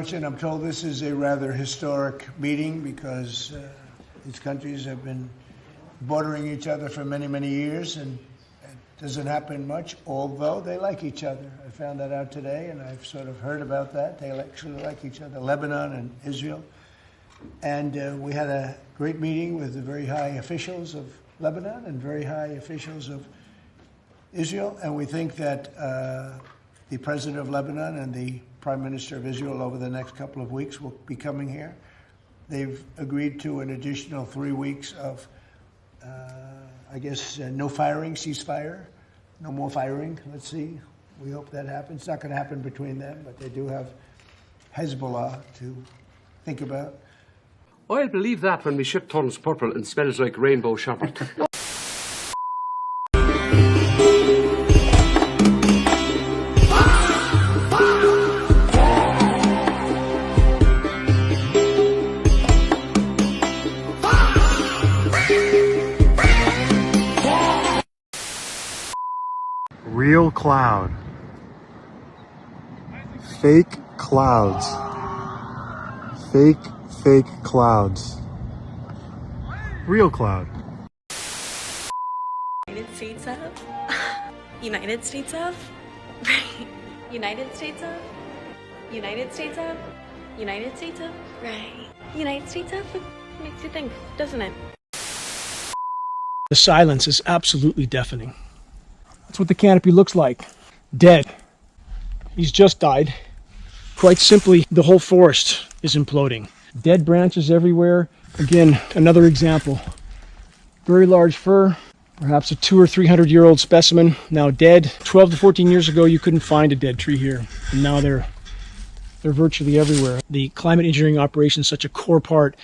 much, and I'm told this is a rather historic meeting because these countries have been bordering each other for many, many years, and it doesn't happen much, although they like each other. I found that out today, and I've sort of heard about that. They actually like each other, Lebanon and Israel. And we had a great meeting with the very high officials of Lebanon and very high officials of Israel, and we think that the president of Lebanon and the prime minister of Israel over the next couple of weeks will be coming here. They've agreed to an additional 3 weeks of, no firing, ceasefire, no more firing. Let's see. We hope that happens. It's not going to happen between them, but they do have Hezbollah to think about. I'll believe that when my shit turns purple and smells like rainbow sherbet. Real cloud. Fake clouds. Fake clouds. Real cloud. United States of? United States of? United States of? United States of? United States of? Right. United States of? Makes you think, doesn't it? The silence is absolutely deafening. That's what the canopy looks like. Dead. He's just died. Quite simply, the whole forest is imploding. Dead branches everywhere. Again, another example. Very large fir, perhaps a 200 or 300 year old specimen, now dead. 12 to 14 years ago, you couldn't find a dead tree here. And now they're virtually everywhere. The climate engineering operation is such a core part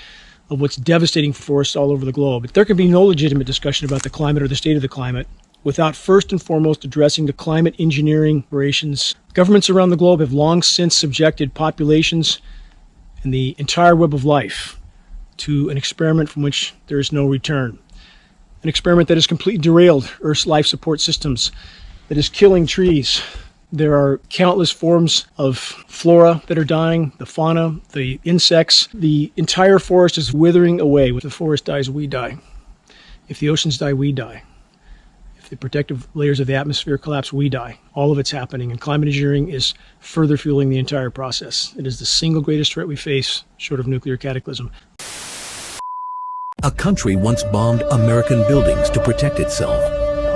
of what's devastating forests all over the globe. There can be no legitimate discussion about the climate or the state of the climate without first and foremost addressing the climate engineering operations. Governments around the globe have long since subjected populations and the entire web of life to an experiment from which there is no return. An experiment that has completely derailed Earth's life support systems, that is killing trees. There are countless forms of flora that are dying, the fauna, the insects. The entire forest is withering away. If the forest dies, we die. If the oceans die, we die. The protective layers of the atmosphere collapse, we die. All of it's happening, and climate engineering is further fueling the entire process. It is the single greatest threat we face, short of nuclear cataclysm. A country once bombed American buildings to protect itself,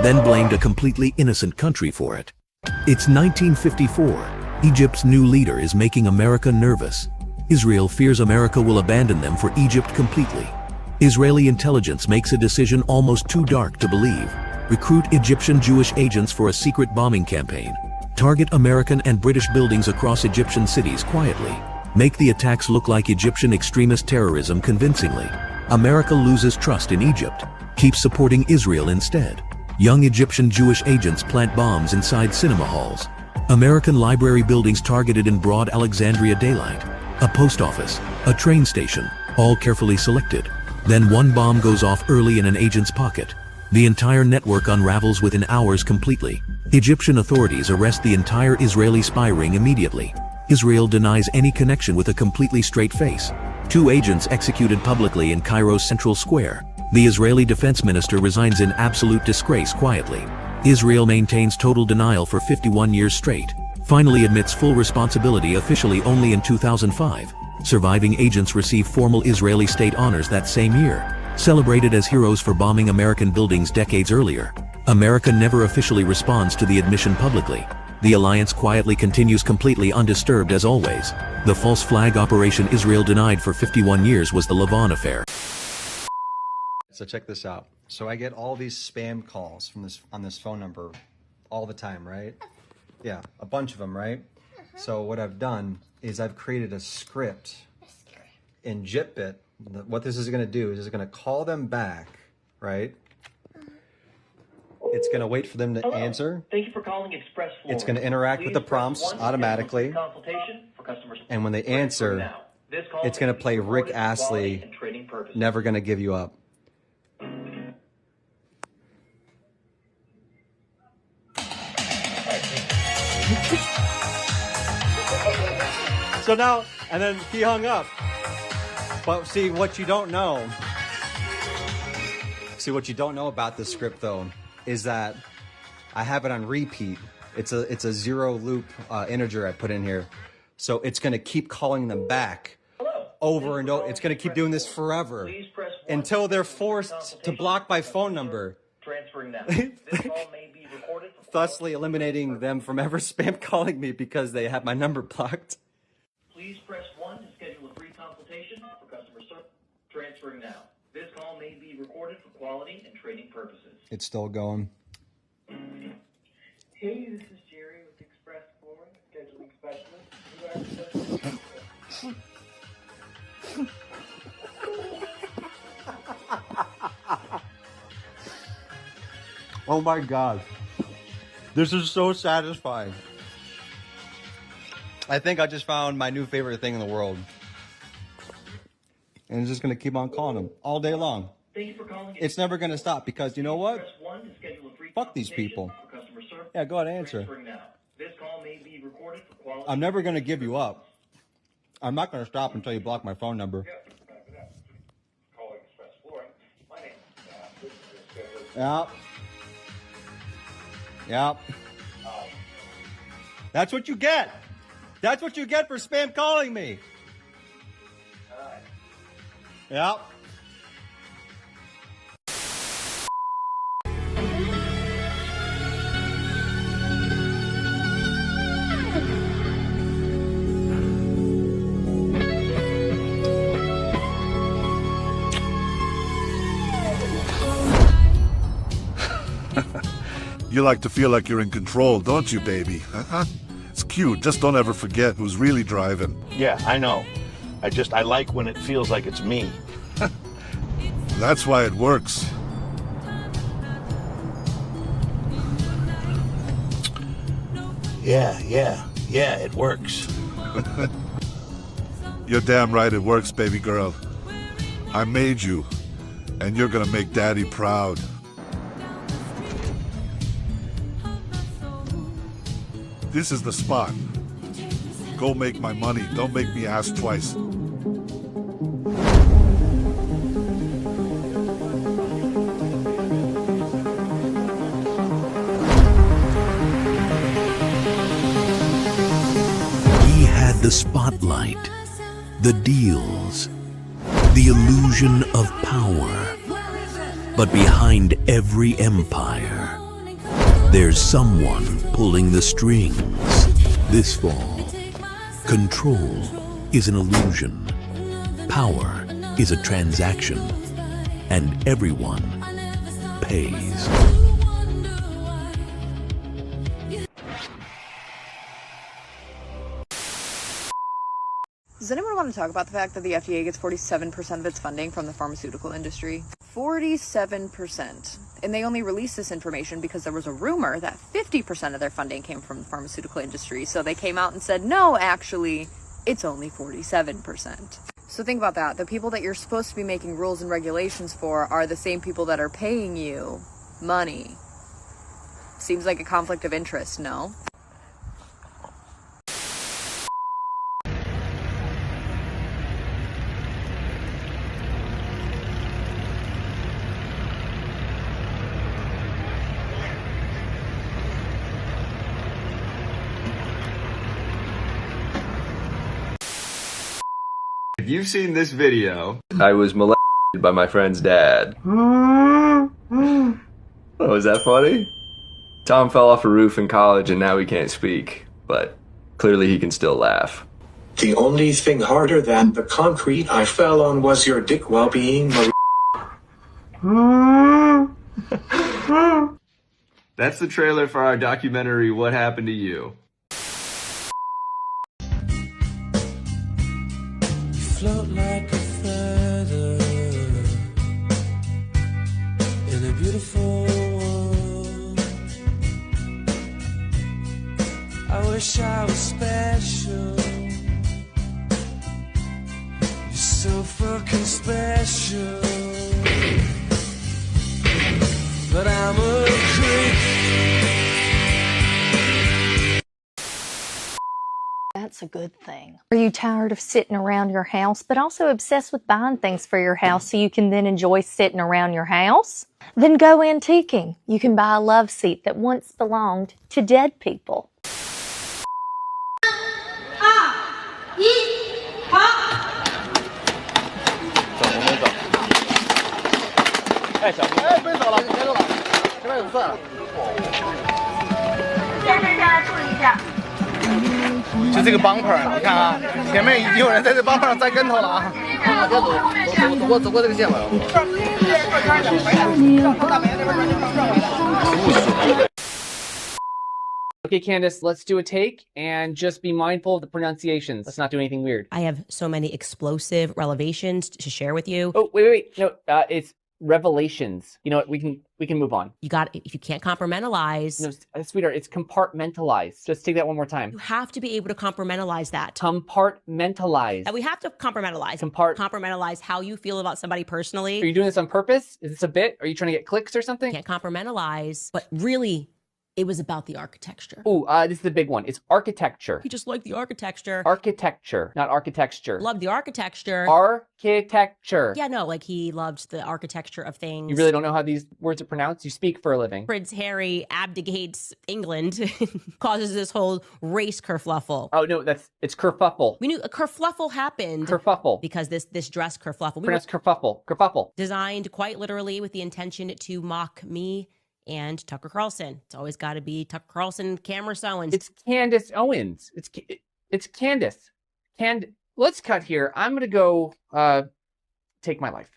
then blamed a completely innocent country for it. It's 1954. Egypt's new leader is making America nervous. Israel fears America will abandon them for Egypt completely. Israeli intelligence makes a decision almost too dark to believe. Recruit Egyptian Jewish agents for a secret bombing campaign. Target American and British buildings across Egyptian cities quietly. Make the attacks look like Egyptian extremist terrorism convincingly. America loses trust in Egypt. Keep supporting Israel instead. Young Egyptian Jewish agents plant bombs inside cinema halls. American library buildings targeted in broad Alexandria daylight. A post office, a train station, all carefully selected. Then one bomb goes off early in an agent's pocket. The entire network unravels within hours completely. Egyptian authorities arrest the entire Israeli spy ring immediately. Israel denies any connection with a completely straight face. 2 agents executed publicly in Cairo's central square. The Israeli defense minister resigns in absolute disgrace quietly. Israel maintains total denial for 51 years straight. Finally admits full responsibility officially only in 2005. Surviving agents receive formal Israeli state honors that same year. Celebrated as heroes for bombing American buildings decades earlier. America never officially responds to the admission publicly. The alliance quietly continues completely undisturbed as always. The false flag operation Israel denied for 51 years was the Lavon affair. So check this out. So I get all these spam calls from on this phone number all the time, right? Yeah, a bunch of them, right? So what I've done is I've created a script in JitBit. What this is going to do is it's going to call them back, right? It's going to wait for them to answer. Thank you for calling Express Florida. It's going to interact with the prompts automatically. And when they answer, it's going to play Rick Astley, Never Gonna Give You Up. So now, And then he hung up. But see, what you don't know about this script, though, is that I have it on repeat. It's a zero loop integer I put in here. So it's going to keep calling them back over and over. It's going to keep doing this forever until they're forced to block my phone number. Transferring now. This call may be recorded. Thusly eliminating them from ever spam calling me because they have my number blocked. Please press 1 to schedule a free consultation for customer service. Transferring now. This call may be recorded for quality and training purposes. It's still going. Hey, this is Jerry with Express Flooring, scheduling specialist. Oh my God. This is so satisfying. I think I just found my new favorite thing in the world. And it's just going to keep on calling them all day long. Thank you for calling. It's never going to stop because you know what? Press 1 to schedule a free Fuck these people. for customer service. Yeah, go ahead and answer. Transferring now. This call may be recorded for quality. I'm never going to give you up. I'm not going to stop until you block my phone number. Calling Express Flooring. My name is Yep. Yep. That's what you get. That's what you get for spam calling me. Yep. You like to feel like you're in control, don't you, baby? It's cute. Just don't ever forget who's really driving. Yeah, I know. I like when it feels like it's me. That's why it works. Yeah, it works. You're damn right it works, baby girl. I made you, and you're gonna make Daddy proud. This is the spot. Go make my money. Don't make me ask twice. He had the spotlight, the deals, the illusion of power. But behind every empire, there's someone pulling the strings. This fall, control is an illusion, power is a transaction, and everyone pays. Does anyone want to talk about the fact that the FDA gets 47% of its funding from the pharmaceutical industry? 47%. And they only released this information because there was a rumor that 50% of their funding came from the pharmaceutical industry. So they came out and said, no, actually, it's only 47%. So think about that. The people that you're supposed to be making rules and regulations for are the same people that are paying you money. Seems like a conflict of interest, no? If you've seen this video, I was molested by my friend's dad. Oh, is that funny? Tom fell off a roof in college and now he can't speak, but clearly he can still laugh. The only thing harder than the concrete I fell on was your dick while being That's the trailer for our documentary, What Happened to You? Float like a feather in a beautiful world. I wish I was special. You're so fucking special. But I'm a creep. that's a good thing. Are you tired of sitting around your house, but also obsessed with buying things for your house so you can then enjoy sitting around your house? Then go antiquing. You can buy a love seat that once belonged to dead people.就这个 bumper， 你看啊，前面已经有人在这 bumper 上栽跟头了啊！别走，走过这个线吧。Okay, Candace, let's do a take and just be mindful of the pronunciations. Let's not do anything weird. I have so many explosive revelations to share with you. Oh, wait. No, it's revelations. You know what? We can move on. You got, if you can't compartmentalize. No, sweetheart, it's compartmentalize. Just take that one more time. You have to be able to compartmentalize that. Compartmentalize. We have to compartmentalize. Compartmentalize how you feel about somebody personally. Are you doing this on purpose? Is this a bit? Are you trying to get clicks or something? Can't compartmentalize, but really, it was about the architecture. Oh, this is the big one. It's architecture. You just like the architecture. Architecture, not architecture. Love the architecture. Architecture. Yeah, no, like he loved the architecture of things. You really don't know how these words are pronounced? You speak for a living. Prince Harry abdicates England, causes this whole race kerfluffle. Oh, no, it's kerfuffle. We knew a kerfluffle happened. Kerfuffle. Because this dress kerfluffle. Pronounced kerfuffle. Kerfuffle. Designed quite literally with the intention to mock me and Tucker Carlson. It's always got to be Tucker Carlson, Cameron Owens. It's Candace Owens. It's Candace. Let's cut here. I'm gonna go take my life.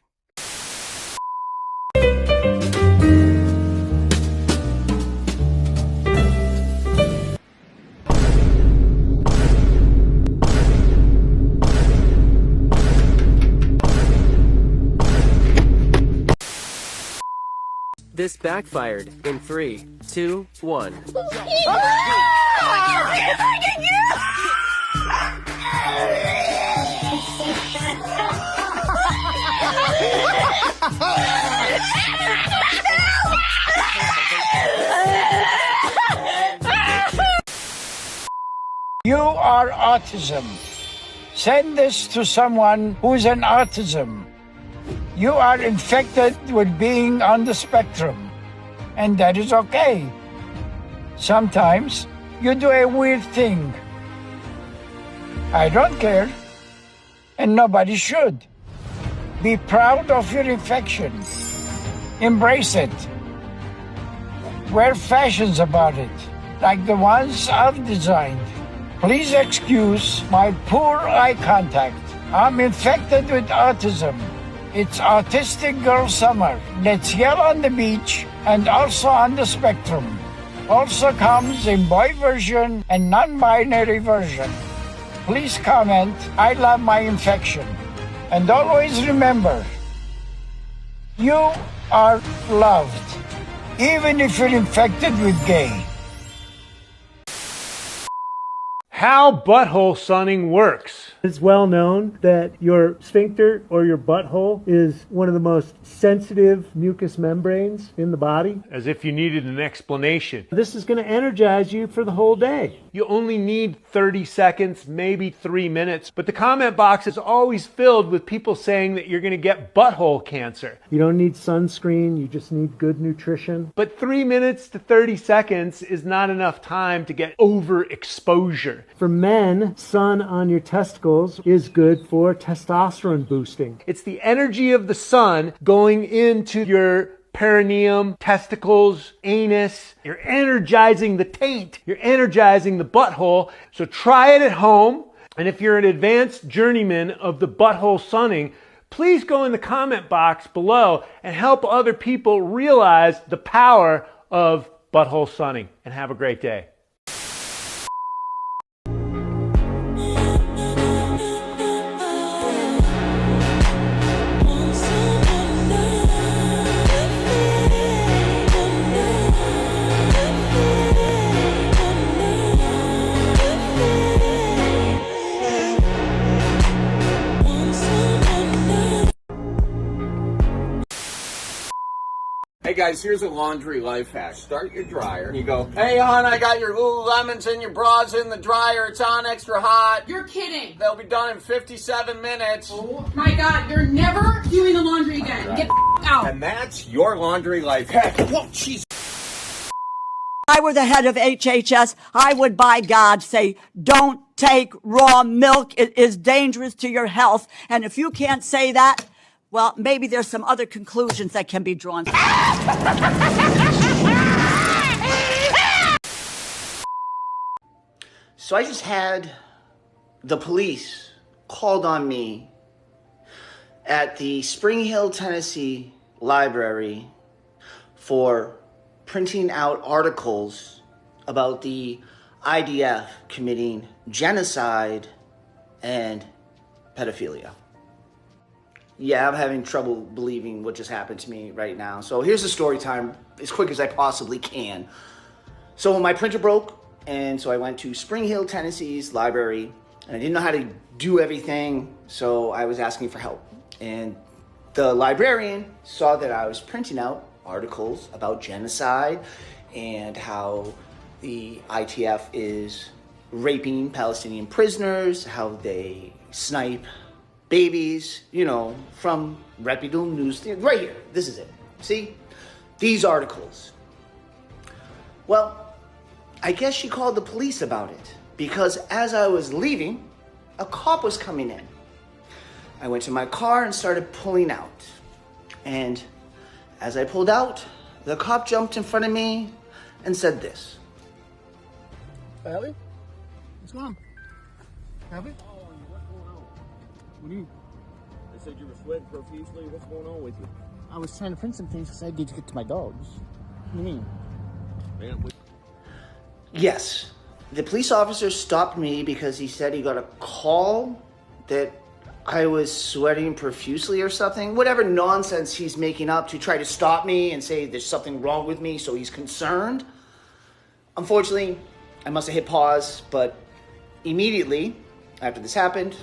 This backfired in 3, 2, 1. You are autism. Send this to someone who's an autism. You are infected with being on the spectrum, and that is okay. Sometimes you do a weird thing. I don't care, and nobody should. Be proud of your infection. Embrace it. Wear fashions about it, like the ones I've designed. Please excuse my poor eye contact. I'm infected with autism. It's Autistic Girl Summer. Let's yell on the beach and also on the spectrum. Also comes in boy version and non-binary version. Please comment, I love my infection. And always remember, you are loved, even if you're infected with gay. How butthole sunning works. It's well known that your sphincter or your butthole is one of the most sensitive mucous membranes in the body. As if you needed an explanation. This is going to energize you for the whole day. You only need 30 seconds, maybe 3 minutes, but the comment box is always filled with people saying that you're going to get butthole cancer. You don't need sunscreen, you just need good nutrition. But 3 minutes to 30 seconds is not enough time to get overexposure. For men, sun on your testicles is good for testosterone boosting. It's the energy of the sun going into your perineum, testicles, anus. You're energizing the taint. You're energizing the butthole. So try it at home. And if you're an advanced journeyman of the butthole sunning, please go in the comment box below and help other people realize the power of butthole sunning. And have a great day. Hey guys. guys, here's a laundry life hack. Start your dryer. You go, hey, hon, I got your Lululemons and your bras in the dryer. It's on extra hot. You're kidding. They'll be done in 57 minutes. Oh my God, you're never doing the laundry again. Get the out. And that's your laundry life hack. Whoa, jeez. If I were the head of HHS, I would, by God, say, don't take raw milk. It is dangerous to your health. And if you can't say that, well, maybe there's some other conclusions that can be drawn. So I just had the police called on me at the Spring Hill, Tennessee library for printing out articles about the IDF committing genocide and pedophilia. Yeah, I'm having trouble believing what just happened to me right now. So here's the story time, as quick as I possibly can. So my printer broke, and so I went to Spring Hill, Tennessee's library, and I didn't know how to do everything, so I was asking for help. And the librarian saw that I was printing out articles about genocide and how the ITF is raping Palestinian prisoners, how they snipe babies, you know, from reputable news. Right here, this is it. See? These articles. Well, I guess she called the police about it because as I was leaving, a cop was coming in. I went to my car and started pulling out. And as I pulled out, the cop jumped in front of me and said this. Ellie? What's going on? Ellie? What do you? They said you were sweating profusely. What's going on with you? I was trying to print some things because I need to get to my dogs. What do you mean? Man, Yes, the police officer stopped me because he said he got a call that I was sweating profusely or something. Whatever nonsense he's making up to try to stop me and say there's something wrong with me, so he's concerned. Unfortunately, I must have hit pause, but immediately after this happened,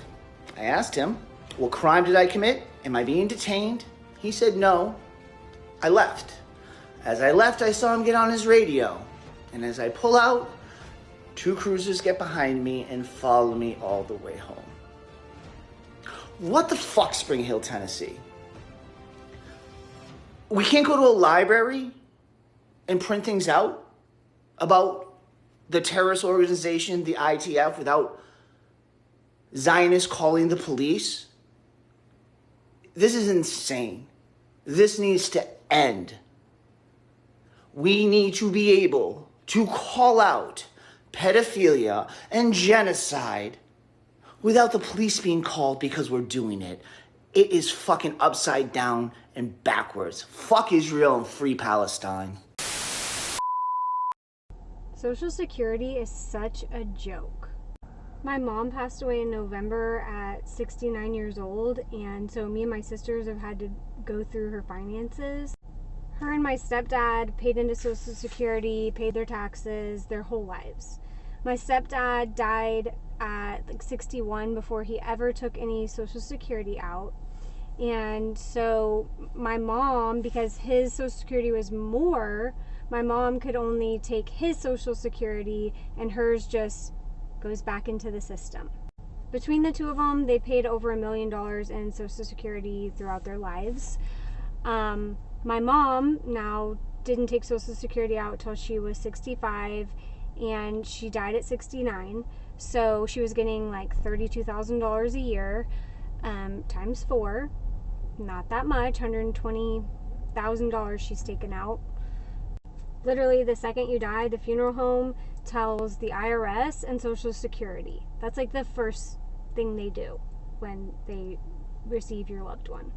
I asked him, what crime did I commit? Am I being detained? He said no. I left. As I left, I saw him get on his radio. And as I pull out, 2 cruisers get behind me and follow me all the way home. What the fuck, Spring Hill, Tennessee? We can't go to a library and print things out about the terrorist organization, the ITF, without Zionists calling the police? This is insane. This needs to end. We need to be able to call out pedophilia and genocide without the police being called because we're doing it. It is fucking upside down and backwards. Fuck Israel and free Palestine. Social Security is such a joke. My mom passed away in November at 69 years old, and so me and my sisters have had to go through her finances. Her and my stepdad paid into Social Security, paid their taxes their whole lives. My stepdad died at like 61 before he ever took any Social Security out. And so my mom, because his Social Security was more, my mom could only take his Social Security and hers just goes back into the system. Between the two of them, they paid over $1 million in Social Security throughout their lives. My mom now didn't take Social Security out till she was 65, and she died at 69. So she was getting like $32,000 a year, times 4. Not that much, $120,000 she's taken out. Literally, the second you die, the funeral home tells the IRS and Social Security. That's like the first thing they do when they receive your loved one,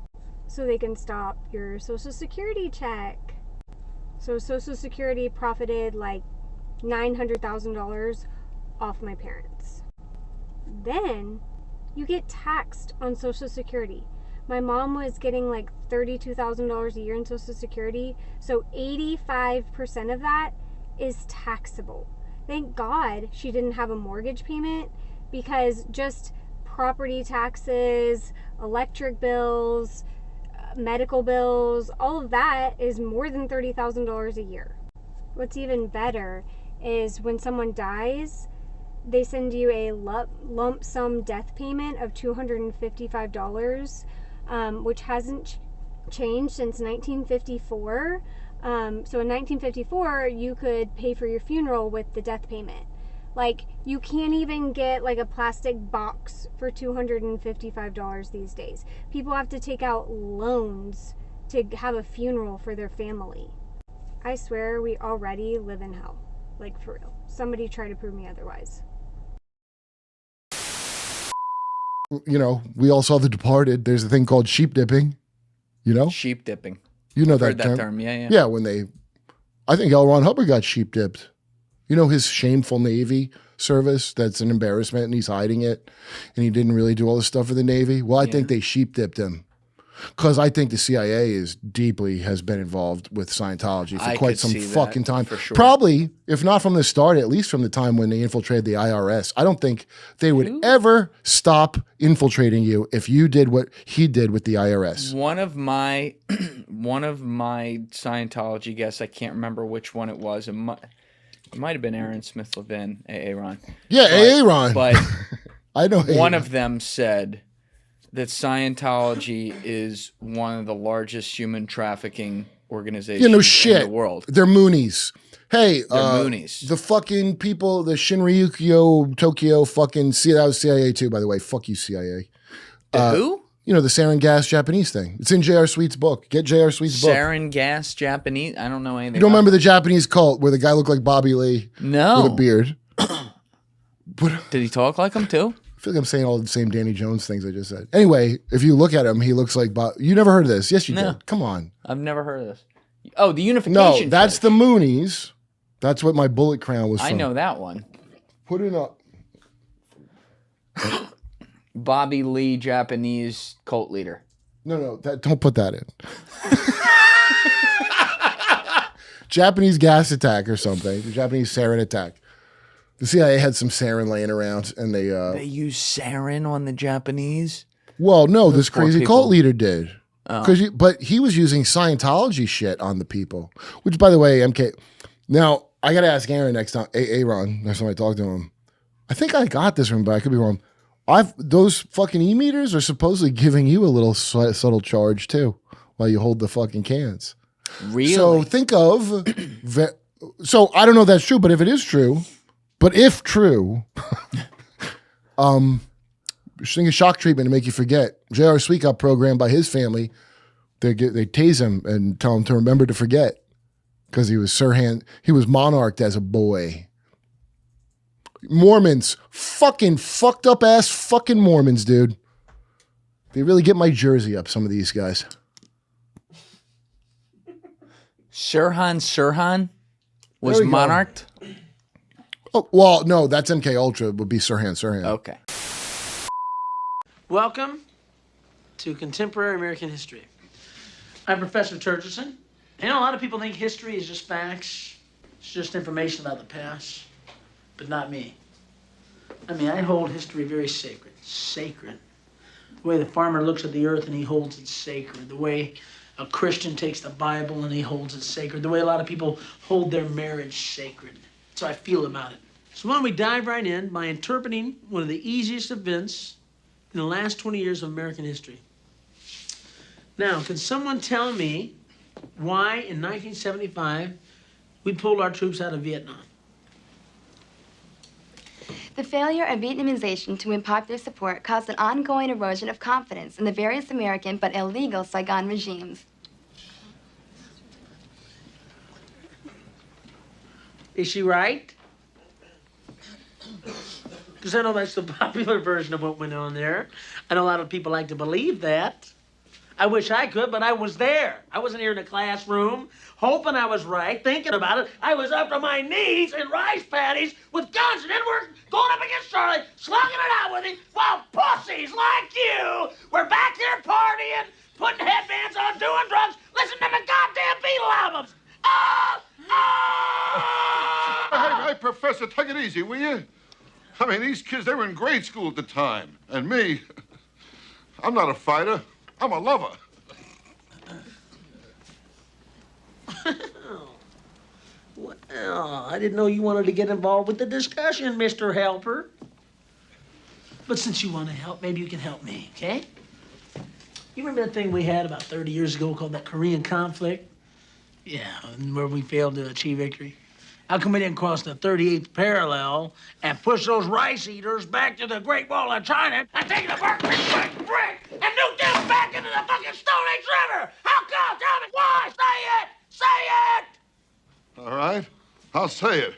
so they can stop your Social Security check. So Social Security profited like $900,000 off my parents. Then you get taxed on Social Security. My mom was getting like $32,000 a year in Social Security, so 85% of that is taxable. Thank God she didn't have a mortgage payment, because just property taxes, electric bills, medical bills, all of that is more than $30,000 a year. What's even better is when someone dies, they send you a lump sum death payment of $255, which hasn't changed since 1954. So in 1954, you could pay for your funeral with the death payment. Like, you can't even get like a plastic box for $255 these days. People have to take out loans to have a funeral for their family. I swear we already live in hell. Like, for real. Somebody try to prove me otherwise. You know, we all saw The Departed. There's a thing called sheep dipping. You know? Sheep dipping. You know I've that heard term. that term. Yeah, yeah. Yeah, I think L. Ron Hubbard got sheep dipped. You know his shameful Navy service that's an embarrassment and he's hiding it and he didn't really do all this stuff for the Navy? Well, I think they sheep dipped him because I think the CIA has been involved with Scientology for quite some fucking time. For sure. Probably, if not from the start, at least from the time when they infiltrated the IRS. I don't think they would ever stop infiltrating you if you did what he did with the IRS. One of my Scientology guests, I can't remember which one it was. It might have been Aaron Smith Levin, Aaron. Yeah, Aaron. But I know one of them said that Scientology is one of the largest human trafficking organizations in the world. They're Moonies. Hey, They're Moonies. The fucking people, the Shinryukyo Tokyo fucking that was CIA too, by the way. Fuck you, CIA. Who? You know, the sarin gas Japanese thing. It's in J.R. Sweet's book. Get J.R. Sweet's book. Sarin gas Japanese? I don't know anything. You don't remember the Japanese cult where the guy looked like Bobby Lee? No. With a beard. Did he talk like him too? I feel like I'm saying all the same Danny Jones things I just said. Anyway, if you look at him, he looks like Bob. You never heard of this? Yes, you did. Come on. I've never heard of this. Oh, the Unification No, that's Church. the Moonies. That's what my bullet crown was from. I know that one. Put it up. Bobby Lee, Japanese cult leader. No, don't put that in. Japanese gas attack or something. The Japanese sarin attack. The CIA had some sarin laying around, and they use sarin on the Japanese. Well, no, this poor crazy people. cult leader did. Oh. But he was using Scientology shit on the people. Which, by the way, MK. Now I got to ask Aaron next time. Aaron, next time I talk to him. I think I got this from, but I could be wrong. Those fucking e-meters are supposedly giving you a little subtle charge too while you hold the fucking cans. Really? So think of, so I don't know if that's true, but if it is true, if true, just think of shock treatment to make you forget. J.R. Sweet got programmed by his family. They tase him and tell him to remember to forget because he was he was monarched as a boy. Mormons, fucking fucked up ass fucking Mormons, dude. They really get my jersey up, some of these guys. Sirhan was monarched? Oh, well, no, that's MK Ultra would be Sirhan. Okay. Welcome to Contemporary American History. I'm Professor Turgerson. You know, a lot of people think history is just facts. It's just information about the past. But not me. I mean, I hold history very sacred. Sacred. The way the farmer looks at the earth and he holds it sacred. The way a Christian takes the Bible and he holds it sacred. The way a lot of people hold their marriage sacred. That's how I feel about it. So why don't we dive right in by interpreting one of the easiest events in the last 20 years of American history. Now, can someone tell me why in 1975 we pulled our troops out of Vietnam? The failure of Vietnamization to win popular support caused an ongoing erosion of confidence in the various American but illegal Saigon regimes. Is she right? Because I know that's the popular version of what went on there. I know a lot of people like to believe that. I wish I could, but I was there. I wasn't here in a classroom, hoping I was right, thinking about it. I was up to my knees in rice paddies with guns, and then we're going up against Charlie, slugging it out with him, while pussies like you were back here partying, putting headbands on, doing drugs, listening to my goddamn Beatle albums. Hey, Professor, take it easy, will you? I mean, these kids, they were in grade school at the time. And me, I'm not a fighter. I'm a lover. Well, I didn't know you wanted to get involved with the discussion, Mr. Helper. But since you want to help, maybe you can help me, okay? You remember that thing we had about 30 years ago called that Korean conflict? Yeah, where we failed to achieve victory. How come we didn't cross the 38th parallel and push those rice eaters back to the Great Wall of China and take the Berkeley brick and nuke them back into the fucking Stone Age River? How come? Tell me why! Say it! Say it! All right, I'll say it.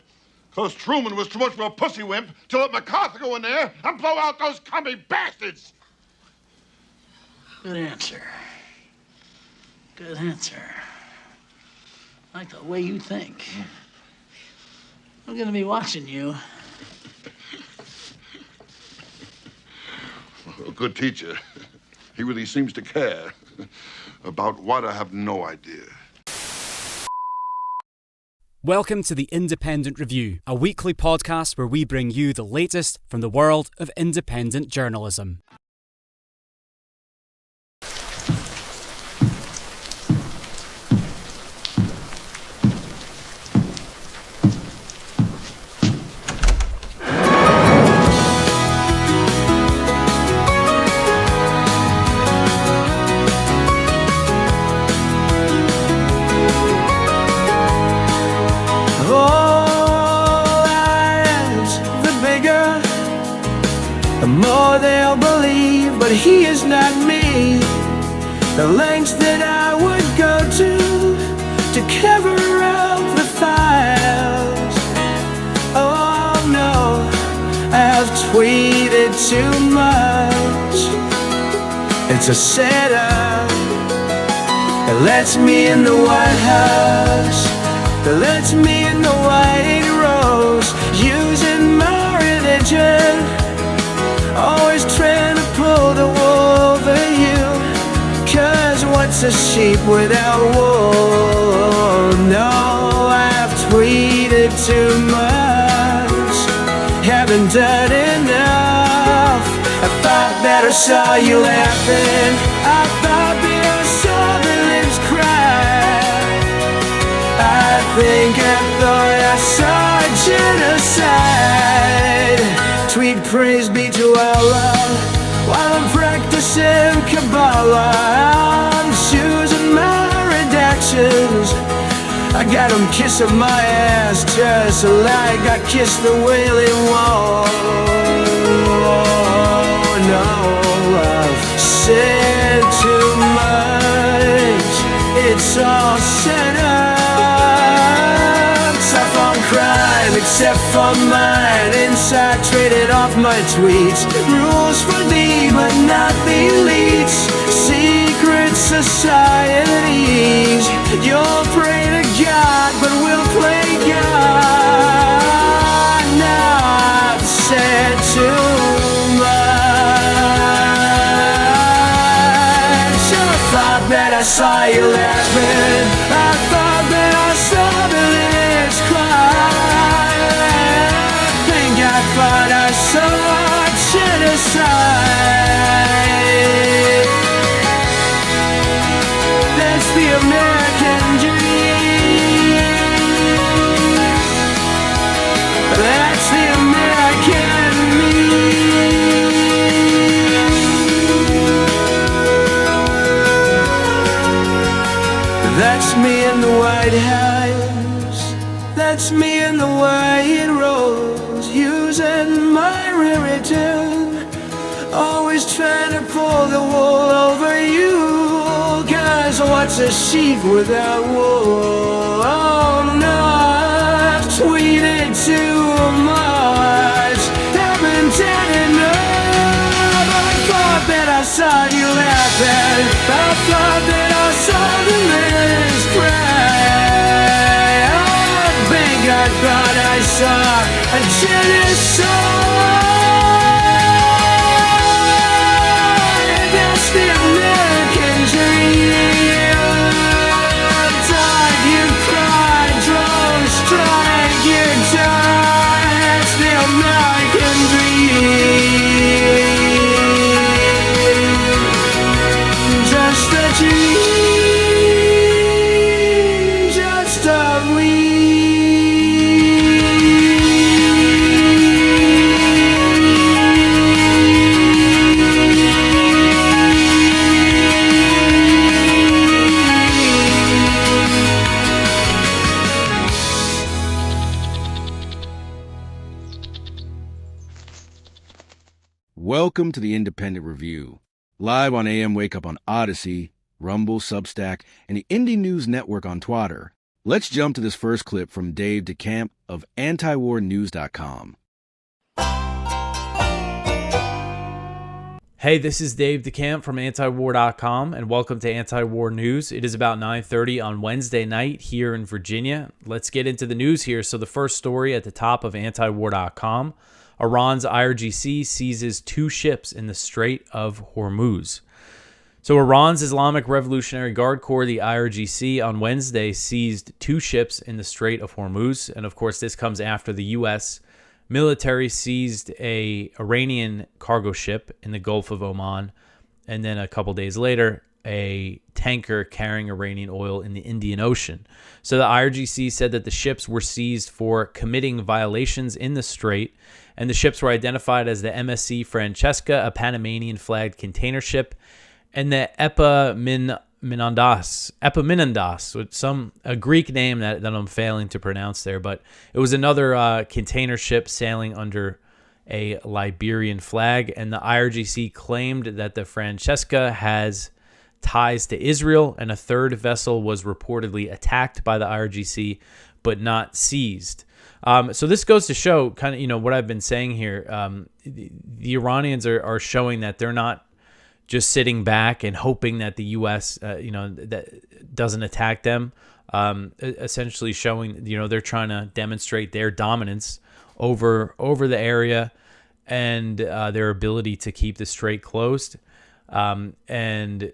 Because Truman was too much of a pussy wimp to let MacArthur go in there and blow out those commie bastards. Good answer. Good answer. I like the way you think. I'm gonna be watching you. A good teacher. He really seems to care. About what, I have no idea. Welcome to the Independent Review, a weekly podcast where we bring you the latest from the world of independent journalism. He is not me. The lengths that I would go to cover up the files. Oh no, I've tweeted too much. It's a setup that lets me in the White House, that lets me in the White Rose, using my religion, always trying to pull the wool over you. Cause what's a sheep without wool? No, I've tweeted too much, haven't done enough. I thought that I saw you laughing, I thought that I saw the lips cry. I think I thought I saw genocide. Tweet praise be to Allah while I'm practicing Kabbalah. I'm choosing my redactions. I got them kissing my ass just like I kissed the Wailing Wall. No, I've said too much. It's all set up. Tough on crime except for mine. Inside traded off my tweets. Rules for thee but not the elites. Secret societies. You'll pray to God but we'll play God. Now I've said too much. I thought that I saw you laughing. I thought that I saw the lips cry. I think I thought I saw genocide. That's the American dream. That's the American me. That's me in the White House. That's me in the White Rose, using my religion, always trying to pull the wool over you. Cause what's a sheep without wool? Oh no, I've tweeted too much, haven't done enough. I thought that I saw you laughing, I thought that I saw the lips cry. I think I thought I saw a genocide. That's the American dream. Dog, you cry, drone strike, you die. That's the American dream. Just a dream, just Welcome to the Independent Review, live on AM Wake Up on Odyssey, Rumble, Substack, and the Indie News Network on Twitter. Let's jump to this first clip from Dave DeCamp of antiwarnews.com. Hey, this is Dave DeCamp from antiwar.com, and welcome to Anti-War News. It is about 9:30 on Wednesday night here in Virginia. Let's get into the news here. So the first story at the top of antiwar.com, Iran's IRGC seizes 2 ships in the Strait of Hormuz. So Iran's Islamic Revolutionary Guard Corps, the IRGC, on Wednesday seized 2 ships in the Strait of Hormuz. And of course, this comes after the U.S. military seized a Iranian cargo ship in the Gulf of Oman, and then a couple days later, a tanker carrying Iranian oil in the Indian Ocean. So the IRGC said that the ships were seized for committing violations in the strait, and the ships were identified as the MSC Francesca, a Panamanian-flagged container ship, and the Epaminondas, with a Greek name that I'm failing to pronounce there, but it was another container ship sailing under a Liberian flag, and the IRGC claimed that the Francesca has ties to Israel, and a third vessel was reportedly attacked by the IRGC, but not seized. So this goes to show kind of, what I've been saying here. The Iranians are showing that they're not just sitting back and hoping that the U.S., that doesn't attack them, essentially showing, they're trying to demonstrate their dominance over the area and their ability to keep the strait closed, and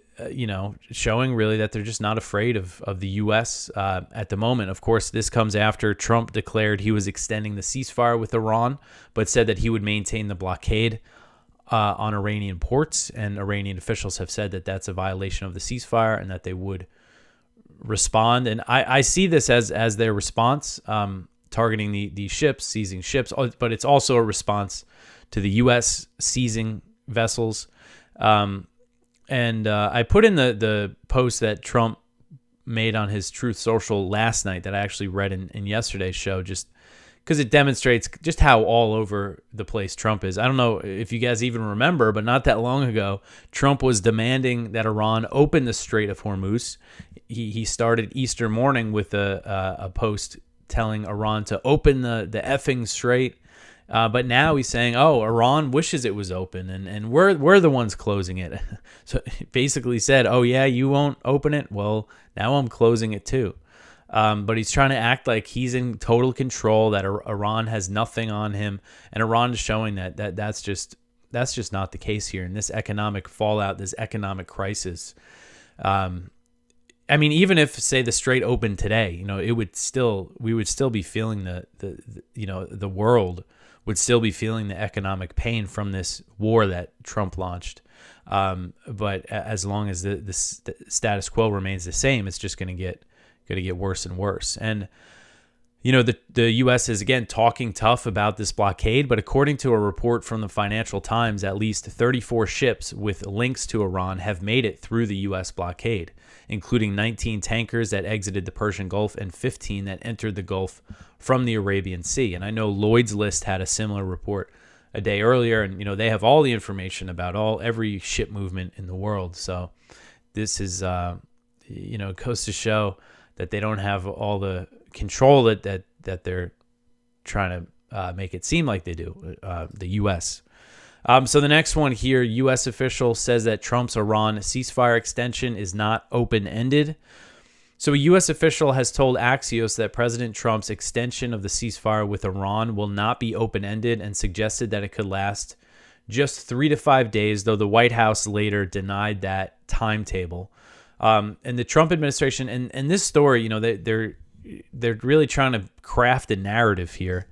showing really that they're just not afraid of the U.S. At the moment. Of course, this comes after Trump declared he was extending the ceasefire with Iran, but said that he would maintain the blockade on Iranian ports, and Iranian officials have said that that's a violation of the ceasefire and that they would respond. And I see this as their response, targeting the ships, seizing ships, but it's also a response to the U.S. seizing vessels. And I put in the post that Trump made on his Truth Social last night that I actually read in yesterday's show, just because it demonstrates just how all over the place Trump is. I don't know if you guys even remember, but not that long ago, Trump was demanding that Iran open the Strait of Hormuz. He started Easter morning with a post telling Iran to open the effing strait. But now he's saying, oh, Iran wishes it was open, and we're the ones closing it. So he basically said, oh, yeah, you won't open it? Well, now I'm closing it too. But he's trying to act like he's in total control, that Iran has nothing on him, and Iran is showing that's just not the case here. In this economic fallout, this economic crisis, I mean, even if, say, the strait opened today, we would still be feeling the world would still be feeling the economic pain from this war that Trump launched. But as long as the status quo remains the same, it's just going to get worse and worse. And the U.S. is again talking tough about this blockade, but according to a report from the Financial Times, at least 34 ships with links to Iran have made it through the U.S. blockade, including 19 tankers that exited the Persian Gulf and 15 that entered the Gulf from the Arabian Sea. And I know Lloyd's List had a similar report a day earlier, and they have all the information about every ship movement in the world. So this is goes to show that they don't have all the control that they're trying to make it seem like they do, the U.S. So the next one here, U.S. official says that Trump's Iran ceasefire extension is not open-ended. So a U.S. official has told Axios that President Trump's extension of the ceasefire with Iran will not be open-ended, and suggested that it could last just 3 to 5 days, though the White House later denied that timetable. And the Trump administration, and this story, they're really trying to craft a narrative here.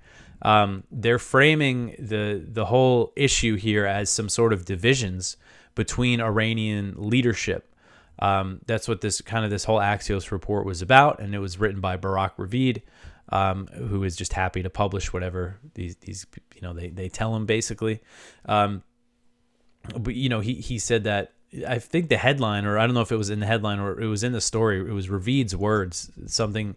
They're framing the whole issue here as some sort of divisions between Iranian leadership. That's what this whole Axios report was about, and it was written by Barack Ravid, who is just happy to publish whatever these they tell him, basically. But he said that, I think the headline, or I don't know if it was in the headline or it was in the story, it was Ravid's words, something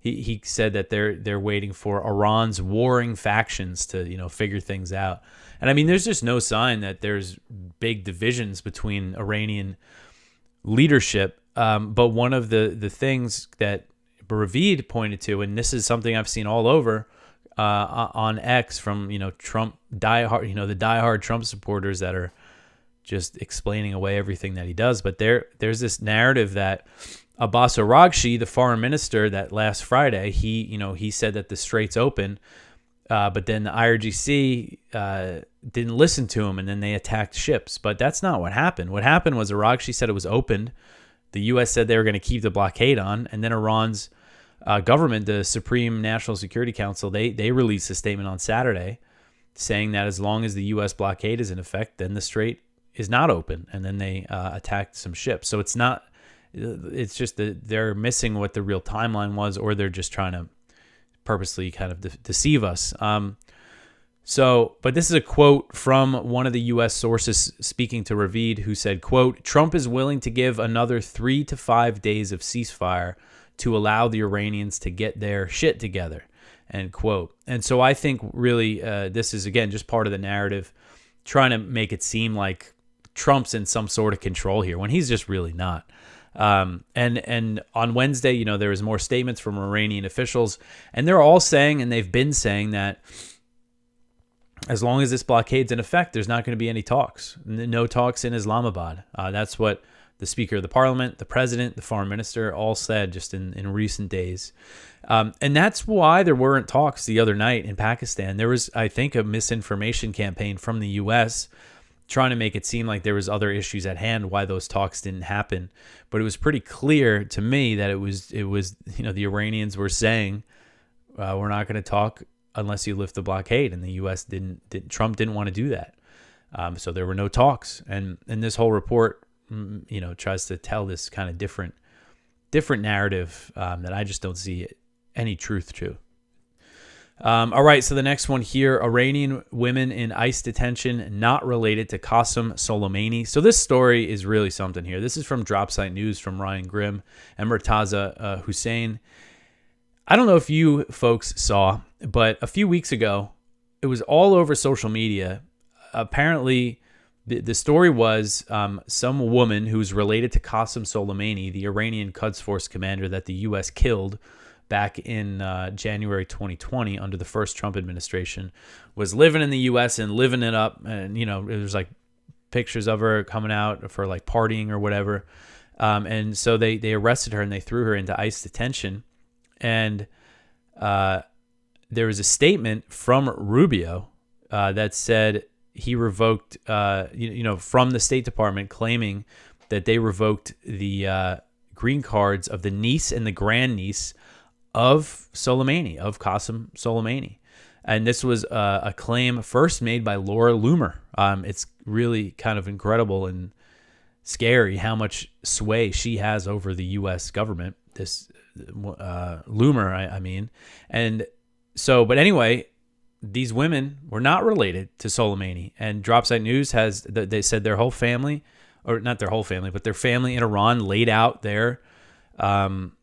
he said that they're waiting for Iran's warring factions to figure things out. And I mean, there's just no sign that there's big divisions between Iranian leadership. But one of the things that Ravid pointed to, and this is something I've seen all over on X from Trump diehard, the diehard Trump supporters that are just explaining away everything that he does. But there's this narrative that Abbas Araghchi, the foreign minister, that last Friday he said that the strait's open, but then the IRGC didn't listen to him, and then they attacked ships. But that's not what happened. What happened was Araghchi said it was opened. The U.S. said they were going to keep the blockade on, and then Iran's government, the Supreme National Security Council, they released a statement on Saturday saying that as long as the U.S. blockade is in effect, then the strait is not open, and then they attacked some ships. So it's just that they're missing what the real timeline was, or they're just trying to purposely kind of deceive us. But this is a quote from one of the U.S. sources speaking to Ravid, who said, quote, Trump is willing to give another 3 to 5 days of ceasefire to allow the Iranians to get their shit together, end quote. And so I think really this is, again, just part of the narrative, trying to make it seem like Trump's in some sort of control here when he's just really not. And on Wednesday, there was more statements from Iranian officials, and they're all saying, and they've been saying, that as long as this blockade's in effect, there's not going to be any talks. No talks in Islamabad. That's what the Speaker of the Parliament, the President, the Foreign Minister all said just in recent days. And that's why there weren't talks the other night in Pakistan. There was, I think, a misinformation campaign from the U.S. trying to make it seem like there was other issues at hand why those talks didn't happen. But it was pretty clear to me that it was the Iranians were saying, we're not going to talk unless you lift the blockade, and the U.S. Trump didn't want to do that. So there were no talks. And this whole report, tries to tell this kind of different narrative that I just don't see any truth to. All right, so the next one here, Iranian women in ICE detention not related to Qasem Soleimani. So this story is really something here. This is from Dropsite News from Ryan Grimm and Murtaza Hussein. I don't know if you folks saw, but a few weeks ago, it was all over social media. Apparently, the story was some woman who's related to Qasem Soleimani, the Iranian Quds Force commander that the U.S. killed back in January 2020 under the first Trump administration, was living in the U.S. and living it up. And, there's like pictures of her coming out for like partying or whatever. And so they arrested her and they threw her into ICE detention. And there was a statement from Rubio that said he revoked, from the State Department, claiming that they revoked the green cards of the niece and the grandniece of Soleimani, of Qasem Soleimani. And this was a claim first made by Laura Loomer. It's really kind of incredible and scary how much sway she has over the U.S. government, this Loomer, I mean. And so, but anyway, these women were not related to Soleimani. And Dropsite News they said their whole family, or not their whole family, but their family in Iran laid out their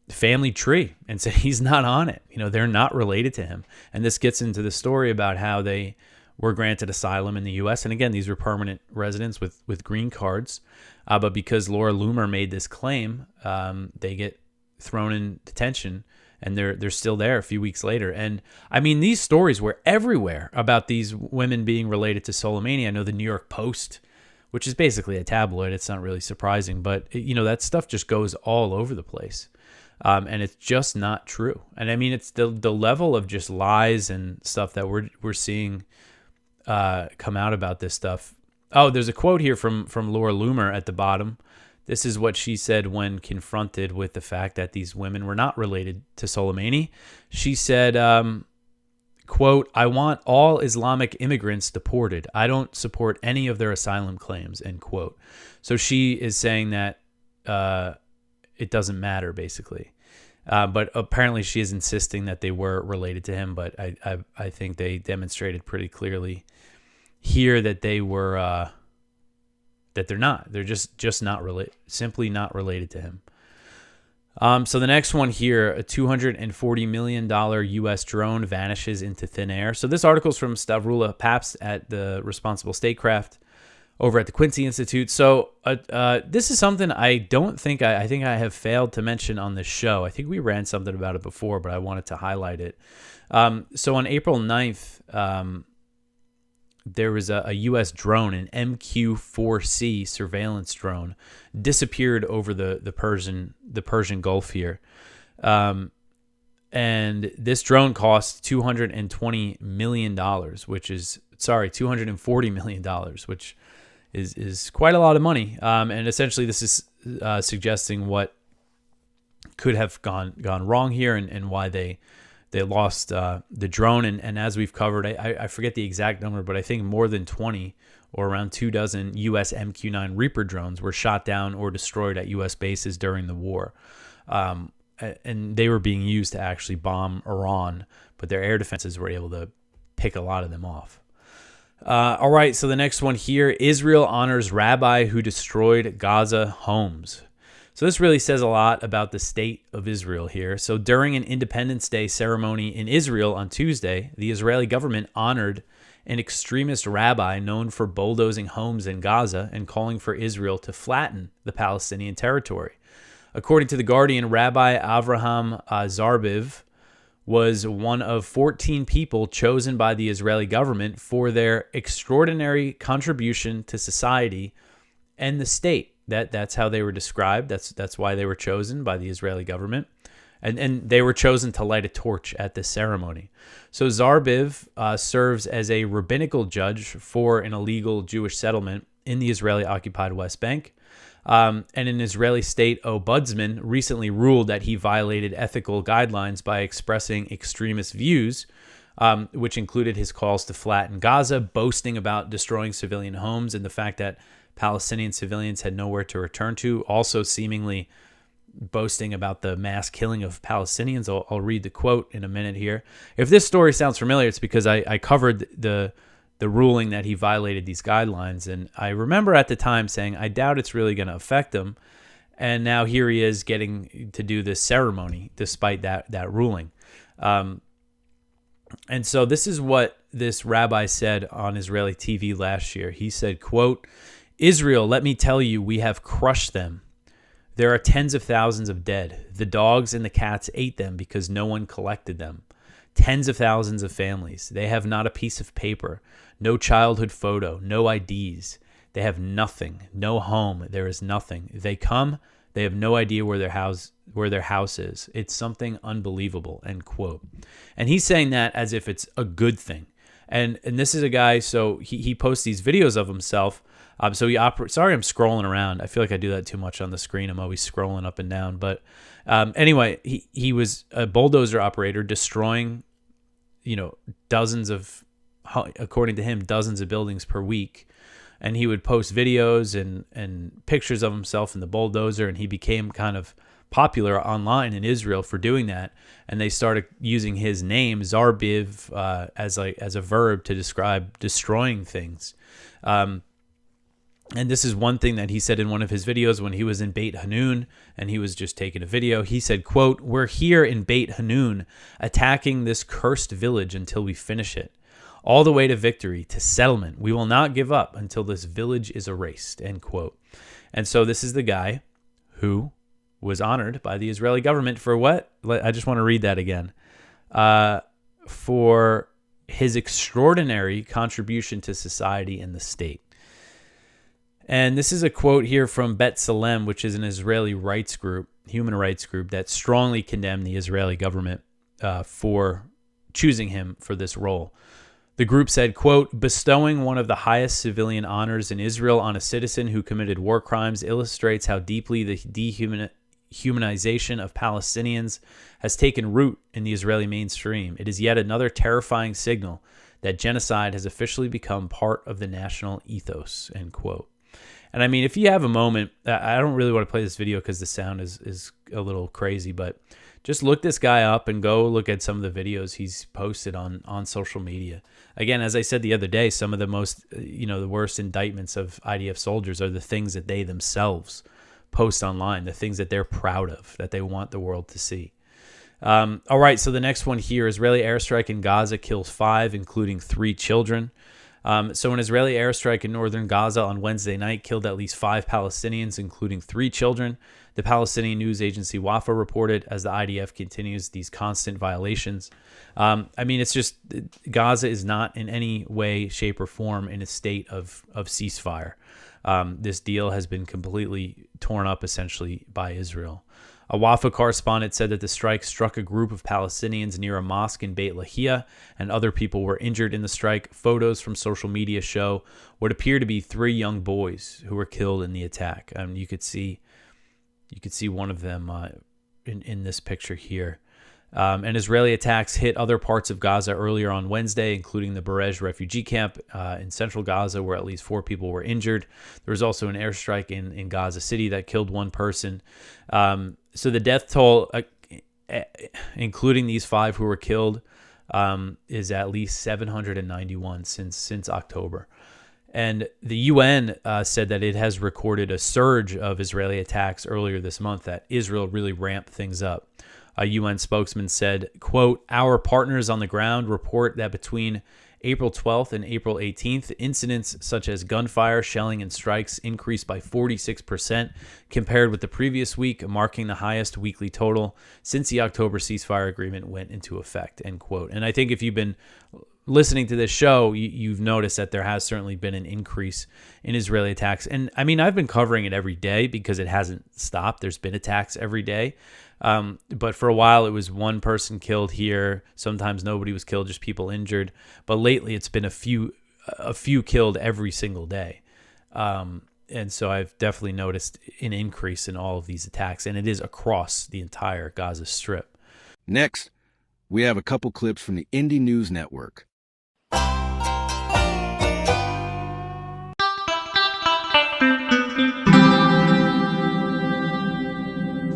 family tree and said he's not on it. They're not related to him. And this gets into the story about how they were granted asylum in the U.S. And again, these were permanent residents with green cards. But because Laura Loomer made this claim, they get thrown in detention, and they're still there a few weeks later. And I mean, these stories were everywhere about these women being related to Soleimani. I know the New York Post, which is basically a tabloid, it's not really surprising, but that stuff just goes all over the place. And it's just not true. And I mean, it's the level of just lies and stuff that we're seeing come out about this stuff. Oh, there's a quote here from Laura Loomer at the bottom. This is what she said when confronted with the fact that these women were not related to Soleimani. She said, quote, "I want all Islamic immigrants deported. I don't support any of their asylum claims," end quote. So she is saying that it doesn't matter, basically. But apparently she is insisting that they were related to him. But I think they demonstrated pretty clearly here that they were that they're not. They're just not related, simply not related to him. So the next one here, a $240 million U.S. drone vanishes into thin air. So this article is from Stavrula Pabst at the Responsible Statecraft over at the Quincy Institute. So this is something I don't think I think I have failed to mention on this show. I think we ran something about it before, but I wanted to highlight it. So on April 9th, there was a U.S. drone, an MQ-4C surveillance drone, disappeared over the Persian Gulf here. And this drone cost $240 million, which is quite a lot of money. And essentially this is suggesting what could have gone wrong here and why they lost the drone. And as we've covered, I forget the exact number, but I think more than 20 or around 24 U.S. MQ-9 Reaper drones were shot down or destroyed at U.S. bases during the war. And they were being used to actually bomb Iran, but their air defenses were able to pick a lot of them off. All right, so the next one here, Israel honors rabbi who destroyed Gaza homes. So this really says a lot about the state of Israel here. So during an Independence Day ceremony in Israel on Tuesday, the Israeli government honored an extremist rabbi known for bulldozing homes in Gaza and calling for Israel to flatten the Palestinian territory. According to The Guardian, Rabbi Avraham Zarbiv was one of 14 people chosen by the Israeli government for their extraordinary contribution to society and the state. That's how they were described. That's why they were chosen by the Israeli government. And they were chosen to light a torch at this ceremony. So Zarbiv serves as a rabbinical judge for an illegal Jewish settlement in the Israeli-occupied West Bank. And an Israeli state ombudsman recently ruled that he violated ethical guidelines by expressing extremist views, which included his calls to flatten Gaza, boasting about destroying civilian homes, and the fact that Palestinian civilians had nowhere to return to, also seemingly boasting about the mass killing of Palestinians. I'll read the quote in a minute here. If this story sounds familiar, it's because I covered the ruling that he violated these guidelines. And I remember at the time saying, I doubt it's really going to affect him. And now here he is getting to do this ceremony despite that ruling. And so this is what this rabbi said on Israeli TV last year. He said, quote, Israel, let me tell you, we have crushed them. There are tens of thousands of dead. The dogs and the cats ate them because no one collected them. Tens of thousands of families. They have not a piece of paper, no childhood photo, no IDs. They have nothing, no home. There is nothing. They come, they have no idea where their house is. It's something unbelievable, end quote. And he's saying that as if it's a good thing. And this is a guy, so he posts these videos of himself. Sorry, I'm scrolling around. I feel like I do that too much on the screen. I'm always scrolling up and down. But anyway, he was a bulldozer operator destroying, dozens of, according to him, dozens of buildings per week. And he would post videos and pictures of himself in the bulldozer, and he became kind of popular online in Israel for doing that. And they started using his name, Zarbiv, as a verb to describe destroying things. And this is one thing that he said in one of his videos when he was in Beit Hanun and he was just taking a video. He said, quote, we're here in Beit Hanun attacking this cursed village until we finish it. All the way to victory, to settlement. We will not give up until this village is erased, end quote. And so this is the guy who was honored by the Israeli government for what? I just want to read that again. For his extraordinary contribution to society and the state. And this is a quote here from Bet Salem, which is an Israeli rights group, human rights group, that strongly condemned the Israeli government for choosing him for this role. The group said, quote, bestowing one of the highest civilian honors in Israel on a citizen who committed war crimes illustrates how deeply the dehumanization of Palestinians has taken root in the Israeli mainstream. It is yet another terrifying signal that genocide has officially become part of the national ethos, end quote. And I mean, if you have a moment, I don't really want to play this video because the sound is a little crazy, but just look this guy up and go look at some of the videos he's posted on social media. Again, as I said the other day, some of the most, the worst indictments of IDF soldiers are the things that they themselves post online, the things that they're proud of, that they want the world to see. All right, so the next one here, Israeli airstrike in Gaza kills 5, including 3 children. So an Israeli airstrike in northern Gaza on Wednesday night killed at least 5 Palestinians, including 3 children. The Palestinian news agency Wafa reported as the IDF continues these constant violations. I mean, it's just Gaza is not in any way, shape, or form in a state of ceasefire. This deal has been completely torn up, essentially, by Israel. A Wafa correspondent said that the strike struck a group of Palestinians near a mosque in Beit Lahia, and other people were injured in the strike. Photos from social media show what appear to be 3 young boys who were killed in the attack. You could see one of them in this picture here. And Israeli attacks hit other parts of Gaza earlier on Wednesday, including the Berej refugee camp in central Gaza, where at least 4 people were injured. There was also an airstrike in Gaza City that killed 1 person. So the death toll, including these 5 who were killed, is at least 791 since October. And the UN said that it has recorded a surge of Israeli attacks earlier this month, that Israel really ramped things up. A UN spokesman said, quote, "Our partners on the ground report that between April 12th and April 18th, incidents such as gunfire, shelling, and strikes increased by 46% compared with the previous week, marking the highest weekly total since the October ceasefire agreement went into effect," end quote. And I think if you've been listening to this show, you've noticed that there has certainly been an increase in Israeli attacks. And I mean, I've been covering it every day because it hasn't stopped. There's been attacks every day. But for a while, it was 1 person killed here. Sometimes nobody was killed, just people injured. But lately, it's been a few killed every single day. And so I've definitely noticed an increase in all of these attacks, and it is across the entire Gaza Strip. Next, we have a couple clips from the Indie News Network.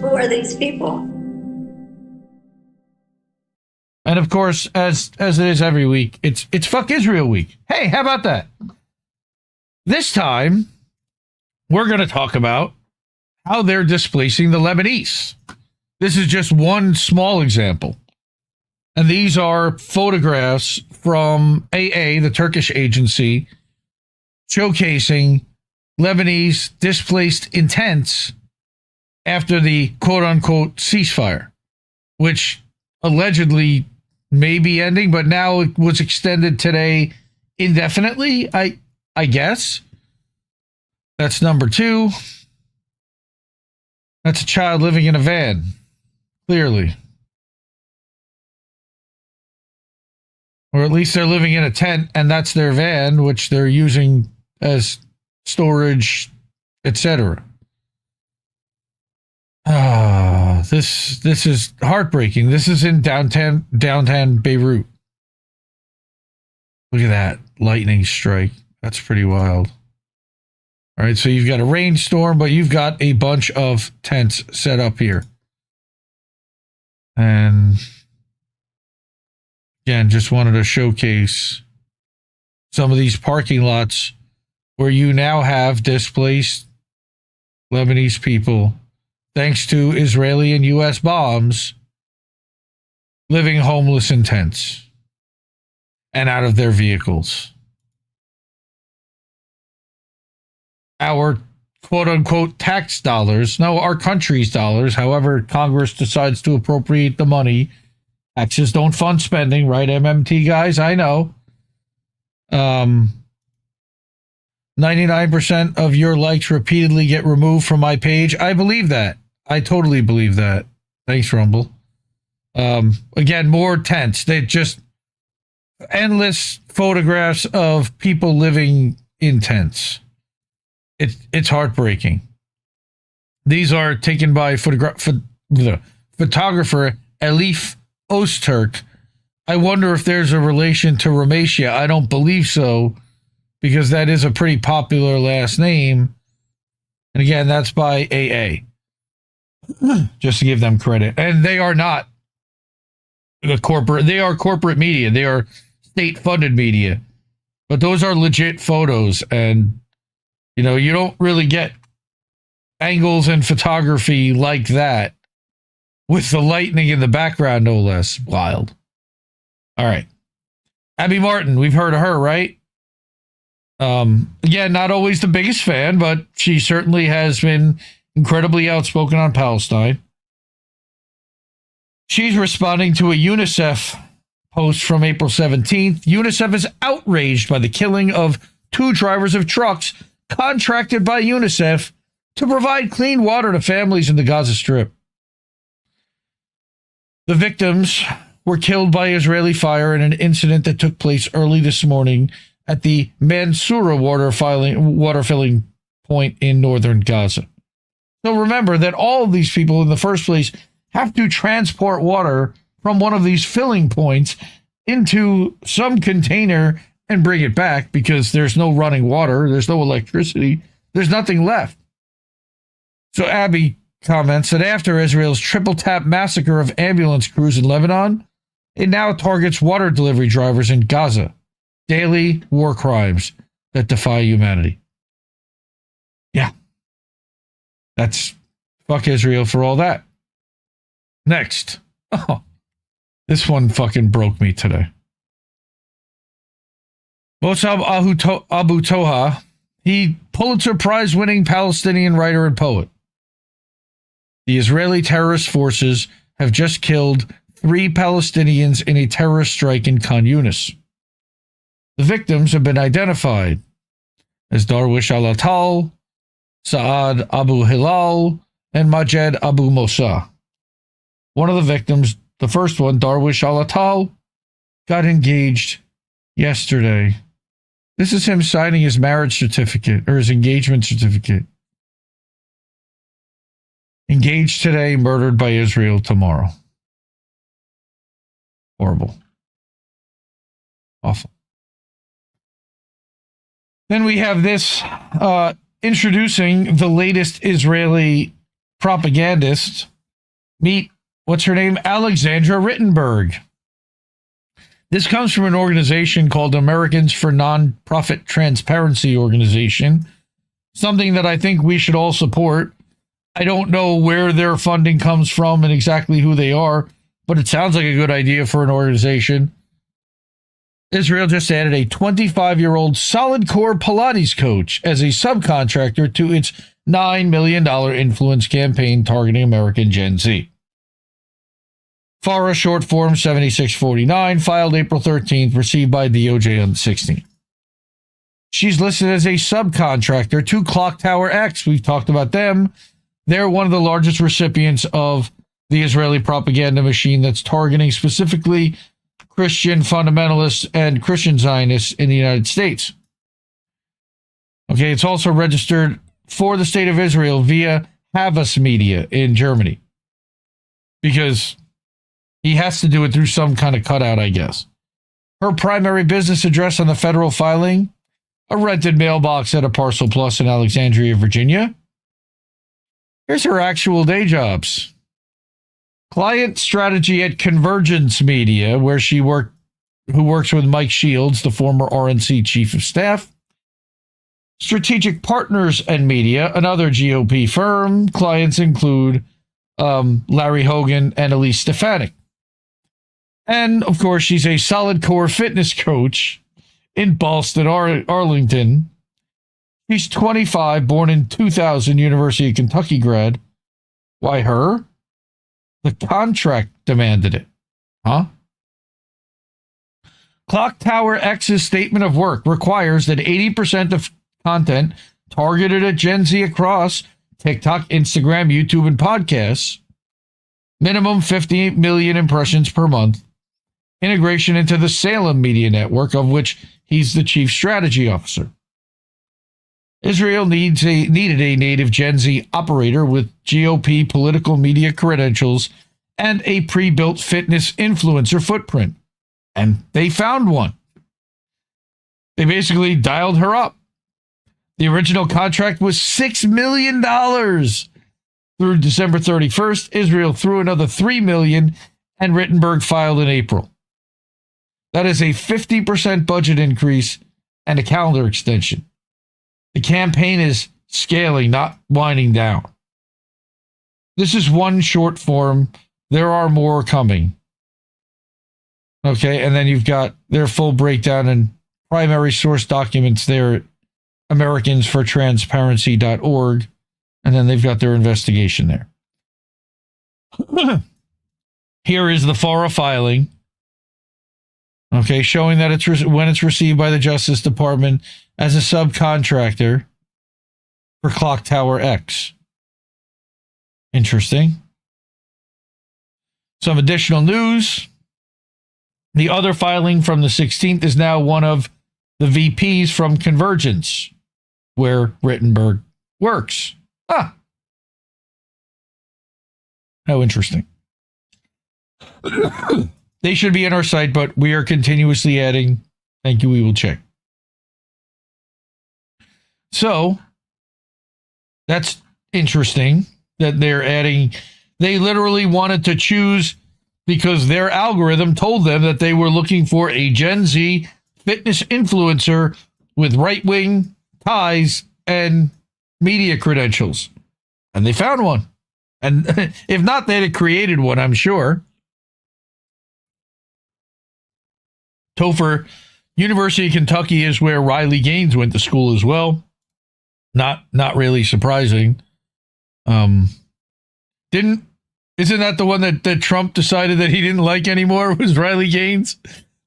Who are these people? And of course, as it is every week, it's Fuck Israel Week. Hey, how about that? This time, we're going to talk about how they're displacing the Lebanese. This is just one small example. And these are photographs from AA, the Turkish agency, showcasing Lebanese displaced intents after the quote-unquote ceasefire, which allegedly may be ending, but now it was extended today indefinitely, I guess. That's number 2. That's a child living in a van, clearly. Or at least they're living in a tent, and that's their van, which they're using as storage, etc. This is heartbreaking. This is in downtown Beirut. Look at that lightning strike. That's pretty wild. All right, so you've got a rainstorm, but you've got a bunch of tents set up here. And again, just wanted to showcase some of these parking lots where you now have displaced Lebanese people, thanks to Israeli and U.S. bombs, living homeless in tents and out of their vehicles. Our quote-unquote tax dollars, no, our country's dollars, however Congress decides to appropriate the money. Taxes don't fund spending, right, MMT guys? I know. 99% of your likes repeatedly get removed from my page. I believe that. I totally believe that. Thanks, Rumble. Again, more tents. They just endless photographs of people living in tents. It's heartbreaking. These are taken by photographer Elif Öztürk. I wonder if there's a relation to Ramesha. I don't believe so, because that is a pretty popular last name. And again, that's by AA. Just to give them credit. And they are not a corporate, they are corporate media. They are state-funded media. But those are legit photos, and you know, you don't really get angles and photography like that, with the lightning in the background, no less. Wild. All right. Abby Martin, we've heard of her, right? Again, not always the biggest fan, but she certainly has been incredibly outspoken on Palestine. She's responding to a UNICEF post from April 17th. UNICEF is outraged by the killing of 2 drivers of trucks contracted by UNICEF to provide clean water to families in the Gaza Strip. The victims were killed by Israeli fire in an incident that took place early this morning at the Mansoura water filling point in northern Gaza. So remember that all of these people in the first place have to transport water from one of these filling points into some container and bring it back because there's no running water, there's no electricity, there's nothing left. So Abby comments that after Israel's triple tap massacre of ambulance crews in Lebanon, it now targets water delivery drivers in Gaza. Daily war crimes that defy humanity. Yeah. That's fuck Israel for all that. Next. Oh, this one fucking broke me today. Mossab Abu Toha, he Pulitzer Prize winning Palestinian writer and poet. The Israeli terrorist forces have just killed 3 Palestinians in a terrorist strike in Khan Yunis. The victims have been identified as Darwish al-Atal, Saad Abu Hilal, and Majed Abu Mosa. One of the victims, the first one, Darwish al-Atal, got engaged yesterday. This is him signing his marriage certificate, or his engagement certificate. Engaged today, murdered by Israel tomorrow. Horrible. Awful. Then we have this introducing the latest Israeli propagandist. Meet, what's her name? Alexandra Rittenberg. This comes from an organization called Americans for Nonprofit Transparency Organization, something that I think we should all support. I don't know where their funding comes from and exactly who they are, but it sounds like a good idea for an organization. Israel just added a 25-year-old solid core Pilates coach as a subcontractor to its $9 million influence campaign targeting American Gen Z. FARA short form 7649, filed April 13th, received by DOJ on the 16th. She's listed as a subcontractor to Clock Tower X. We've talked about them. They're one of the largest recipients of the Israeli propaganda machine that's targeting specifically Christian fundamentalists and Christian Zionists in the United States. Okay, it's also registered for the state of Israel via Havas Media in Germany. Because he has to do it through some kind of cutout, I guess. Her primary business address on the federal filing, a rented mailbox at a Parcel Plus in Alexandria, Virginia. Here's her actual day jobs. Client strategy at Convergence Media, where who works with Mike Shields, the former RNC chief of staff. Strategic Partners and Media, another GOP firm. Clients include Larry Hogan and Elise Stefanik. And, of course, she's a solid core fitness coach in Ballston, Arlington. She's 25, born in 2000, University of Kentucky grad. Why her? The contract demanded it. Huh? Clock Tower X's statement of work requires that 80% of content targeted at Gen Z across TikTok, Instagram, YouTube, and podcasts, minimum 58 million impressions per month, integration into the Salem Media Network, of which he's the chief strategy officer. Israel needed a native Gen Z operator with GOP political media credentials and a pre-built fitness influencer footprint. And they found one. They basically dialed her up. The original contract was $6 million through December 31st. Israel threw another $3 million, and Rittenberg filed in April. That is a 50% budget increase and a calendar extension. The campaign is scaling, not winding down. This is one short form. There are more coming. Okay, and then you've got their full breakdown and primary source documents there at americansfortransparency.org, and then they've got their investigation there. Here is the FARA filing, okay, showing that when it's received by the Justice Department as a subcontractor for Clock Tower X. Interesting. Some additional news. The other filing from the 16th is now one of the VPs from Convergence, where Rittenberg works. Ah. How interesting. They should be in our site, but we are continuously adding. Thank you, we will check. So, that's interesting that they're adding. They literally wanted to choose because their algorithm told them that they were looking for a Gen Z fitness influencer with right-wing ties and media credentials. And they found one. And if not, they'd have created one, I'm sure. Topher, University of Kentucky is where Riley Gaines went to school as well. Not really surprising. Isn't that the one that Trump decided that he didn't like anymore, was Riley Gaines?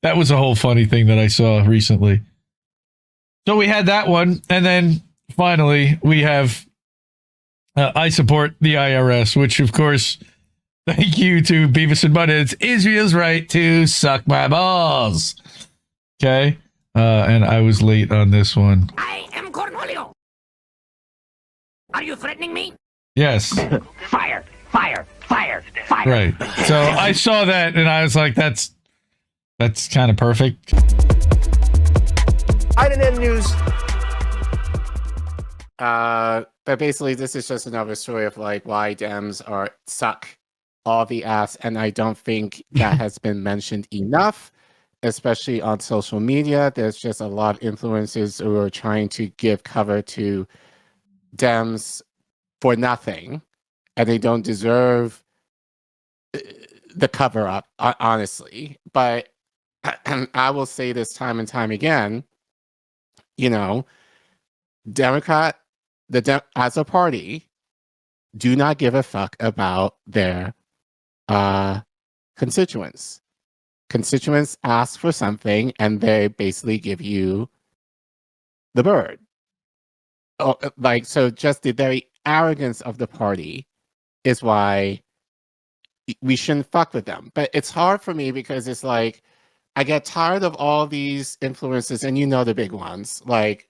That was a whole funny thing that I saw recently. So we had that one. And then finally, we have I support the IRS, which, of course, thank you to Beavis and Butthead's Israel's right to suck my balls. Okay. And I was late on this one. I am Cornholio. Are you threatening me? Yes. Fire, fire, fire, fire. Right. So I saw that and I was like, that's kind of perfect. INN News. But basically, this is just another story of like why Dems suck all the ass, and I don't think that has been mentioned enough, especially on social media. There's just a lot of influencers who are trying to give cover to Dems for nothing, and they don't deserve the cover up, honestly. But I will say this time and time again, you know, Democrat, as a party, do not give a fuck about their constituents. Constituents ask for something, and they basically give you the bird. Oh, like, so just the very arrogance of the party is why we shouldn't fuck with them. But it's hard for me because it's like, I get tired of all these influencers, and you know the big ones, like,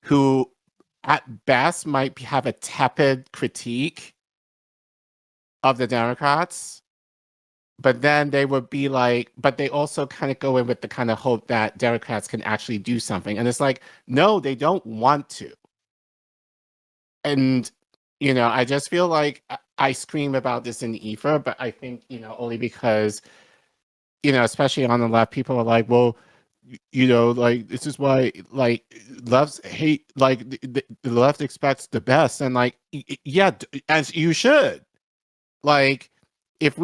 who at best might have a tepid critique of the Democrats, but then they would be like, but they also kind of go in with the kind of hope that Democrats can actually do something. And it's like, no, they don't want to. And, you know, I just feel like I scream about this in the ether, but I think, you know, only because, you know, especially on the left, people are like, well, you know, like, this is why, like, lefts hate, like, the left expects the best. And, like, yeah, as you should. Like, if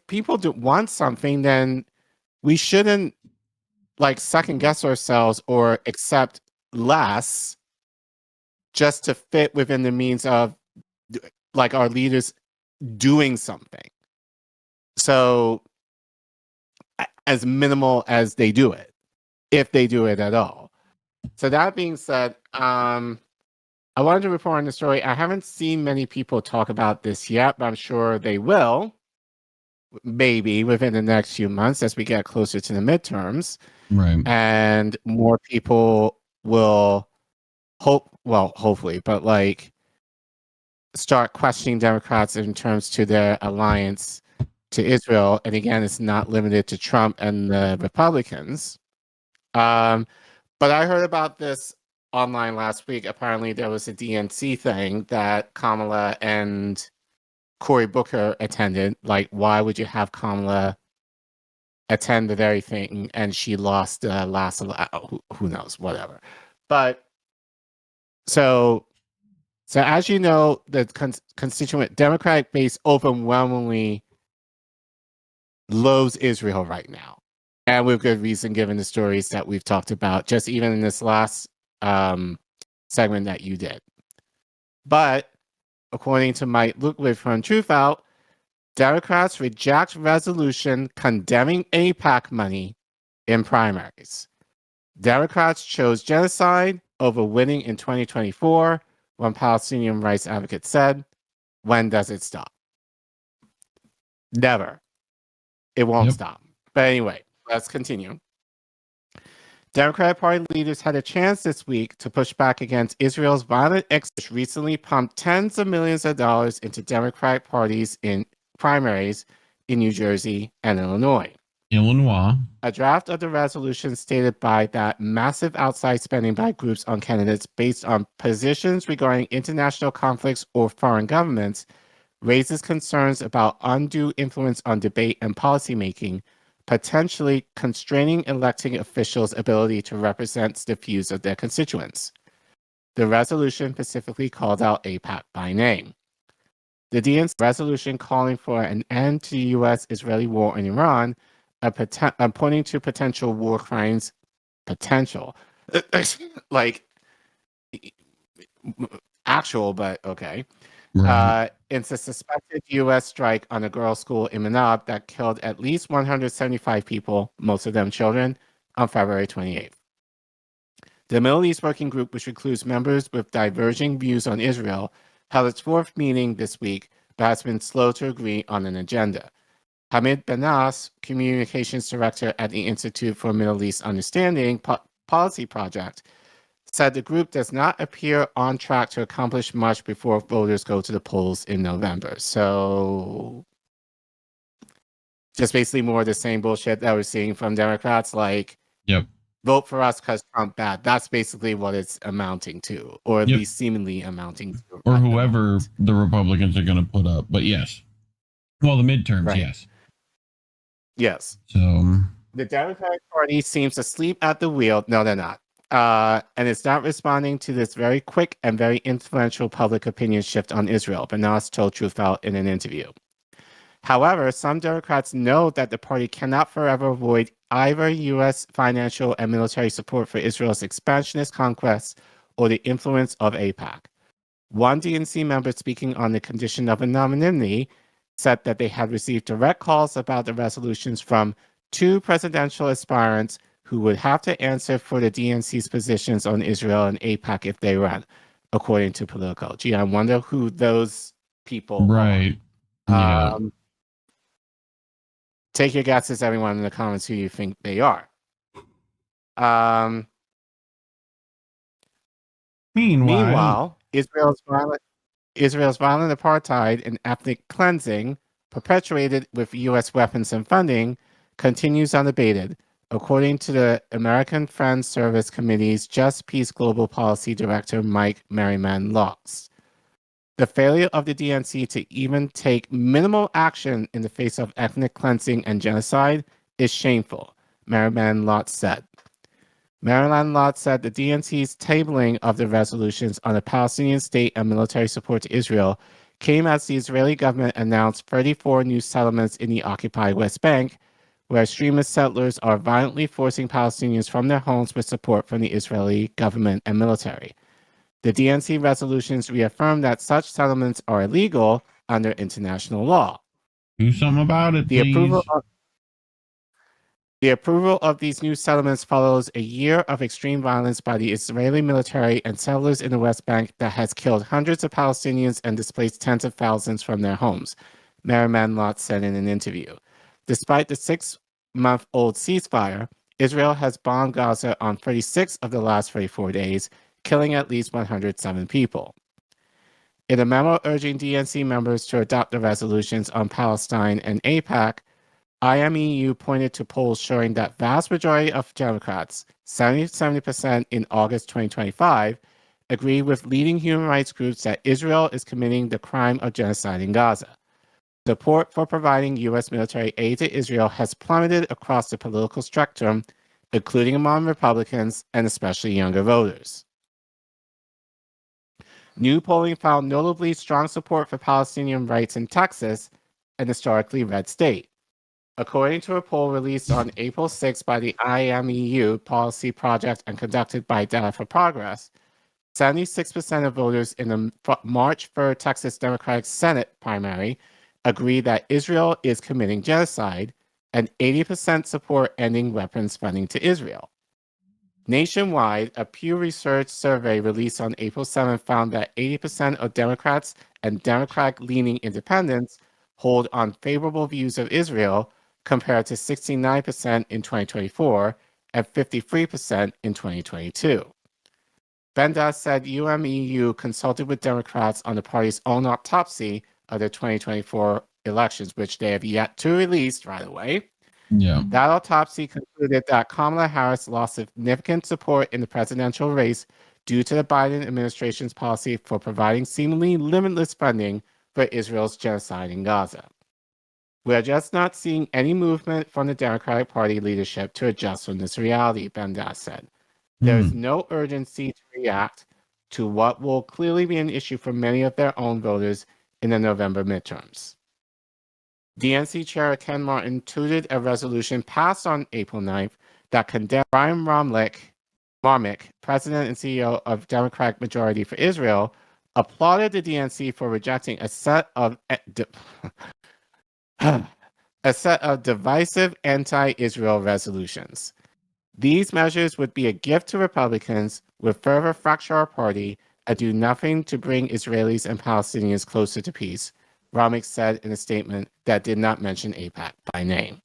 people do want something, then we shouldn't, like, second guess ourselves or accept less just to fit within the means of, like, our leaders doing something. So, as minimal as they do it, if they do it at all. So that being said, I wanted to report on the story. I haven't seen many people talk about this yet, but I'm sure they will, maybe within the next few months as we get closer to the midterms. Right. And more people will hopefully, but like start questioning Democrats in terms to their alliance to Israel. And again, it's not limited to Trump and the Republicans. But I heard about this online last week. Apparently there was a DNC thing that Kamala and Cory Booker attended. Like, why would you have Kamala attend the very thing and she lost the last, who knows, whatever. But so So as you know, the constituent Democratic base overwhelmingly loathes Israel right now. And with good reason, given the stories that we've talked about, just even in this last segment that you did. But according to Mike Lukowitz from Truth Out, Democrats reject resolution condemning AIPAC money in primaries. Democrats chose genocide over winning in 2024, one Palestinian rights advocate said. When does it stop? Never. It won't stop. But anyway, let's continue. Democratic Party leaders had a chance this week to push back against Israel's violent which recently pumped tens of millions of dollars into Democratic parties in primaries in New Jersey and Illinois. A draft of the resolution stated by that massive outside spending by groups on candidates based on positions regarding international conflicts or foreign governments raises concerns about undue influence on debate and policymaking, potentially constraining electing officials' ability to represent the views of their constituents. The resolution specifically called out AIPAC by name. The DNC resolution calling for an end to the U.S.-Israeli war in Iran, pointing to potential war crimes, like actual, but okay. Right. It's a suspected U.S. strike on a girls' school in Manab that killed at least 175 people, most of them children, on February 28th. The Middle East Working Group, which includes members with diverging views on Israel, held its fourth meeting this week, but has been slow to agree on an agenda. Hamid Benas, communications director at the Institute for Middle East Understanding Policy Project, said the group does not appear on track to accomplish much before voters go to the polls in November. So just basically more of the same bullshit that we're seeing from Democrats, like vote for us because Trump bad. That's basically what it's amounting to, or at least seemingly amounting to. Or whoever the Republicans are going to put up. But yes. Well, the midterms, yes. Yes. So the Democratic Party seems asleep at the wheel. No, they're not. And it's not responding to this very quick and very influential public opinion shift on Israel, Benas told Truth Out in an interview. However, some Democrats know that the party cannot forever avoid either U.S. financial and military support for Israel's expansionist conquests or the influence of AIPAC. One DNC member speaking on the condition of anonymity said that they had received direct calls about the resolutions from two presidential aspirants who would have to answer for the DNC's positions on Israel and AIPAC if they run, according to Politico. Gee, I wonder who those people are. Yeah. Take your guesses, everyone, in the comments, who you think they are. Meanwhile, Israel's violent apartheid and ethnic cleansing, perpetuated with U.S. weapons and funding, continues unabated, according to the American Friends Service Committee's Just Peace Global Policy Director Mike Merriman Lotz. The failure of the DNC to even take minimal action in the face of ethnic cleansing and genocide is shameful, Merriman Lotz said. Merriman Lotz said the DNC's tabling of the resolutions on the Palestinian state and military support to Israel came as the Israeli government announced 34 new settlements in the occupied West Bank, where extremist settlers are violently forcing Palestinians from their homes with support from the Israeli government and military. The DNC resolutions reaffirm that such settlements are illegal under international law. Do something about it, The please. approval of these new settlements follows a year of extreme violence by the Israeli military and settlers in the West Bank that has killed hundreds of Palestinians and displaced tens of thousands from their homes, Merriman Lotz said in an interview. Despite the 6-month-old ceasefire, Israel has bombed Gaza on 36 of the last 34 days, killing at least 107 people. In a memo urging DNC members to adopt the resolutions on Palestine and AIPAC, IMEU pointed to polls showing that vast majority of Democrats, 70% in August 2025, agree with leading human rights groups that Israel is committing the crime of genocide in Gaza. Support for providing U.S. military aid to Israel has plummeted across the political spectrum, including among Republicans and especially younger voters. New polling found notably strong support for Palestinian rights in Texas, an historically red state. According to a poll released on April 6 by the IMEU Policy Project and conducted by Data for Progress, 76% of voters in the March 3rd Texas Democratic Senate primary agree that Israel is committing genocide, and 80% support ending weapons funding to Israel. Nationwide, a Pew Research survey released on April 7 found that 80% of Democrats and Democratic-leaning independents hold unfavorable views of Israel, compared to 69% in 2024 and 53% in 2022. Bendas said UMEU consulted with Democrats on the party's own autopsy of the 2024 elections, which they have yet to release right away. Yeah. That autopsy concluded that Kamala Harris lost significant support in the presidential race due to the Biden administration's policy for providing seemingly limitless funding for Israel's genocide in Gaza. We are just not seeing any movement from the Democratic Party leadership to adjust from this reality, Bendas said. There is no urgency to react to what will clearly be an issue for many of their own voters in the November midterms. DNC Chair Ken Martin tweeted a resolution passed on April 9th that condemned Brian Marmick, President and CEO of Democratic Majority for Israel, applauded the DNC for rejecting a set of divisive anti-Israel resolutions. These measures would be a gift to Republicans, would further fracture our party, and do nothing to bring Israelis and Palestinians closer to peace, Ramek said in a statement that did not mention AIPAC by name.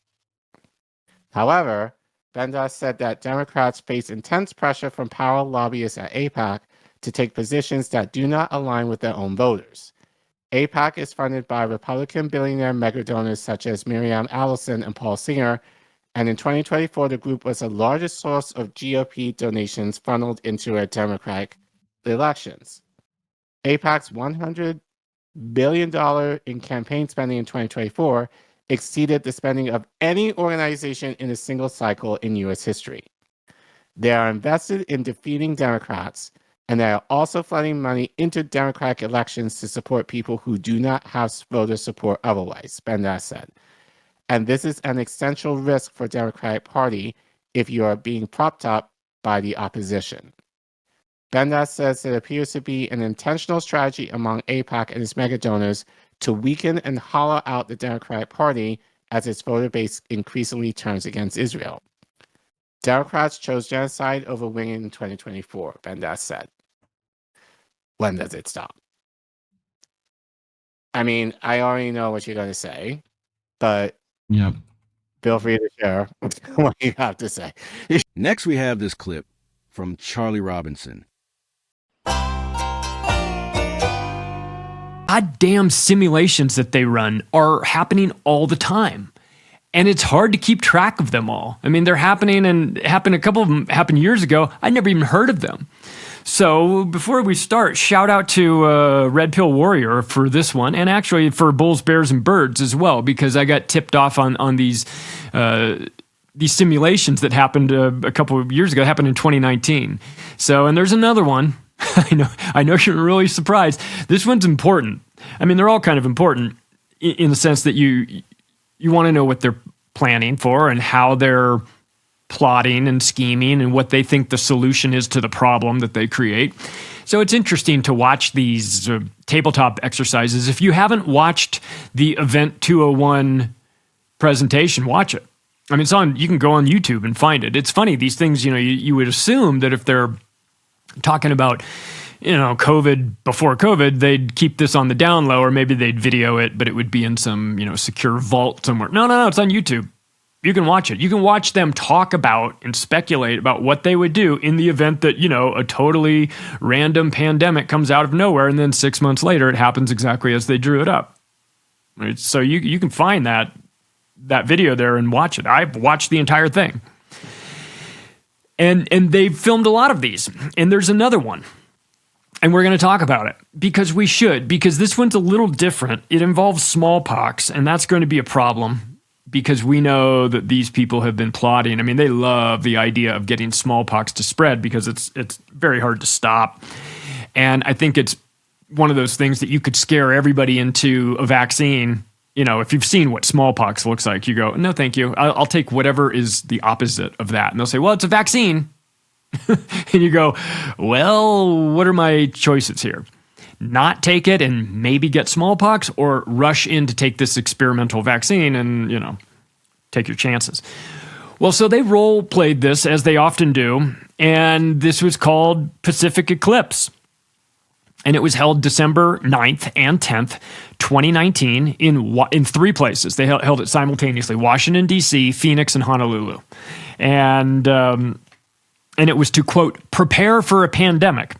However, Bendas said that Democrats face intense pressure from power lobbyists at AIPAC to take positions that do not align with their own voters. AIPAC is funded by Republican billionaire megadonors such as Miriam Allison and Paul Singer, and in 2024, the group was the largest source of GOP donations funneled into a Democratic elections. AIPAC's $100 billion in campaign spending in 2024 exceeded the spending of any organization in a single cycle in U.S. history. They are invested in defeating Democrats, and they are also flooding money into Democratic elections to support people who do not have voter support otherwise, Bendas said. And this is an existential risk for Democratic Party if you are being propped up by the opposition. Bendas says it appears to be an intentional strategy among AIPAC and its megadonors to weaken and hollow out the Democratic Party as its voter base increasingly turns against Israel. Democrats chose genocide over winning in 2024, Bendas said. When does it stop? I mean, I already know what you're going to say, but feel free to share what you have to say. Next, we have this clip from Charlie Robinson. Goddamn simulations that they run are happening all the time. And it's hard to keep track of them all. I mean, they're happening, and a couple of them happened years ago. I never even heard of them. So before we start, shout out to Red Pill Warrior for this one, and actually for Bulls, Bears, and Birds as well, because I got tipped off on these simulations that happened a couple of years ago. It happened in 2019. So, and there's another one. I know you're really surprised. This one's important. I mean, they're all kind of important in the sense that you want to know what they're planning for and how they're plotting and scheming and what they think the solution is to the problem that they create. So it's interesting to watch these tabletop exercises. If you haven't watched the Event 201 presentation, watch it. I mean, it's on. You can go on YouTube and find it. It's funny. These things, you would assume that if they're talking about, COVID, before COVID, they'd keep this on the down low, or maybe they'd video it, but it would be in some, secure vault somewhere. No, it's on YouTube. You can watch it. You can watch them talk about and speculate about what they would do in the event that, a totally random pandemic comes out of nowhere, and then 6 months later, it happens exactly as they drew it up. Right? So you can find that video there and watch it. I've watched the entire thing. And they've filmed a lot of these. And there's another one. And we're going to talk about it because we should, because this one's a little different. It involves smallpox, and that's going to be a problem because we know that these people have been plotting. I mean, they love the idea of getting smallpox to spread because it's very hard to stop. And I think it's one of those things that you could scare everybody into a vaccine. You know, if you've seen what smallpox looks like, you go, no, thank you. I'll take whatever is the opposite of that. And they'll say, well, it's a vaccine. And you go, well, what are my choices here? Not take it and maybe get smallpox, or rush in to take this experimental vaccine and, you know, take your chances. Well, so they role played this, as they often do, and this was called Pacific Eclipse. And it was held December 9th and 10th, 2019, in 3 places. They held it simultaneously: Washington, D.C., Phoenix, and Honolulu. And it was to, quote, prepare for a pandemic.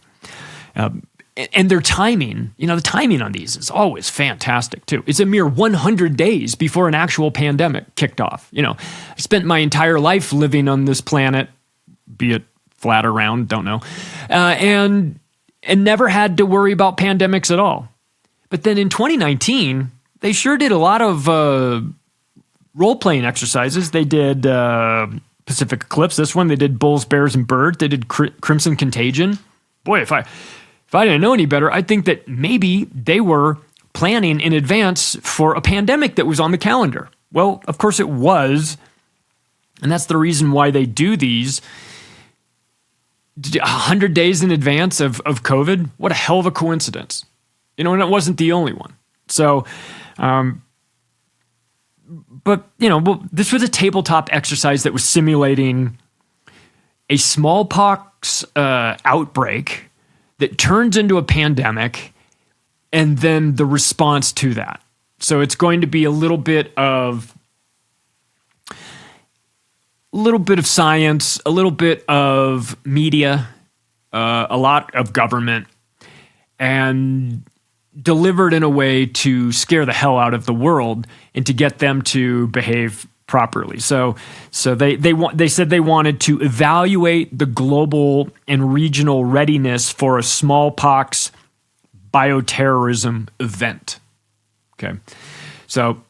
And their timing, you know, the timing on these is always fantastic, too. It's a mere 100 days before an actual pandemic kicked off. You know, I spent my entire life living on this planet, be it flat or round, don't know, and never had to worry about pandemics at all. But then in 2019, they sure did a lot of role-playing exercises. They did Pacific Eclipse, this one. They did Bulls, Bears, and Birds. They did Crimson Contagion. Boy, if I didn't know any better, I'd think that maybe they were planning in advance for a pandemic that was on the calendar. Well, of course it was. And that's the reason why they do these 100 days in advance of COVID. What a hell of a coincidence. You know, and it wasn't the only one. So, but, you know, well, this was a tabletop exercise that was simulating a smallpox outbreak that turns into a pandemic, and then the response to that. So it's going to be a little bit of science, a little bit of media, a lot of government, and delivered in a way to scare the hell out of the world and to get them to behave properly. So they said they wanted to evaluate the global and regional readiness for a smallpox bioterrorism event. Okay. So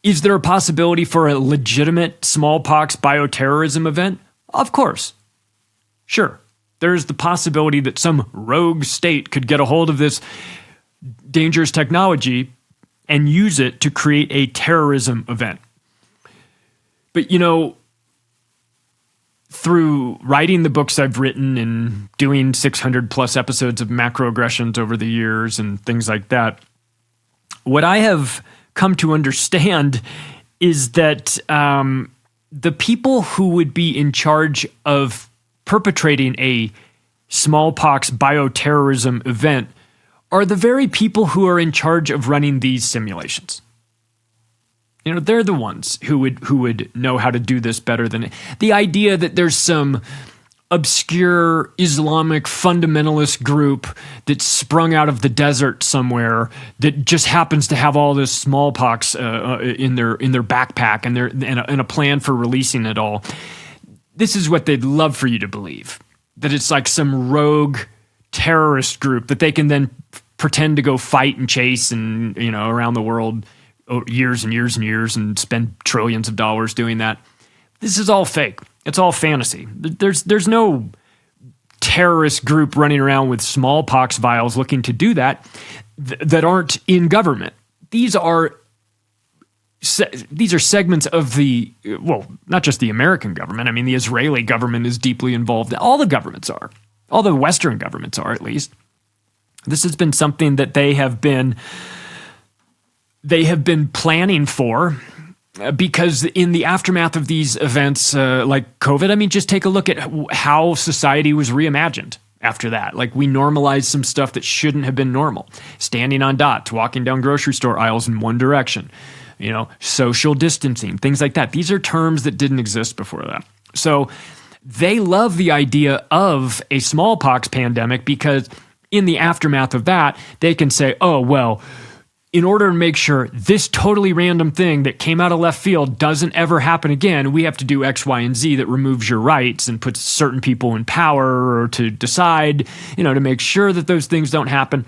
is there a possibility for a legitimate smallpox bioterrorism event? Of course. Sure. There's the possibility that some rogue state could get a hold of this dangerous technology and use it to create a terrorism event. But, you know, through writing the books I've written and doing 600 plus episodes of macroaggressions over the years and things like that, what I have come to understand is that the people who would be in charge of perpetrating a smallpox bioterrorism event are the very people who are in charge of running these simulations. You know, they're the ones who would know how to do this better than the idea that there's some obscure Islamic fundamentalist group that sprung out of the desert somewhere that just happens to have all this smallpox in their backpack and a plan for releasing it all. This is what they'd love for you to believe, that it's like some rogue terrorist group that they can then pretend to go fight and chase and, you know, around the world years and years and years and spend trillions of dollars doing that. This is all fake. It's all fantasy. There's no terrorist group running around with smallpox vials looking to do that that aren't in government. These are segments of the, well, not just the American government. I mean, the Israeli government is deeply involved. All the governments are. All the Western governments are, at least. This has been something that they have been planning for, because in the aftermath of these events like COVID, I mean, just take a look at how society was reimagined after that. Like, we normalized some stuff that shouldn't have been normal. Standing on dots, walking down grocery store aisles in one direction, you know, social distancing, things like that. These are terms that didn't exist before that. So they love the idea of a smallpox pandemic because in the aftermath of that, they can say, oh, well, in order to make sure this totally random thing that came out of left field doesn't ever happen again, we have to do X, Y, and Z that removes your rights and puts certain people in power or to decide, you know, to make sure that those things don't happen.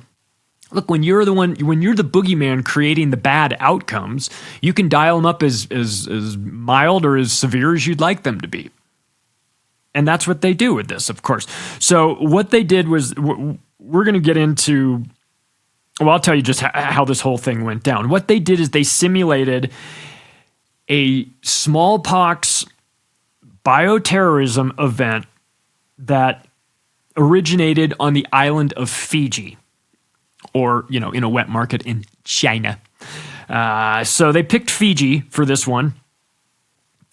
Look, when you're the boogeyman creating the bad outcomes, you can dial them up as mild or as severe as you'd like them to be. And that's what they do with this, of course. So what they did was, we're going to get into Well, I'll tell you just how this whole thing went down. What they did is they simulated a smallpox bioterrorism event that originated on the island of Fiji, or, in a wet market in China. So they picked Fiji for this one.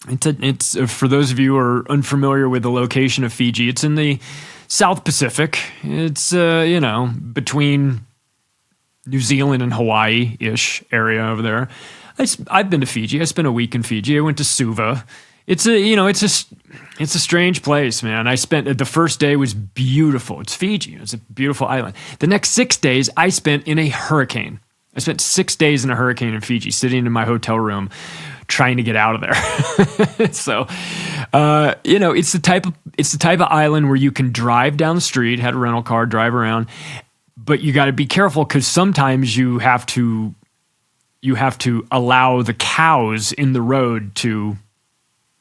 It's for those of you who are unfamiliar with the location of Fiji, it's in the South Pacific. It's, between New Zealand and Hawaii-ish area over there. I've been to Fiji. I spent a week in Fiji. I went to Suva. It's a strange place, man. The first day was beautiful. It's Fiji. It's a beautiful island. The next 6 days I spent in a hurricane. I spent 6 days in a hurricane in Fiji, sitting in my hotel room, trying to get out of there. So, it's the type of island where you can drive down the street, had a rental car, drive around, but you got to be careful because sometimes you have to allow the cows in the road to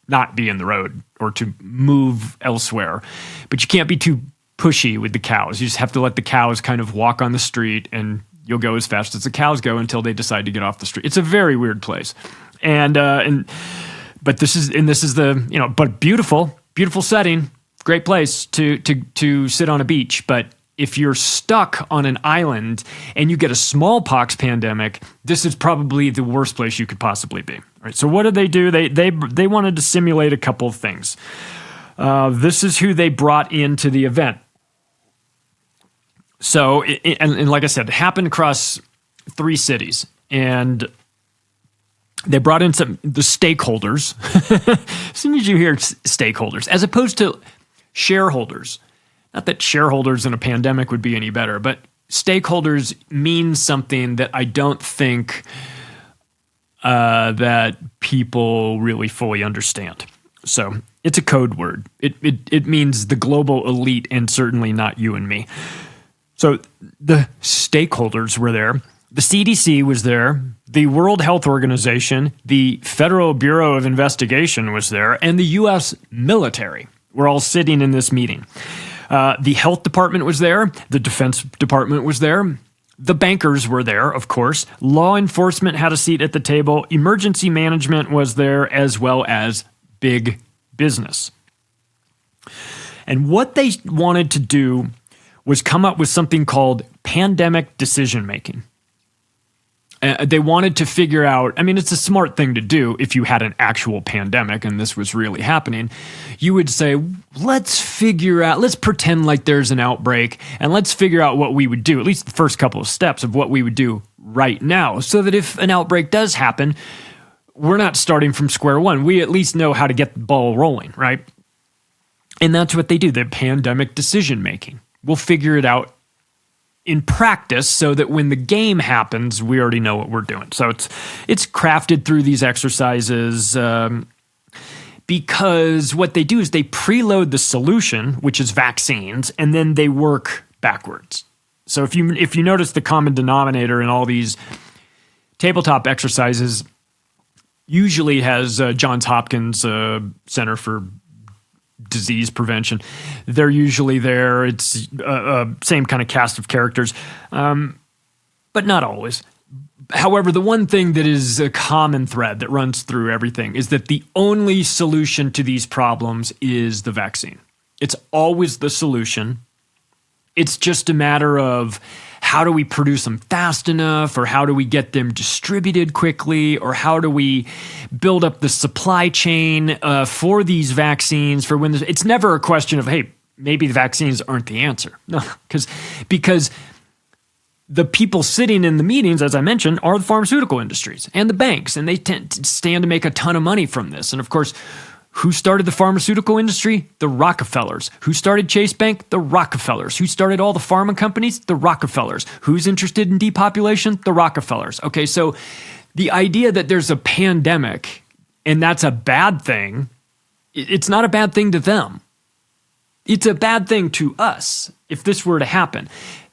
not be in the road or to move elsewhere. But you can't be too pushy with the cows. You just have to let the cows kind of walk on the street, and you'll go as fast as the cows go until they decide to get off the street. It's a very weird place. But this is but beautiful setting, great place to sit on a beach. But if you're stuck on an island and you get a smallpox pandemic, this is probably the worst place you could possibly be. All right, so what did they do? They wanted to simulate a couple of things. This is who they brought into the event. So, and like I said, it happened across 3 cities, and they brought in the stakeholders. As soon as you hear stakeholders, as opposed to shareholders. Not that shareholders in a pandemic would be any better, but stakeholders means something that I don't think that people really fully understand. So it's a code word. It means the global elite, and certainly not you and me. So the stakeholders were there. The CDC was there. The World Health Organization, the Federal Bureau of Investigation was there, and the U.S. military were all sitting in this meeting. The health department was there. The defense department was there. The bankers were there, of course. Law enforcement had a seat at the table. Emergency management was there, as well as big business. And what they wanted to do was come up with something called pandemic decision-making. They wanted to figure out, it's a smart thing to do if you had an actual pandemic and this was really happening. You would say, let's pretend like there's an outbreak, and let's figure out what we would do, at least the first couple of steps of what we would do right now, so that if an outbreak does happen, we're not starting from square one. We at least know how to get the ball rolling, right? And that's what they do, the pandemic decision making. We'll figure it out in practice so that when the game happens, we already know what we're doing. So it's crafted through these exercises because what they do is they preload the solution, which is vaccines, and then they work backwards. So if you notice the common denominator in all these tabletop exercises, usually has Johns Hopkins Center for Disease Prevention. They're usually there. It's same kind of cast of characters, but not always. However, the one thing that is a common thread that runs through everything is that the only solution to these problems is the vaccine. It's always the solution. It's just a matter of how do we produce them fast enough, or how do we get them distributed quickly, or how do we build up the supply chain for these vaccines for when it's never a question of, hey, maybe the vaccines aren't the answer. No, because the people sitting in the meetings, as I mentioned, are the pharmaceutical industries and the banks, and they tend to stand to make a ton of money from this. And of course, who started the pharmaceutical industry? The Rockefellers. Who started Chase Bank? The Rockefellers. Who started all the pharma companies? The Rockefellers. Who's interested in depopulation? The Rockefellers. Okay, so the idea that there's a pandemic and that's a bad thing, it's not a bad thing to them. It's a bad thing to us if this were to happen.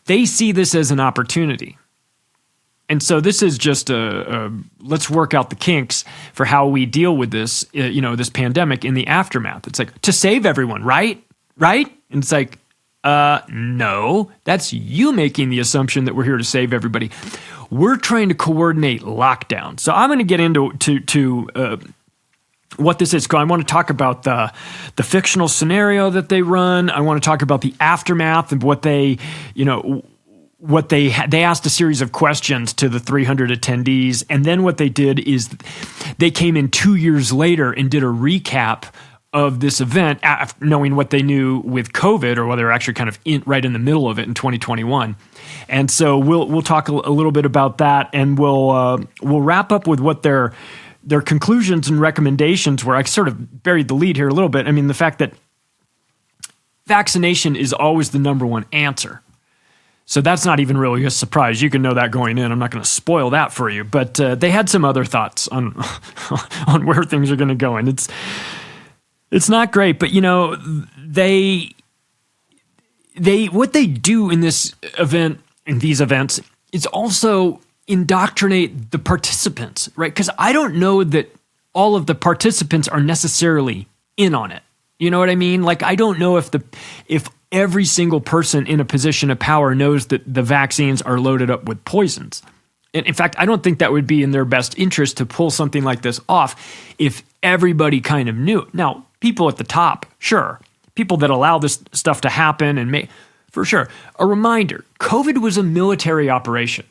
They see this as an opportunity. And so this is just let's work out the kinks for how we deal with this, this pandemic in the aftermath. It's like, to save everyone, right? Right? And it's like, No, that's you making the assumption that we're here to save everybody. We're trying to coordinate lockdown. So I'm going to get into what this is. I want to talk about the fictional scenario that they run. I want to talk about the aftermath of what they, they asked a series of questions to the 300 attendees. And then what they did is they came in 2 years later and did a recap of this event, knowing what they knew with COVID, or whether they're actually kind of right in the middle of it in 2021. And so we'll talk a little bit about that, and we'll wrap up with what their conclusions and recommendations were. I sort of buried the lead here a little bit. I mean, the fact that vaccination is always the number one answer. So that's not even really a surprise. You can know that going in. I'm not going to spoil that for you. But they had some other thoughts on on where things are going to go, and it's not great. But they what they do in this event, in these events, is also indoctrinate the participants, right? Because I don't know that all of the participants are necessarily in on it. You know what I mean? Like, I don't know if every single person in a position of power knows that the vaccines are loaded up with poisons. And in fact, I don't think that would be in their best interest to pull something like this off if everybody kind of knew. Now, people at the top, sure. People that allow this stuff to happen and for sure. A reminder, COVID was a military operation.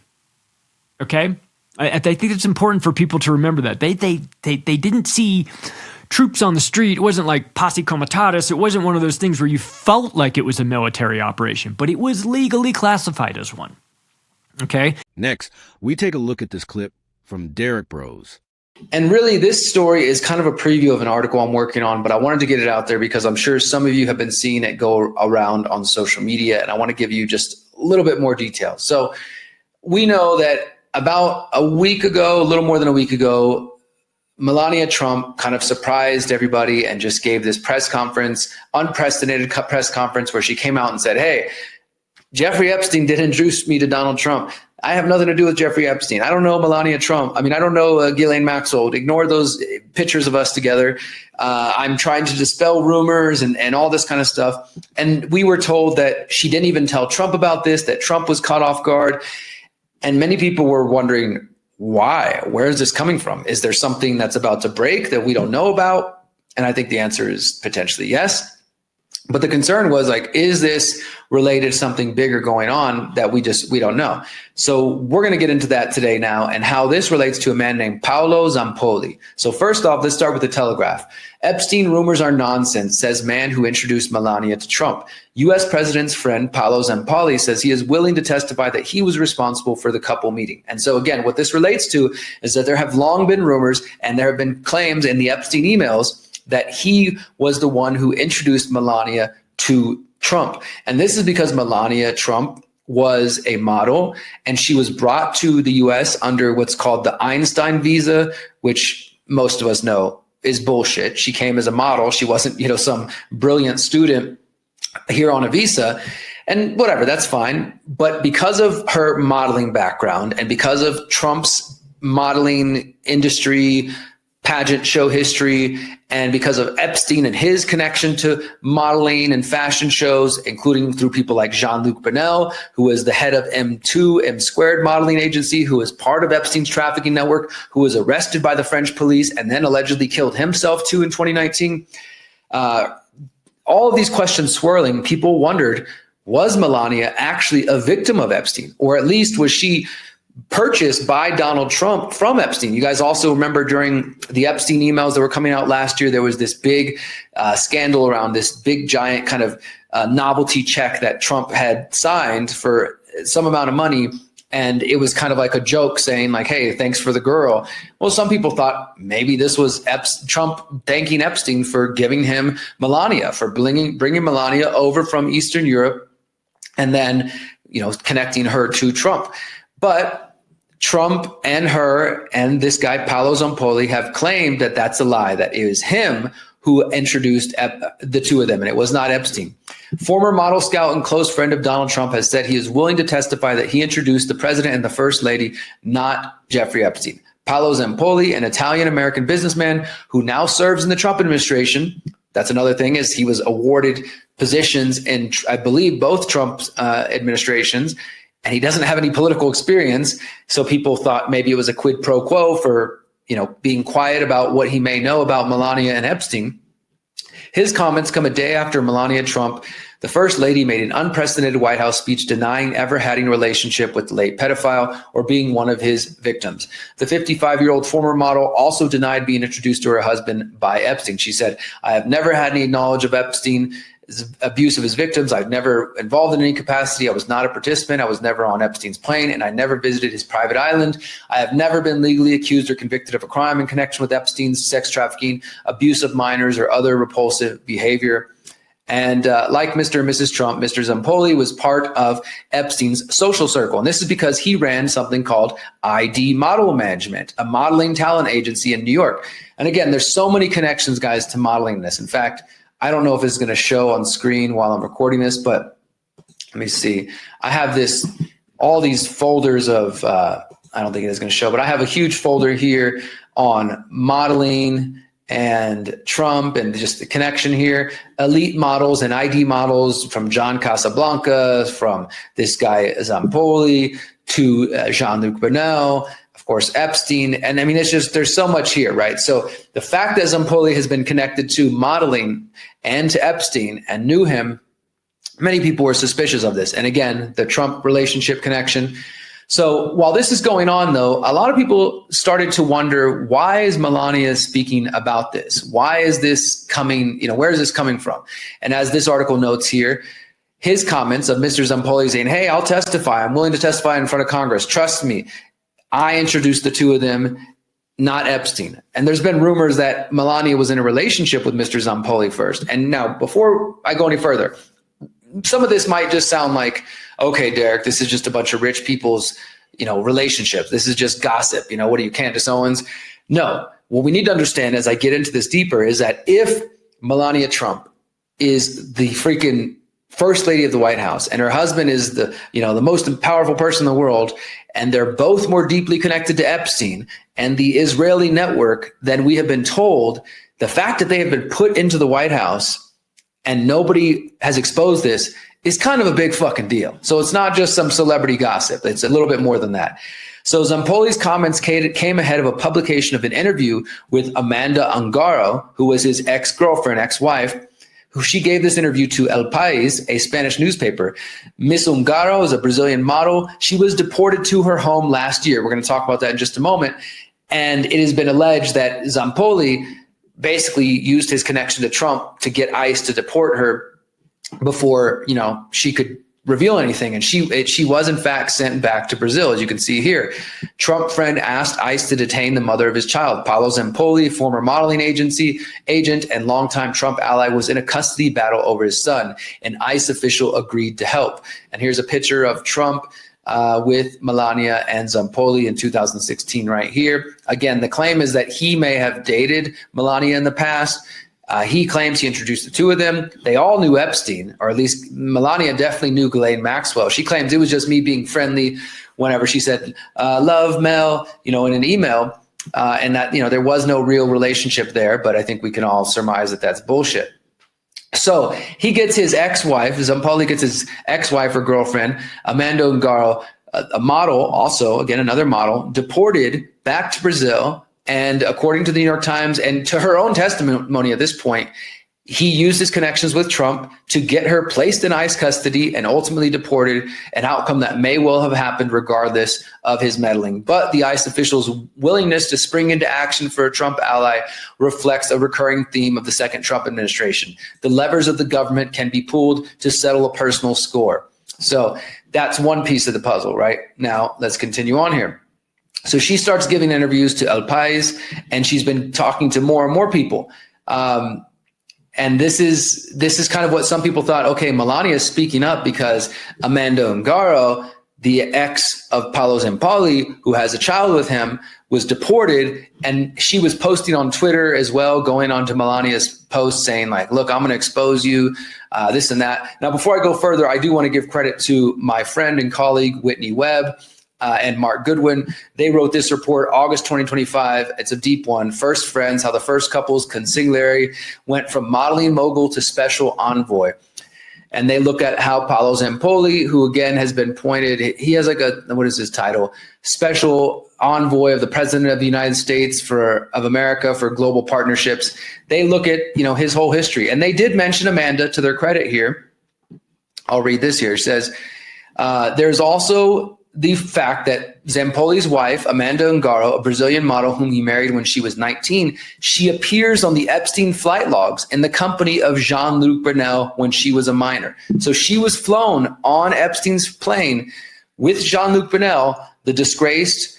Okay? I think it's important for people to remember that. They didn't see troops on the street. It wasn't like posse comitatus. It wasn't one of those things where you felt like it was a military operation, but it was legally classified as one. Okay? Next, we take a look at this clip from Derrick Broze. And really, this story is kind of a preview of an article I'm working on, but I wanted to get it out there because I'm sure some of you have been seeing it go around on social media, and I want to give you just a little bit more detail. So we know that about a week ago, a little more than a week ago, Melania Trump kind of surprised everybody and just gave this press conference, unprecedented press conference, where she came out and said, hey, Jeffrey Epstein did introduce me to Donald Trump. I have nothing to do with Jeffrey Epstein. I don't know Melania Trump. I mean, I don't know Ghislaine Maxwell. Ignore those pictures of us together. I'm trying to dispel rumors and all this kind of stuff. And we were told that she didn't even tell Trump about this, that Trump was caught off guard. And many people were wondering, why? Where is this coming from? Is there something that's about to break that we don't know about? And I think the answer is potentially yes. But the concern was, like, is this related to something bigger going on that we don't know? So we're going to get into that today now, and how this relates to a man named Paolo Zampoli. So first off, let's start with the Telegraph. Epstein rumors are nonsense, says man who introduced Melania to Trump. U.S. President's friend Paolo Zampoli says he is willing to testify that he was responsible for the couple meeting. And so again, what this relates to is that there have long been rumors, and there have been claims in the Epstein emails that he was the one who introduced Melania to Trump. And this is because Melania Trump was a model, and she was brought to the US under what's called the Einstein visa, which most of us know is bullshit. She came as a model. She wasn't, some brilliant student here on a visa. And whatever, that's fine. But because of her modeling background and because of Trump's modeling industry, pageant show history, and because of Epstein and his connection to modeling and fashion shows, including through people like Jean-Luc Brunel, who was the head of M2 modeling agency, who was part of Epstein's trafficking network, who was arrested by the French police and then allegedly killed himself too in 2019. All of these questions swirling, people wondered, was Melania actually a victim of Epstein? Or at least was she purchased by Donald Trump from Epstein? You guys also remember during the Epstein emails that were coming out last year, there was this big scandal around this big giant kind of novelty check that Trump had signed for some amount of money. And it was kind of like a joke saying like, hey, thanks for the girl. Well, some people thought maybe this was Trump thanking Epstein for giving him Melania, for bringing Melania over from Eastern Europe and then, connecting her to Trump. But Trump and her and this guy, Paolo Zampoli, have claimed that that's a lie, that it was him who introduced the two of them, and it was not Epstein. Former model scout and close friend of Donald Trump has said he is willing to testify that he introduced the president and the first lady, not Jeffrey Epstein. Paolo Zampoli, an Italian-American businessman who now serves in the Trump administration, That's another thing, is he was awarded positions in, I believe, both Trump's administrations, and he doesn't have any political experience. So people thought maybe it was a quid pro quo for, being quiet about what he may know about Melania and Epstein. His comments come a day after Melania Trump, the first lady, made an unprecedented White House speech denying ever having a relationship with the late pedophile or being one of his victims. The 55-year-old former model also denied being introduced to her husband by Epstein. She said, "I have never had any knowledge of Epstein's abuse of his victims. I've never involved in any capacity. I was not a participant. I was never on Epstein's plane, and I never visited his private island. I have never been legally accused or convicted of a crime in connection with Epstein's sex trafficking, abuse of minors, or other repulsive behavior." And like Mr. and Mrs. Trump, Mr. Zampoli was part of Epstein's social circle. And this is because he ran something called ID Model Management, a modeling talent agency in New York. And again, there's so many connections, guys, to modeling this. In fact, I don't know if it's going to show on screen while I'm recording this, but let me see. I have all these folders of, I don't think it is going to show, but I have a huge folder here on modeling and Trump and just the connection here. Elite models and ID models, from John Casablanca, from this guy Zampoli, to Jean-Luc Bernal, of course, Epstein. And I mean, it's just, there's so much here, right? So the fact that Zampoli has been connected to modeling and to Epstein and knew him, many people were suspicious of this. And again, the Trump relationship connection. So while this is going on, though, a lot of people started to wonder, why is Melania speaking about this? Why is this coming? Where is this coming from? And as this article notes here, his comments of Mr. Zampoli saying, "Hey, I'll testify. I'm willing to testify in front of Congress. Trust me. I introduced the two of them, not Epstein." And there's been rumors that Melania was in a relationship with Mr. Zampoli first. And now, before I go any further, some of this might just sound like, okay, Derek, this is just a bunch of rich people's, relationships. This is just gossip. What are you, Candace Owens? No. What we need to understand as I get into this deeper is that if Melania Trump is the freaking first lady of the White House and her husband is the most powerful person in the world, and they're both more deeply connected to Epstein and the Israeli network than we have been told, the fact that they have been put into the White House and nobody has exposed this is kind of a big fucking deal. So it's not just some celebrity gossip. It's a little bit more than that. So Zampoli's comments came ahead of a publication of an interview with Amanda Ungaro, who was his ex-girlfriend, ex-wife, who she gave this interview to El País, a Spanish newspaper. Miss Ungaro is a Brazilian model. She was deported to her home last year. We're going to talk about that in just a moment. And it has been alleged that Zampoli basically used his connection to Trump to get ICE to deport her before, she could reveal anything. And she was in fact sent back to Brazil, as you can see here. Trump friend asked ICE to detain the mother of his child. Paolo Zampoli, former modeling agency agent and longtime Trump ally, was in a custody battle over his son. An ICE official agreed to help. And here's a picture of Trump with Melania and Zampoli in 2016 right here. Again, the claim is that he may have dated Melania in the past. He claims he introduced the two of them. They all knew Epstein, or at least Melania definitely knew Ghislaine Maxwell. She claims it was just me being friendly whenever she said, love Mel, in an email, and that, there was no real relationship there. But I think we can all surmise that that's bullshit. So he gets his ex-wife, Zampoli gets his ex-wife or girlfriend, Amanda Ungaro, a model, also, again, another model, deported back to Brazil. And according to the New York Times and to her own testimony at this point, he used his connections with Trump to get her placed in ICE custody and ultimately deported, an outcome that may well have happened regardless of his meddling. But the ICE officials' willingness to spring into action for a Trump ally reflects a recurring theme of the second Trump administration. The levers of the government can be pulled to settle a personal score. So that's one piece of the puzzle, right? Now, let's continue on here. So she starts giving interviews to El País, and she's been talking to more and more people. And this is kind of what some people thought. Okay, Melania is speaking up because Amanda Ungaro, the ex of Paolo Zampoli, who has a child with him, was deported, and she was posting on Twitter as well, going on to Melania's post saying like, look, I'm going to expose you, this and that. Now, before I go further, I do want to give credit to my friend and colleague, Whitney Webb. and Mark Goodwin. They wrote this report August 2025. It's a deep one. First Friends, how the first couple's consigliere went from modeling mogul to special envoy. And they look at how Paolo Zampoli, who again has been pointed, he has like what is his title? Special envoy of the President of the United States of America for global partnerships. They look at, his whole history. And they did mention Amanda to their credit here. I'll read this here. It says, there's also the fact that Zampoli's wife, Amanda Ungaro, a Brazilian model whom he married when she was 19, she appears on the Epstein flight logs in the company of Jean-Luc Brunel when she was a minor. So she was flown on Epstein's plane with Jean-Luc Brunel, the disgraced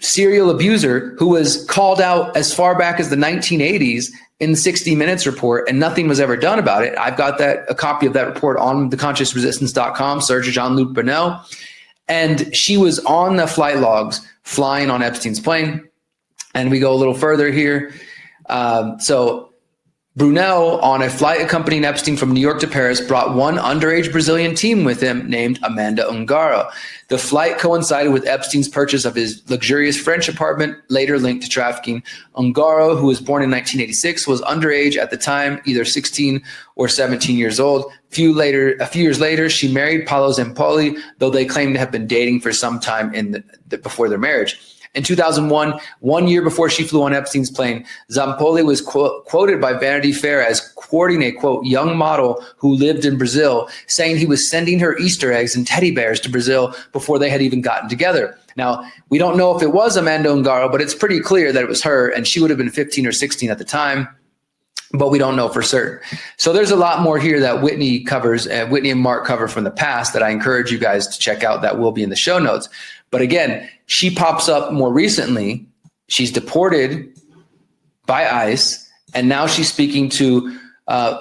serial abuser who was called out as far back as the 1980s in the 60 Minutes report, and nothing was ever done about it. I've got a copy of that report on theconsciousresistance.com. Search Jean-Luc Brunel. And she was on the flight logs flying on Epstein's plane. And we go a little further here. So Brunel, on a flight accompanying Epstein from New York to Paris, brought one underage Brazilian team with him named Amanda Ungaro. The flight coincided with Epstein's purchase of his luxurious French apartment, later linked to trafficking. Ungaro, who was born in 1986, was underage at the time, either 16 or 17 years old. A few years later, she married Paolo Zampoli, though they claim to have been dating for some time before their marriage. In 2001, 1 year before she flew on Epstein's plane, Zampoli was quoted by Vanity Fair as courting a, quote, young model who lived in Brazil, saying he was sending her Easter eggs and teddy bears to Brazil before they had even gotten together. Now, we don't know if it was Amanda Ungaro, but it's pretty clear that it was her, and she would have been 15 or 16 at the time, but we don't know for certain. So there's a lot more here that Whitney covers, Whitney and Mark cover from the past that I encourage you guys to check out. That will be in the show notes. But again, she pops up more recently. She's deported by ICE, and now she's speaking to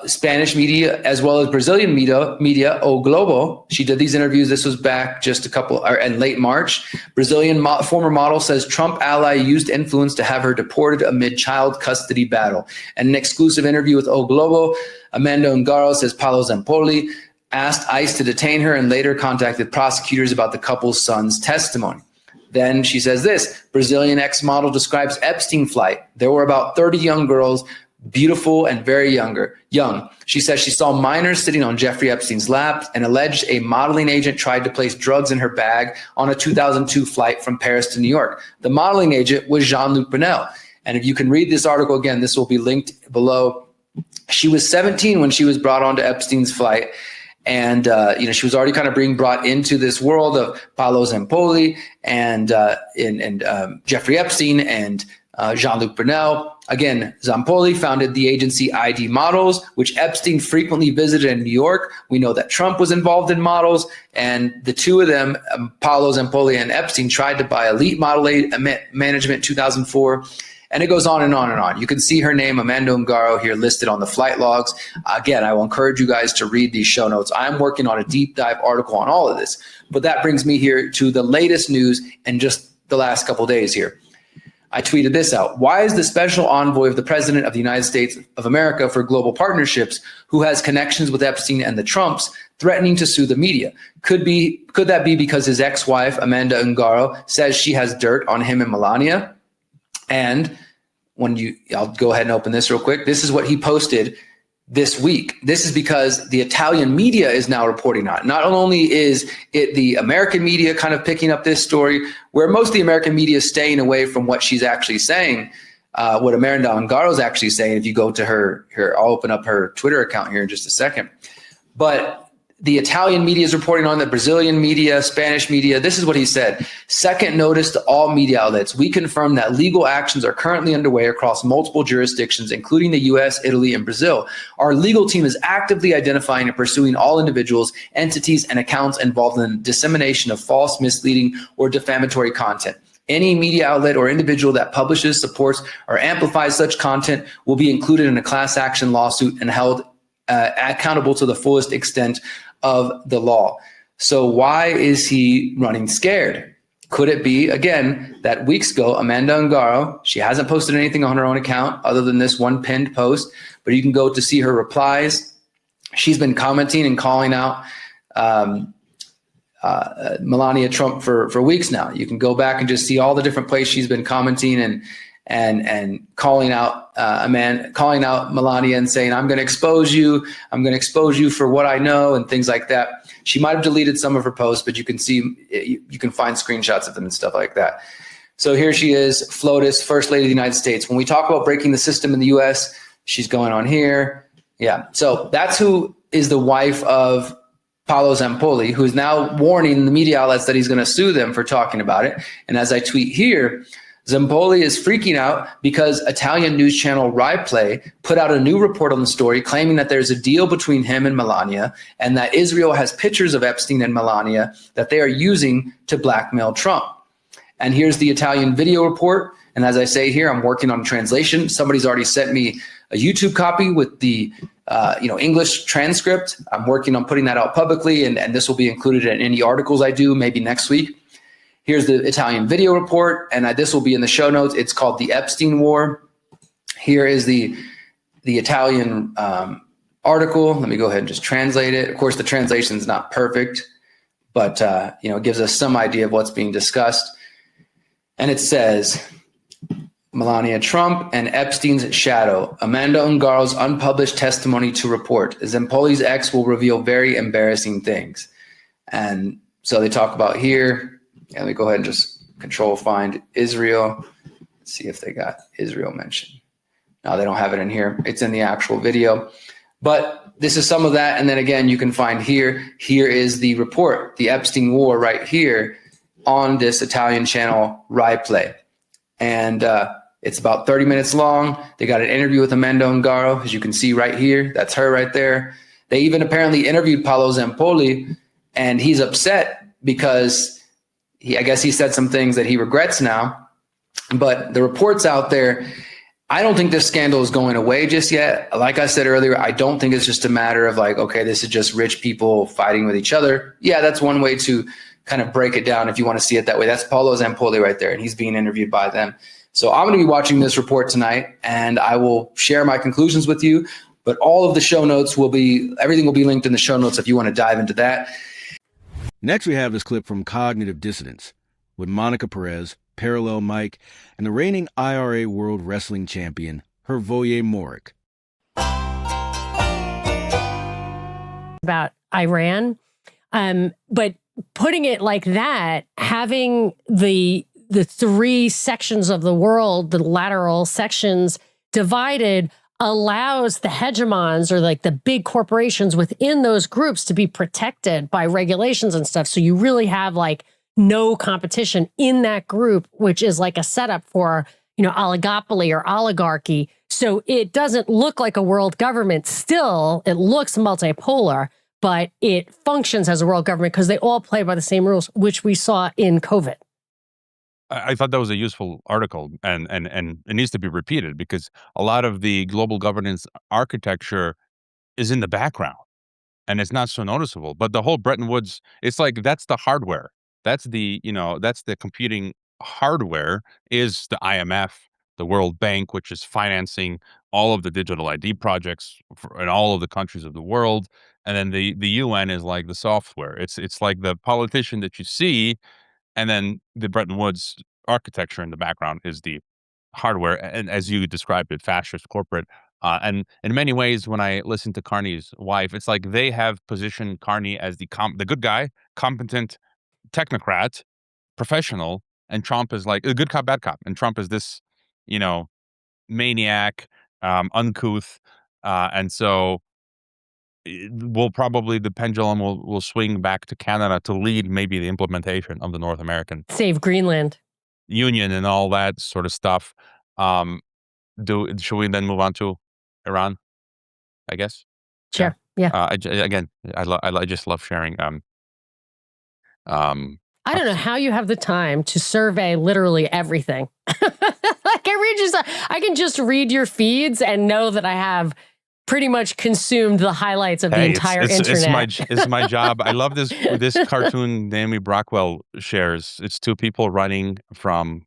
Spanish media as well as Brazilian media, O Globo. She did these interviews. This was back just in late March. Brazilian former model says Trump ally used influence to have her deported amid child custody battle. And an exclusive interview with O Globo, Amanda Ungaro says Paolo Zampoli asked ICE to detain her and later contacted prosecutors about the couple's son's testimony. Then she says this, Brazilian ex-model describes Epstein flight. There were about 30 young girls, beautiful and very young. She says she saw minors sitting on Jeffrey Epstein's lap and alleged a modeling agent tried to place drugs in her bag on a 2002 flight from Paris to New York. The modeling agent was Jean-Luc Brunel. And if you can read this article again, this will be linked below. She was 17 when she was brought onto Epstein's flight. And, she was already kind of being brought into this world of Paolo Zampoli and Jeffrey Epstein and Jean-Luc Brunel. Again, Zampoli founded the agency ID Models, which Epstein frequently visited in New York. We know that Trump was involved in models, and the two of them, Paolo Zampoli and Epstein, tried to buy Elite Model Management in 2004. And it goes on and on and on. You can see her name, Amanda Ungaro, here listed on the flight logs. Again, I will encourage you guys to read these show notes. I'm working on a deep dive article on all of this. But that brings me here to the latest news in just the last couple of days here. I tweeted this out. Why is the special envoy of the President of the United States of America for global partnerships, who has connections with Epstein and the Trumps, threatening to sue the media? Could that be because his ex-wife, Amanda Ungaro, says she has dirt on him and Melania? And I'll go ahead and open this real quick. This is what he posted this week. This is because the Italian media is now reporting on it. Not only is it the American media kind of picking up this story, where most of the American media is staying away from what she's actually saying, what Amanda Ungaro is actually saying. If you go to her, I'll open up her Twitter account here in just a second. But the Italian media is reporting on the Brazilian media, Spanish media. This is what he said. Second notice to all media outlets. We confirm that legal actions are currently underway across multiple jurisdictions, including the US, Italy, and Brazil. Our legal team is actively identifying and pursuing all individuals, entities, and accounts involved in the dissemination of false, misleading, or defamatory content. Any media outlet or individual that publishes, supports, or amplifies such content will be included in a class action lawsuit and held accountable to the fullest extent of the law. So why is he running scared? Could it be, again, that weeks ago, Amanda Ungaro, she hasn't posted anything on her own account other than this one pinned post, but you can go to see her replies. She's been commenting and calling out Melania Trump for weeks now. You can go back and just see all the different places she's been commenting and calling out calling out Melania and saying, I'm going to expose you. I'm going to expose you for what I know and things like that. She might have deleted some of her posts, but you can see, you can find screenshots of them and stuff like that. So here she is, FLOTUS, First Lady of the United States. When we talk about breaking the system in the US, she's going on here. Yeah. So that's who is the wife of Paolo Zampoli, who is now warning the media outlets that he's going to sue them for talking about it. And as I tweet here, Zampoli is freaking out because Italian news channel Rai Play put out a new report on the story claiming that there's a deal between him and Melania and that Israel has pictures of Epstein and Melania that they are using to blackmail Trump. And here's the Italian video report. And as I say here, I'm working on translation. Somebody's already sent me a YouTube copy with the English transcript. I'm working on putting that out publicly, and this will be included in any articles I do maybe next week. Here's the Italian video report, and this will be in the show notes. It's called The Epstein War. Here is the Italian article. Let me go ahead and just translate it. Of course, the translation is not perfect, but it gives us some idea of what's being discussed. And it says, Melania Trump and Epstein's shadow. Amanda Ungaro's unpublished testimony to report. Zampoli's ex will reveal very embarrassing things. And so they talk about here. Let me go ahead and just control find Israel. Let's see if they got Israel mentioned. No, they don't have it in here. It's in the actual video. But this is some of that. And then again, you can find here is the report, the Epstein War right here on this Italian channel, Rai Play. And it's about 30 minutes long. They got an interview with Amanda Ungaro, as you can see right here. That's her right there. They even apparently interviewed Paolo Zampoli, and he's upset because I guess he said some things that he regrets now. But the report's out there. I don't think this scandal is going away just yet. Like I said earlier, I don't think it's just a matter of like, okay, this is just rich people fighting with each other. Yeah, that's one way to kind of break it down if you want to see it that way. That's Paolo Zampoli right there, and he's being interviewed by them. So I'm going to be watching this report tonight, and I will share my conclusions with you. But all of the show notes everything will be linked in the show notes if you want to dive into that. Next, we have this clip from Cognitive Dissidents with Monica Perez, Parallel Mike, and the reigning IRA World Wrestling Champion, Hervoye Morik. About Iran. But putting it like that, having the three sections of the world, the lateral sections divided, allows the hegemons or like the big corporations within those groups to be protected by regulations and stuff. So you really have like no competition in that group, which is like a setup for, oligopoly or oligarchy. So it doesn't look like a world government still. It looks multipolar, but it functions as a world government because they all play by the same rules, which we saw in COVID. I thought that was a useful article, and it needs to be repeated because a lot of the global governance architecture is in the background and it's not so noticeable. But the whole Bretton Woods, it's like that's the hardware. That's the computing hardware is the IMF, the World Bank, which is financing all of the digital ID projects in all of the countries of the world. And then the UN is like the software. It's like the politician that you see. And then the Bretton Woods architecture in the background is the hardware, and as you described it, fascist corporate. And in many ways, when I listen to Carney's wife, it's like they have positioned Carney as the good guy, competent technocrat, professional, and Trump is like a good cop, bad cop, and Trump is this, maniac, uncouth, and so the pendulum will swing back to Canada to lead maybe the implementation of the North American Save Greenland Union and all that sort of stuff. Should we then move on to Iran? I guess. Sure. Yeah. I just love sharing. I don't know how you have the time to survey literally everything. I can just read your feeds and know that I have pretty much consumed the highlights of the entire internet. It's my job. I love this cartoon Naomi Brockwell shares. It's two people running from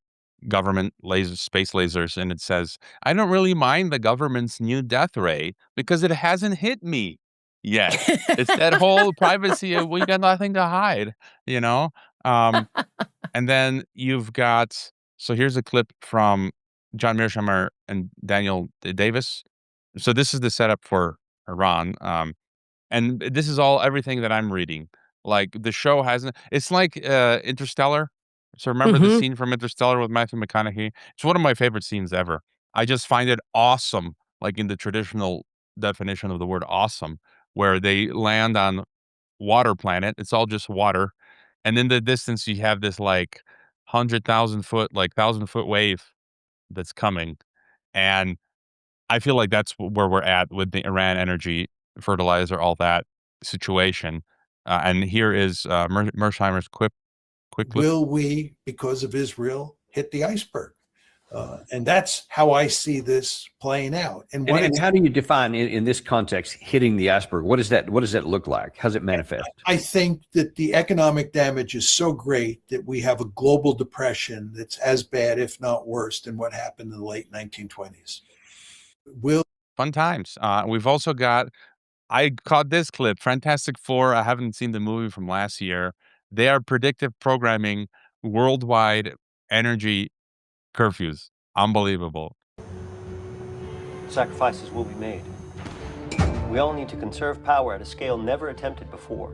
government space lasers, and it says, "I don't really mind the government's new death ray because it hasn't hit me." yet. It's that whole privacy of we got nothing to hide, you know? And then you've got, so here's a clip from John Mearsheimer and Daniel Davis. So this is the setup for Iran. And this is everything that I'm reading. Like the show hasn't, it's like Interstellar. So remember the scene from Interstellar with Matthew McConaughey? It's one of my favorite scenes ever. I just find it awesome, like in the traditional definition of the word awesome, where they land on water planet. It's all just water. And in the distance, you have this like 100,000 foot, like 1,000 foot wave that's coming. And I feel like that's where we're at with the Iran energy, fertilizer, all that situation. And here is Mersheimer's quick clip. Will we, because of Israel, hit the iceberg? And that's how I see this playing out. And how do you define in this context hitting the iceberg? What does that look like? How does it manifest? I think that the economic damage is so great that we have a global depression that's as bad, if not worse, than what happened in the late 1920s. Fun times. We've also got, I caught this clip, Fantastic Four. I haven't seen the movie from last year. They are predictive programming worldwide energy curfews. Unbelievable. Sacrifices will be made. We all need to conserve power at a scale never attempted before.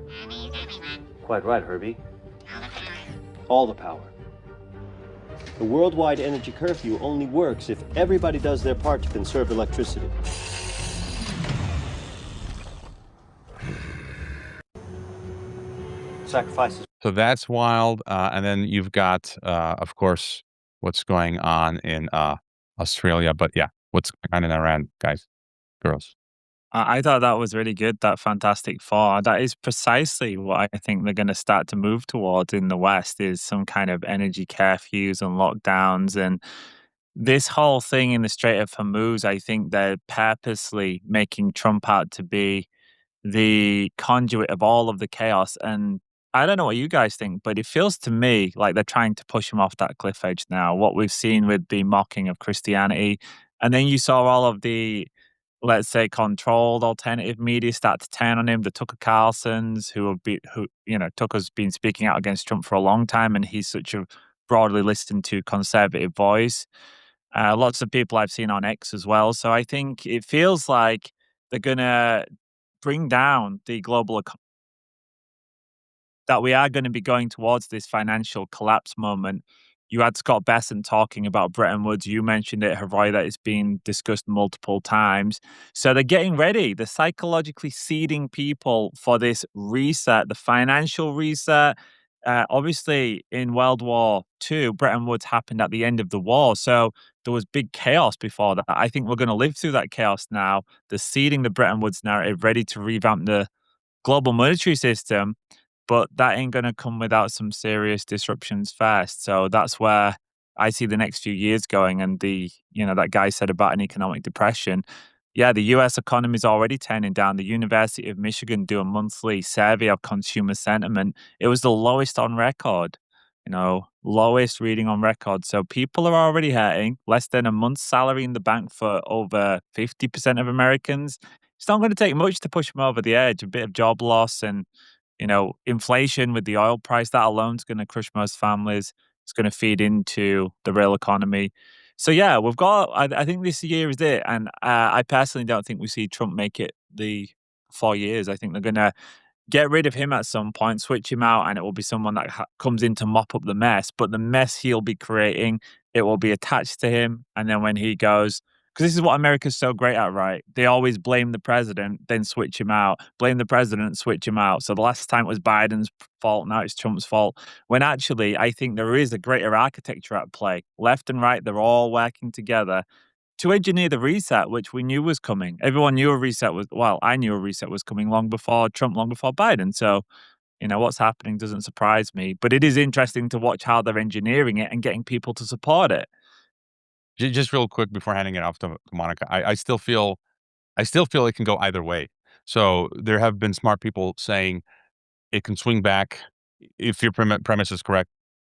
Quite right, Herbie. All the power. The worldwide energy curfew only works if everybody does their part to conserve electricity. Sacrifices. So that's wild. And then you've got, of course, what's going on in Australia. But yeah, what's going on in Iran, guys, girls? I thought that was really good, that Fantastic Four. That is precisely what I think they're going to start to move towards in the West, is some kind of energy curfews and lockdowns. And this whole thing in the Strait of Hormuz, I think they're purposely making Trump out to be the conduit of all of the chaos. And I don't know what you guys think, but it feels to me like they're trying to push him off that cliff edge now. What we've seen with the mocking of Christianity, and then you saw all of the, let's say, controlled alternative media start to turn on him. The Tucker Carlsons, Tucker's been speaking out against Trump for a long time, and he's such a broadly listened to conservative voice. Lots of people I've seen on X as well. So I think it feels like they're going to bring down the global economy, that we are going to be going towards this financial collapse moment. You had Scott Besson talking about Bretton Woods. You mentioned it, Haroy, that it's been discussed multiple times. So they're getting ready. They're psychologically seeding people for this reset, the financial reset. Obviously, in World War II, Bretton Woods happened at the end of the war. So there was big chaos before that. I think we're going to live through that chaos now. They're seeding the Bretton Woods narrative, ready to revamp the global monetary system. But that ain't going to come without some serious disruptions first. So that's where I see the next few years going. And that guy said about an economic depression. Yeah, the US economy is already turning down. The University of Michigan do a monthly survey of consumer sentiment. It was the lowest on record, lowest reading on record. So people are already hurting. Less than a month's salary in the bank for over 50% of Americans. It's not going to take much to push them over the edge. A bit of job loss and inflation with the oil price, that alone is going to crush most families. It's going to feed into the real economy. So yeah, we've got, I think this year is it. And I personally don't think we see Trump make it the 4 years. I think they're going to get rid of him at some point, switch him out, and it will be someone that comes in to mop up the mess. But the mess he'll be creating, it will be attached to him. And then when he goes, because this is what America's so great at, right? They always blame the president, then switch him out. Blame the president, switch him out. So the last time it was Biden's fault, now it's Trump's fault. When actually, I think there is a greater architecture at play. Left and right, they're all working together to engineer the reset, which we knew was coming. Everyone knew a reset was, I knew a reset was coming long before Trump, long before Biden. So, what's happening doesn't surprise me. But it is interesting to watch how they're engineering it and getting people to support it. Just real quick before handing it off to Monica, I still feel it can go either way. So there have been smart people saying it can swing back. If your premise is correct,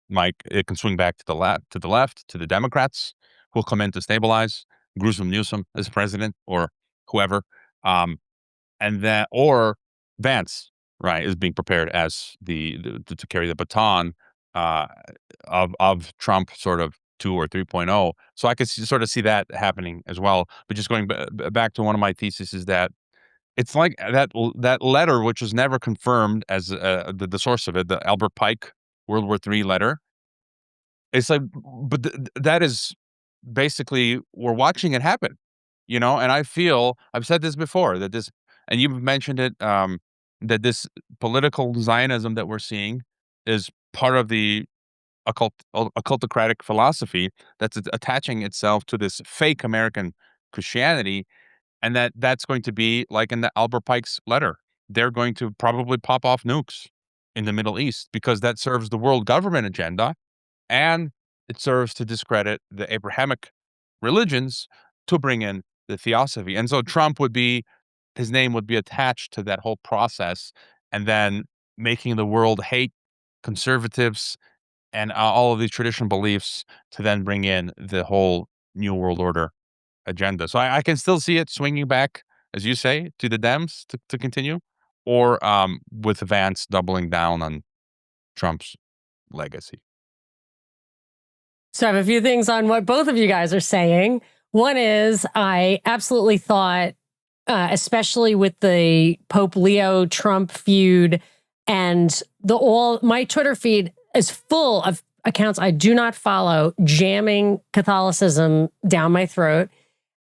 Mike, it can swing back to the left, to the Democrats who will come in to stabilize Newsom as president or whoever. And and then or Vance, right, is being prepared as to carry the baton of Trump, sort of 2 or 3.0. So I could sort of see that happening as well. But just going back to one of my theses is that it's like that letter, which was never confirmed as the source of it, the Albert Pike World War III letter. It's like, but that is basically, we're watching it happen, and I feel, I've said this before, that this, and you've mentioned it, that this political Zionism that we're seeing is part of the occultocratic philosophy that's attaching itself to this fake American Christianity, and that's going to be like in the Albert Pike's letter. They're going to probably pop off nukes in the Middle East because that serves the world government agenda, and it serves to discredit the Abrahamic religions to bring in the theosophy. And so Trump his name would be attached to that whole process, and then making the world hate conservatives and all of these traditional beliefs to then bring in the whole New World Order agenda. So I can still see it swinging back, as you say, to the Dems to continue, or with Vance doubling down on Trump's legacy. So I have a few things on what both of you guys are saying. One is, I absolutely thought, especially with the Pope Leo Trump feud, and my Twitter feed is full of accounts I do not follow jamming Catholicism down my throat.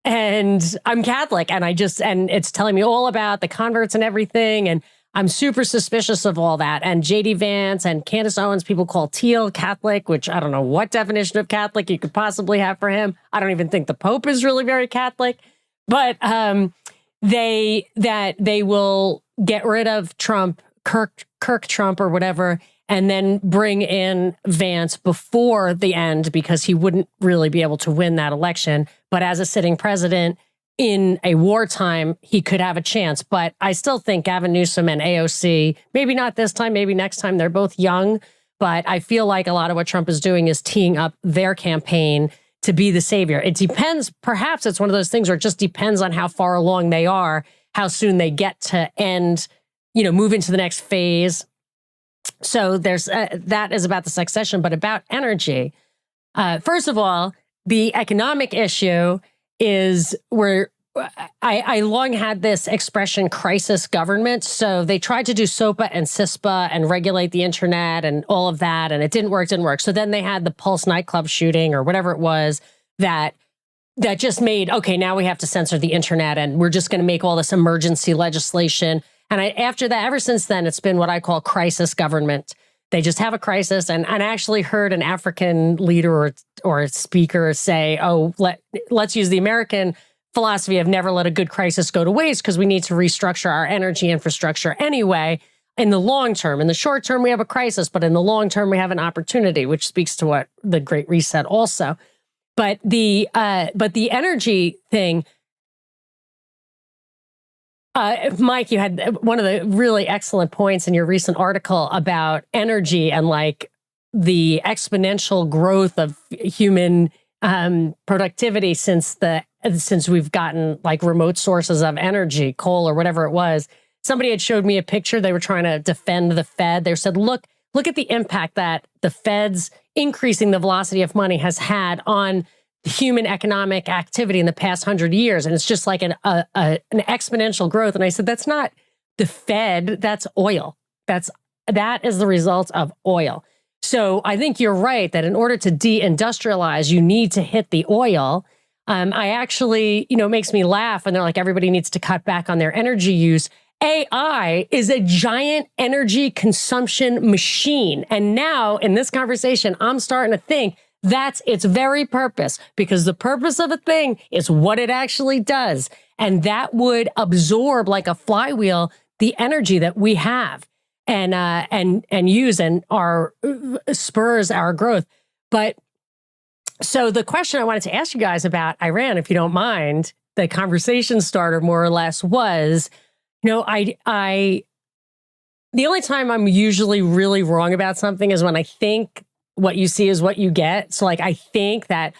And I'm Catholic, and it's telling me all about the converts and everything. And I'm super suspicious of all that. And JD Vance and Candace Owens, people call Teal Catholic, which I don't know what definition of Catholic you could possibly have for him. I don't even think the Pope is really very Catholic. But they will get rid of Trump, Kirk Trump or whatever, and then bring in Vance before the end because he wouldn't really be able to win that election. But as a sitting president in a wartime, he could have a chance. But I still think Gavin Newsom and AOC, maybe not this time, maybe next time, they're both young. But I feel like a lot of what Trump is doing is teeing up their campaign to be the savior. It depends. Perhaps it's one of those things where it just depends on how far along they are, how soon they get to end, move into the next phase. So there's that is about the succession, but about energy. First of all, the economic issue is where I long had this expression, crisis government. So they tried to do SOPA and CISPA and regulate the internet and all of that, and it didn't work. So then they had the Pulse nightclub shooting or whatever it was that just made, okay, now we have to censor the internet and we're just going to make all this emergency legislation. And after that, ever since then, it's been what I call crisis government. They just have a crisis. And I actually heard an African leader or speaker say, let's use the American philosophy of never let a good crisis go to waste because we need to restructure our energy infrastructure anyway. In the long term, in the short term, we have a crisis, but in the long term, we have an opportunity, which speaks to what the Great Reset also. But the energy thing, Mike, you had one of the really excellent points in your recent article about energy and like the exponential growth of human productivity since we've gotten like remote sources of energy, coal or whatever it was. Somebody had showed me a picture. They were trying to defend the Fed. They said, look at the impact that the Fed's increasing the velocity of money has had on human economic activity in the past 100 years. And it's just like an exponential growth. And I said, that's not the Fed, that's oil. That is the result of oil. So I think you're right that in order to deindustrialize, you need to hit the oil. I actually, it makes me laugh when they're like, everybody needs to cut back on their energy use. AI is a giant energy consumption machine. And now in this conversation, I'm starting to think that's its very purpose, because the purpose of a thing is what it actually does. And that would absorb like a flywheel, the energy that we have and use and spurs our growth. But so the question I wanted to ask you guys about Iran, if you don't mind, the conversation starter more or less was, the only time I'm usually really wrong about something is when I think what you see is what you get. So like, I think that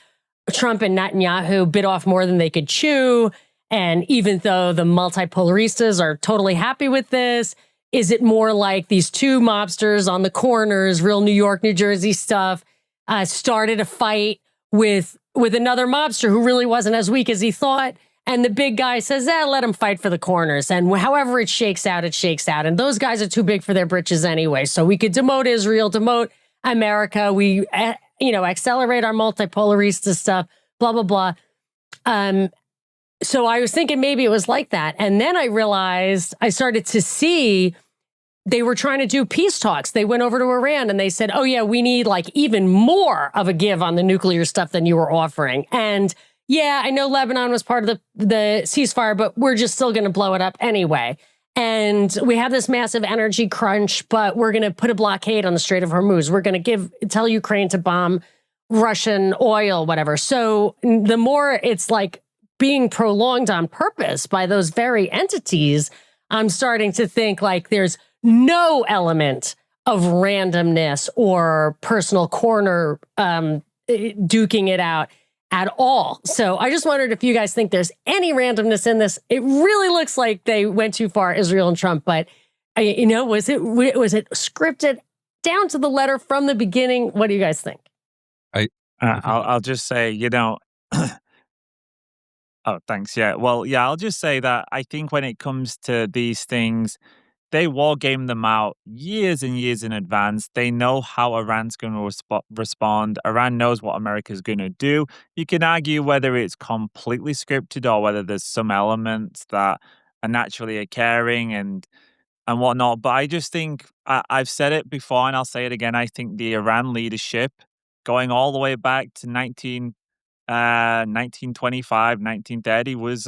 Trump and Netanyahu bit off more than they could chew. And even though the multipolaristas are totally happy with this, is it more like these two mobsters on the corners, real New York, New Jersey stuff, started a fight with another mobster who really wasn't as weak as he thought? And the big guy says, let him fight for the corners. And however it shakes out, it shakes out. And those guys are too big for their britches anyway. So we could demote Israel, demote America. We, accelerate our multipolarista stuff, blah, blah, blah. So I was thinking maybe it was like that. And then I realized I started to see they were trying to do peace talks. They went over to Iran and they said, oh, yeah, we need like even more of a give on the nuclear stuff than you were offering. And yeah, I know Lebanon was part of the ceasefire, but we're just still going to blow it up anyway. And we have this massive energy crunch, but we're going to put a blockade on the Strait of Hormuz. We're going to tell Ukraine to bomb Russian oil, whatever. So the more it's like being prolonged on purpose by those very entities, I'm starting to think like there's no element of randomness or personal corner duking it out at all. So I just wondered if you guys think there's any randomness in this. It really looks like they went too far, Israel and Trump, but was it scripted down to the letter from the beginning? What do you guys think? I'll just say, oh, thanks. Yeah. Well, yeah, I'll just say that I think when it comes to these things, they war game them out years and years in advance. They know how Iran's going to respond. Iran knows what America's going to do. You can argue whether it's completely scripted or whether there's some elements that are naturally occurring and whatnot. But I just think I've said it before and I'll say it again. I think the Iran leadership going all the way back to 1925, 1930 was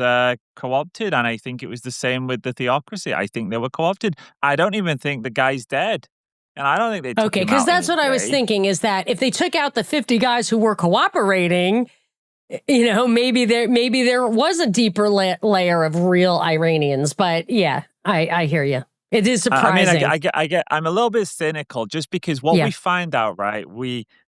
co-opted. And I think it was the same with the theocracy. I think they were co-opted. I don't even think the guy's dead. And I don't think they took Okay, him because out that's in what a I was day. thinking is that if they took out the 50 guys who were cooperating, maybe there was a deeper layer of real Iranians. But yeah, I hear you. It is surprising. I'm a little bit cynical just because what we find out, right?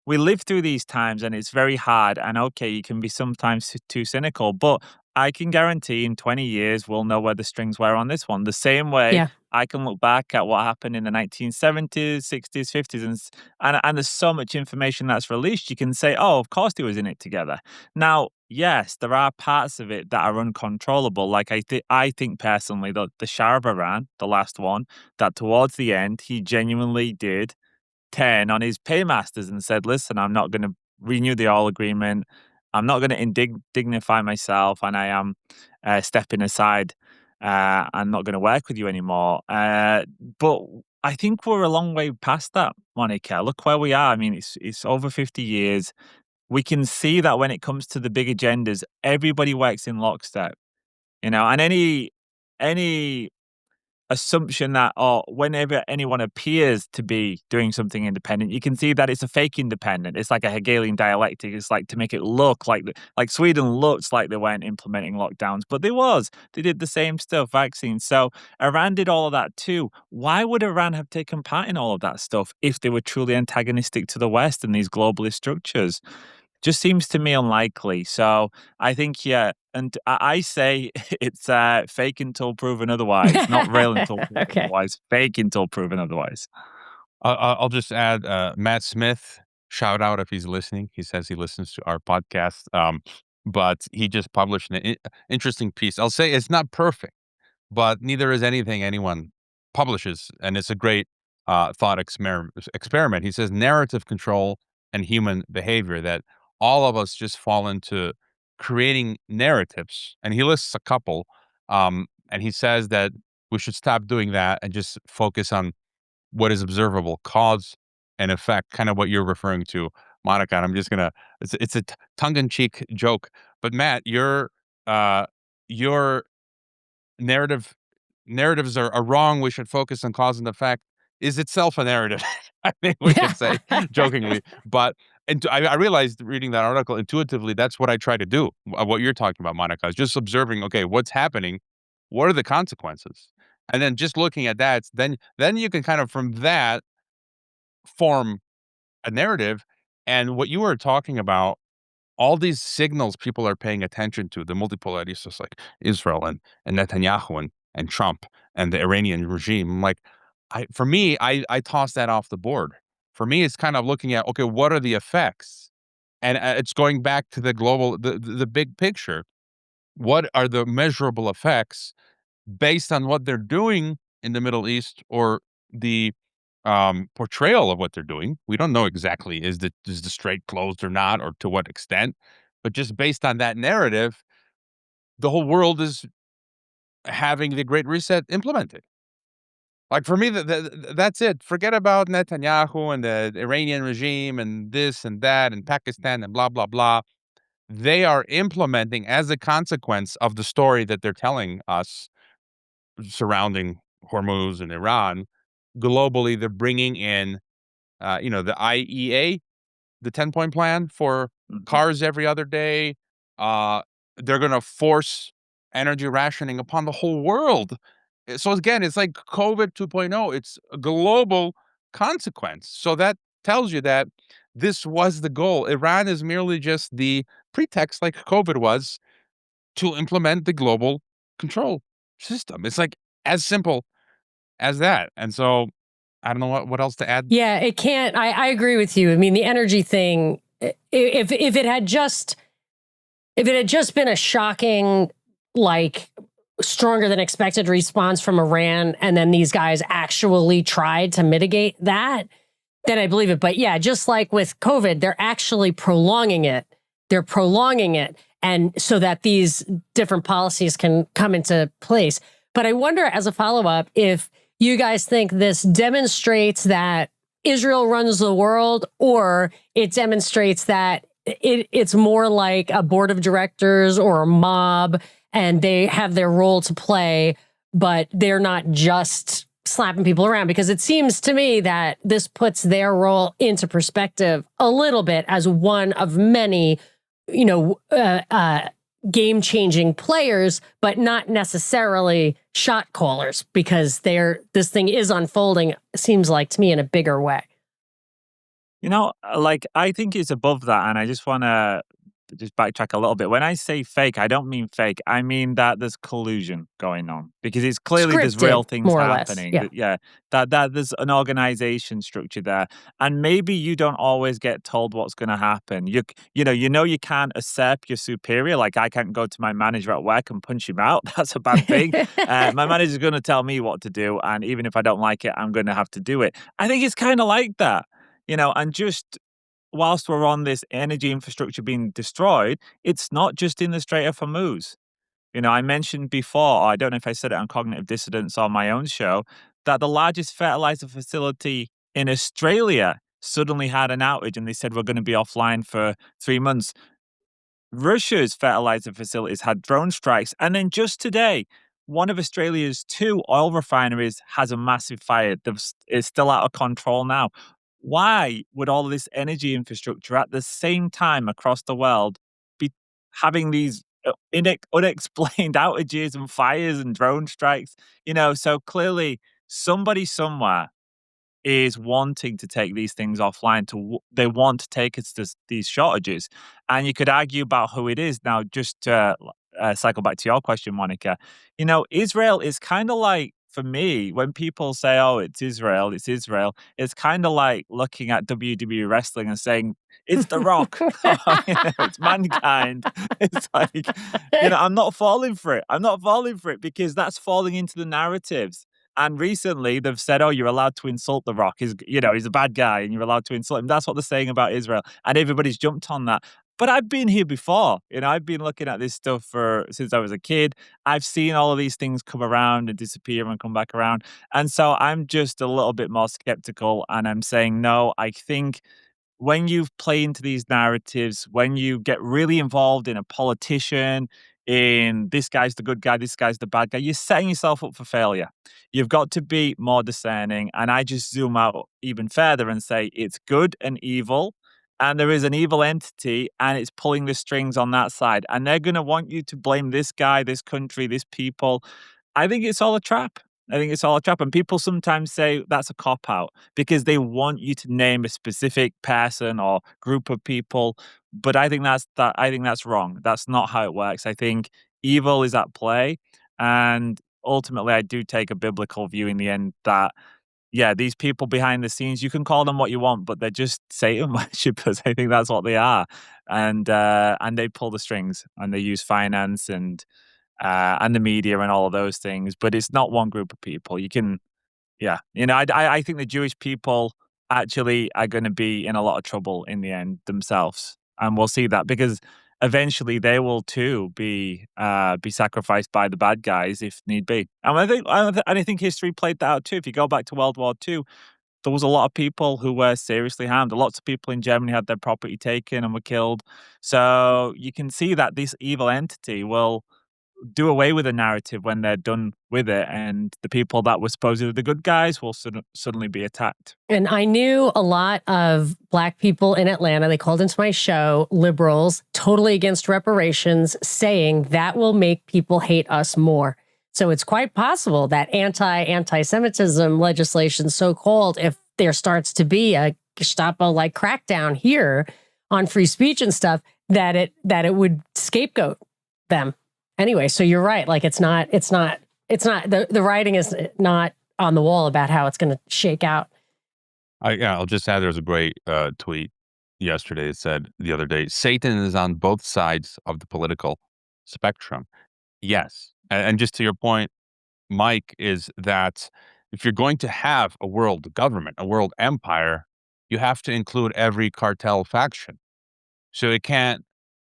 We live through these times and it's very hard. And okay, you can be sometimes too cynical, but I can guarantee in 20 years, we'll know where the strings were on this one. The same way I can look back at what happened in the 1970s, 60s, 50s, and there's so much information that's released. You can say, oh, of course he was in it together. Now, yes, there are parts of it that are uncontrollable. Like I think personally, the Shah of Iran, the last one, that towards the end, he genuinely did turn on his paymasters and said, listen, I'm not going to renew the oil agreement. I'm not going to dignify myself, and I am stepping aside. I'm not going to work with you anymore. But I think we're a long way past that, Monica. Look where we are. I mean, it's over 50 years. We can see that when it comes to the big agendas, everybody works in lockstep, and any assumption that whenever anyone appears to be doing something independent, you can see that it's a fake independent. It's like a Hegelian dialectic. It's like to make it look like Sweden looks like they weren't implementing lockdowns, but they did the same stuff, vaccines. So Iran did all of that too. Why would Iran have taken part in all of that stuff if they were truly antagonistic to the West and these globalist structures? Just seems to me unlikely. So I think, and I say it's fake until proven otherwise, not real until proven otherwise, fake until proven otherwise. I'll just add Matt Smith, shout out if he's listening. He says he listens to our podcast, but he just published an interesting piece. I'll say it's not perfect, but neither is anything anyone publishes, and it's a great thought experiment. He says narrative control and human behavior, that all of us just fall into creating narratives, and he lists a couple, and he says that we should stop doing that and just focus on what is observable, cause and effect, kind of what you're referring to, Monica. And I'm just gonna, it's a tongue-in-cheek joke, but Matt, your narratives are wrong. We should focus on cause and effect is itself a narrative. I think we can say jokingly, but I realized reading that article intuitively, that's what I try to do. What you're talking about, Monica, is just observing, okay, what's happening? What are the consequences? And then just looking at that, then you can kind of from that form a narrative. And what you were talking about all these signals people are paying attention to, the multipolarity, just like Israel and Netanyahu and Trump and the Iranian regime. Like, for me, I toss that off the board. For me, it's kind of looking at, okay, what are the effects? And it's going back to the global, the big picture. What are the measurable effects based on what they're doing in the Middle East, or the portrayal of what they're doing? We don't know exactly, is the strait closed or not, or to what extent, but just based on that narrative, the whole world is having the Great Reset implemented. Like, for me, that's it. Forget about Netanyahu and the Iranian regime and this and that and Pakistan and blah, blah, blah. They are implementing, as a consequence of the story that they're telling us surrounding Hormuz and Iran, globally, they're bringing in, the IEA, the 10-point plan for cars every other day. They're going to force energy rationing upon the whole world. So again, it's like COVID 2.0. It's a global consequence. So that tells you that this was the goal. Iran is merely just the pretext, like COVID was, to implement the global control system. It's like as simple as that. And so I don't know what else to add. Yeah, it can't. I agree with you. I mean, the energy thing, if it had just been a shocking, like, stronger than expected response from Iran, and then these guys actually tried to mitigate that, then I believe it. But yeah, just like with COVID, they're actually prolonging it. They're prolonging it, and so that these different policies can come into place. But I wonder, as a follow-up, if you guys think this demonstrates that Israel runs the world, or it demonstrates that it's more like a board of directors or a mob, and they have their role to play, but they're not just slapping people around. Because it seems to me that this puts their role into perspective a little bit as one of many, game-changing players, but not necessarily shot callers, because this thing is unfolding, seems like to me, in a bigger way. I think it's above that, and I just want to just backtrack a little bit. When I say fake, I don't mean fake. I mean that there's collusion going on, because it's clearly there's real things happening. That there's an organization structure there, and maybe you don't always get told what's going to happen. You can't accept your superior. Like, I can't go to my manager at work and punch him out. That's a bad thing. My manager's going to tell me what to do, and even if I don't like it, I'm going to have to do it. I think it's kind of like that, and just whilst we're on this energy infrastructure being destroyed, it's not just in the Strait of Hormuz. I mentioned before, I don't know if I said it on Cognitive Dissidents on my own show, that the largest fertilizer facility in Australia suddenly had an outage, and they said we're going to be offline for 3 months. Russia's fertilizer facilities had drone strikes. And then just today, one of Australia's 2 oil refineries has a massive fire. It's still out of control now. Why would all of this energy infrastructure at the same time across the world be having these unexplained outages and fires and drone strikes? So clearly somebody somewhere is wanting to take these things offline. They want to take us to these shortages. And you could argue about who it is. Now, just to cycle back to your question, Monica, Israel is kind of like, for me, when people say, oh, it's Israel, it's kind of like looking at WWE wrestling and saying, it's The Rock, it's mankind. It's like, I'm not falling for it. Because that's falling into the narratives. And recently they've said, oh, you're allowed to insult The Rock. He's a bad guy and you're allowed to insult him. That's what they're saying about Israel. And everybody's jumped on that. But I've been here before. I've been looking at this stuff since I was a kid. I've seen all of these things come around and disappear and come back around. And so I'm just a little bit more skeptical. And I'm saying, no, I think when you play into these narratives, when you get really involved in a politician, in this guy's the good guy, this guy's the bad guy, you're setting yourself up for failure. You've got to be more discerning. And I just zoom out even further and say it's good and evil. And there is an evil entity, and it's pulling the strings on that side. And they're going to want you to blame this guy, this country, this people. I think it's all a trap. I think it's all a trap. And people sometimes say that's a cop-out because they want you to name a specific person or group of people. But I think that's wrong. That's not how it works. I think evil is at play. And ultimately, I do take a biblical view in the end that, yeah, these people behind the scenes, you can call them what you want, but they're just Satan worshippers. I think that's what they are. And they pull the strings and they use finance and the media and all of those things, but it's not one group of people. You can, yeah, I think the Jewish people actually are going to be in a lot of trouble in the end themselves, and we'll see that because eventually they will too be sacrificed by the bad guys if need be. And I think history played that out too. If you go back to World War II, there was a lot of people who were seriously harmed. Lots of people in Germany had their property taken and were killed. So you can see that this evil entity will do away with the narrative when they're done with it, and the people that were supposedly the good guys will suddenly be attacked. And I knew a lot of Black people in Atlanta. They called into my show, liberals, totally against reparations, saying that will make people hate us more. So it's quite possible that anti-Semitism legislation, so-called, if there starts to be a Gestapo-like crackdown here on free speech and stuff, that it would scapegoat them. Anyway, so you're right. Like it's not the writing is not on the wall about how it's going to shake out. I'll just add, there was a great tweet yesterday. It said the other day, Satan is on both sides of the political spectrum. Yes. And just to your point, Mike, is that if you're going to have a world government, a world empire, you have to include every cartel faction. So it can't,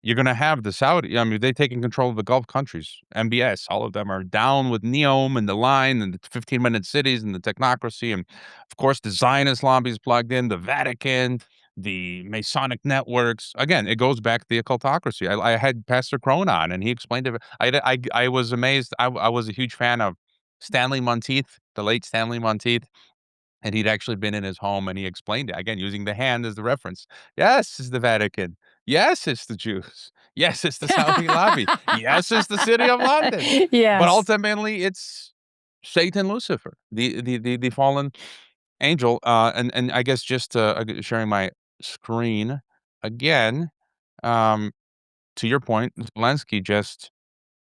you're going to have the Saudi, I mean, they're taking control of the Gulf countries, MBS, all of them are down with NEOM and the line and the 15-minute cities and the technocracy. And of course, the Zionist lobby is plugged in, the Vatican, the Masonic networks. Again, it goes back to the occultocracy. I had Pastor Crone on and he explained it. I was amazed. I was a huge fan of Stanley Monteith, the late Stanley Monteith. And he'd actually been in his home and he explained it, again, using the hand as the reference. Yes, it's the Vatican. Yes, it's the Jews. Yes, it's the Saudi lobby. Yes, it's the city of London. Yes. But ultimately, it's Satan, Lucifer, the fallen angel. And I guess just sharing my screen again, to your point, Zelensky just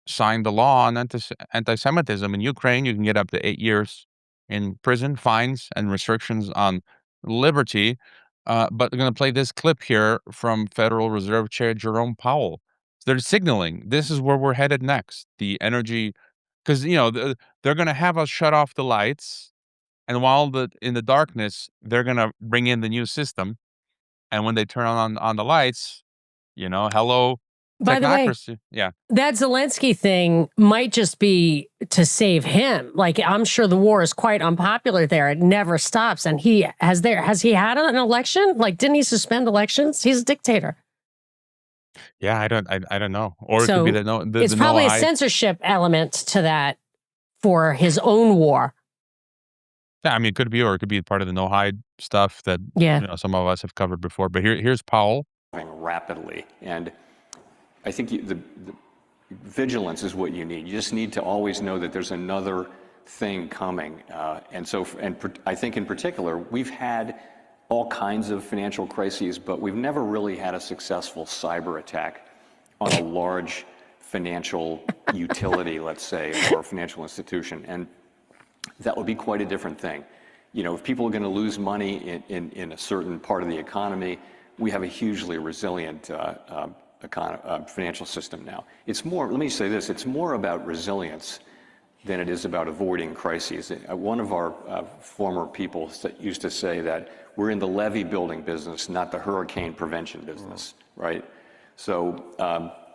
signed the law on anti-Semitism in Ukraine. You can get up to 8 years in prison, fines, and restrictions on liberty. But they're going to play this clip here from Federal Reserve Chair Jerome Powell. They're signaling this is where we're headed next. The energy, because they're going to have us shut off the lights, and while in the darkness, they're going to bring in the new system. And when they turn on the lights, hello. By the way, yeah, that Zelensky thing might just be to save him. Like, I'm sure the war is quite unpopular there. It never stops. And has he had an election? Like, didn't he suspend elections? He's a dictator. Yeah, I don't know. Or so it could be it's probably a censorship element to that for his own war. Yeah, I mean, it could be, or it could be part of the no hide stuff that some of us have covered before. But here's Powell. Rapidly, and I think the vigilance is what you need. You just need to always know that there's another thing coming. And I think in particular, we've had all kinds of financial crises, but we've never really had a successful cyber attack on a large financial utility, let's say, or a financial institution. And that would be quite a different thing. If people are going to lose money in a certain part of the economy, we have a hugely resilient financial system now. It's more, let me say this, it's more about resilience than it is about avoiding crises. One of our former people used to say that we're in the levee building business, not the hurricane prevention business, right? So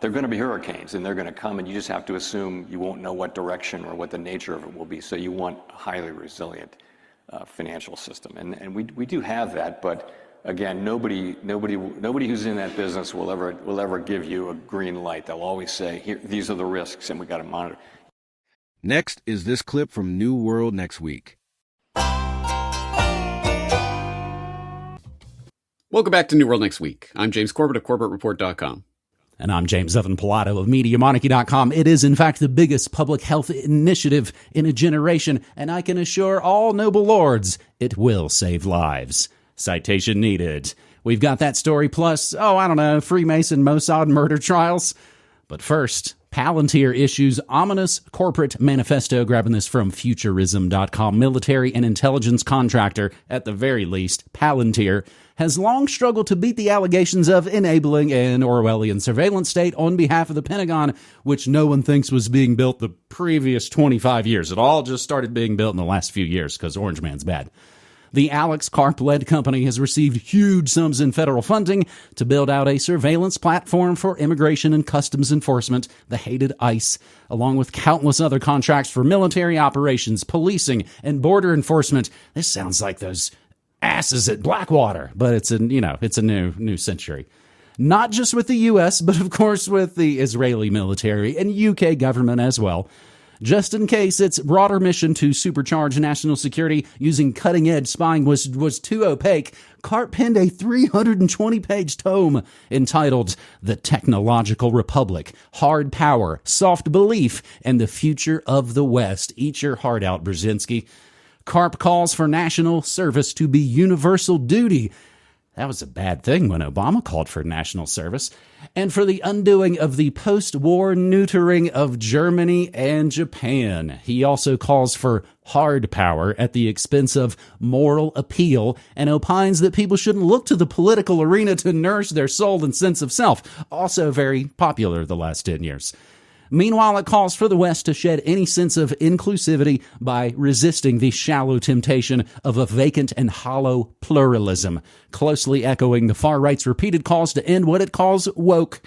there are going to be hurricanes and they're going to come, and you just have to assume you won't know what direction or what the nature of it will be. So you want a highly resilient financial system. And we do have that, but again, nobody who's in that business will ever give you a green light. They'll always say, "Here, these are the risks, and we got to monitor." Next is this clip from New World Next Week. Welcome back to New World Next Week. I'm James Corbett of CorbettReport.com. And I'm James Evan Pilato of MediaMonarchy.com. It is, in fact, the biggest public health initiative in a generation, and I can assure all noble lords it will save lives. Citation needed. We've got that story plus, Freemason Mossad murder trials. But first, Palantir issues ominous corporate manifesto, grabbing this from Futurism.com. Military and intelligence contractor, at the very least, Palantir, has long struggled to beat the allegations of enabling an Orwellian surveillance state on behalf of the Pentagon, which no one thinks was being built the previous 25 years. It all just started being built in the last few years because Orange Man's bad. The Alex Karp-led company has received huge sums in federal funding to build out a surveillance platform for immigration and customs enforcement, the hated ICE, along with countless other contracts for military operations, policing, and border enforcement. This sounds like those asses at Blackwater, but it's a new century. Not just with the U.S., but of course with the Israeli military and UK government as well. Just in case its broader mission to supercharge national security using cutting-edge spying was too opaque, Karp penned a 320-page tome entitled The Technological Republic, Hard Power, Soft Belief, and the Future of the West. Eat your heart out, Brzezinski. Karp calls for national service to be universal duty. That was a bad thing when Obama called for national service. And for the undoing of the post-war neutering of Germany and Japan. He also calls for hard power at the expense of moral appeal and opines that people shouldn't look to the political arena to nourish their soul and sense of self. Also very popular the last 10 years. Meanwhile, it calls for the West to shed any sense of inclusivity by resisting the shallow temptation of a vacant and hollow pluralism, closely echoing the far-right's repeated calls to end what it calls woke,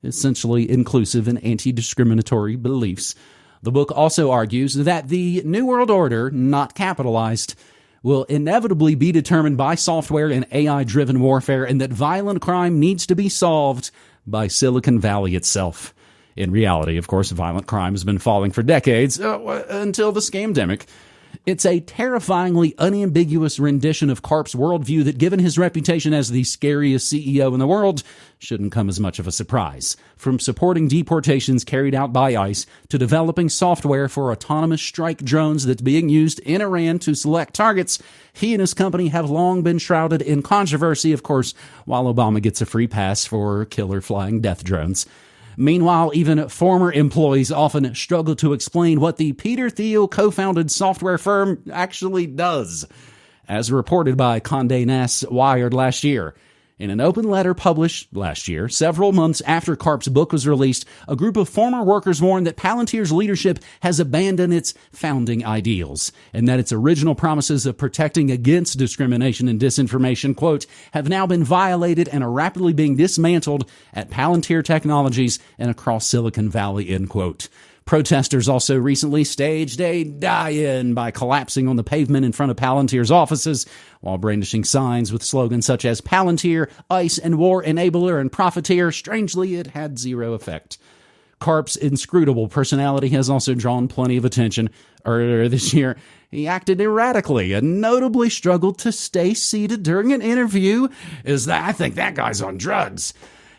essentially inclusive and anti-discriminatory beliefs. The book also argues that the New World Order, not capitalized, will inevitably be determined by software and AI-driven warfare, and that violent crime needs to be solved by Silicon Valley itself. In reality, of course, violent crime has been falling for decades, until the scamdemic. It's a terrifyingly unambiguous rendition of Karp's worldview that, given his reputation as the scariest CEO in the world, shouldn't come as much of a surprise. From supporting deportations carried out by ICE to developing software for autonomous strike drones that's being used in Iran to select targets, he and his company have long been shrouded in controversy, of course, while Obama gets a free pass for killer flying death drones. Meanwhile, even former employees often struggle to explain what the Peter Thiel co-founded software firm actually does. As reported by Condé Nast Wired last year, in an open letter published last year, several months after Karp's book was released, a group of former workers warned that Palantir's leadership has abandoned its founding ideals, and that its original promises of protecting against discrimination and disinformation, quote, have now been violated and are rapidly being dismantled at Palantir Technologies and across Silicon Valley, end quote. Protesters also recently staged a die-in by collapsing on the pavement in front of Palantir's offices while brandishing signs with slogans such as Palantir, ICE, and War Enabler and Profiteer. Strangely, it had zero effect. Karp's inscrutable personality has also drawn plenty of attention. Earlier this year, he acted erratically and notably struggled to stay seated during an interview. I think that guy's on drugs.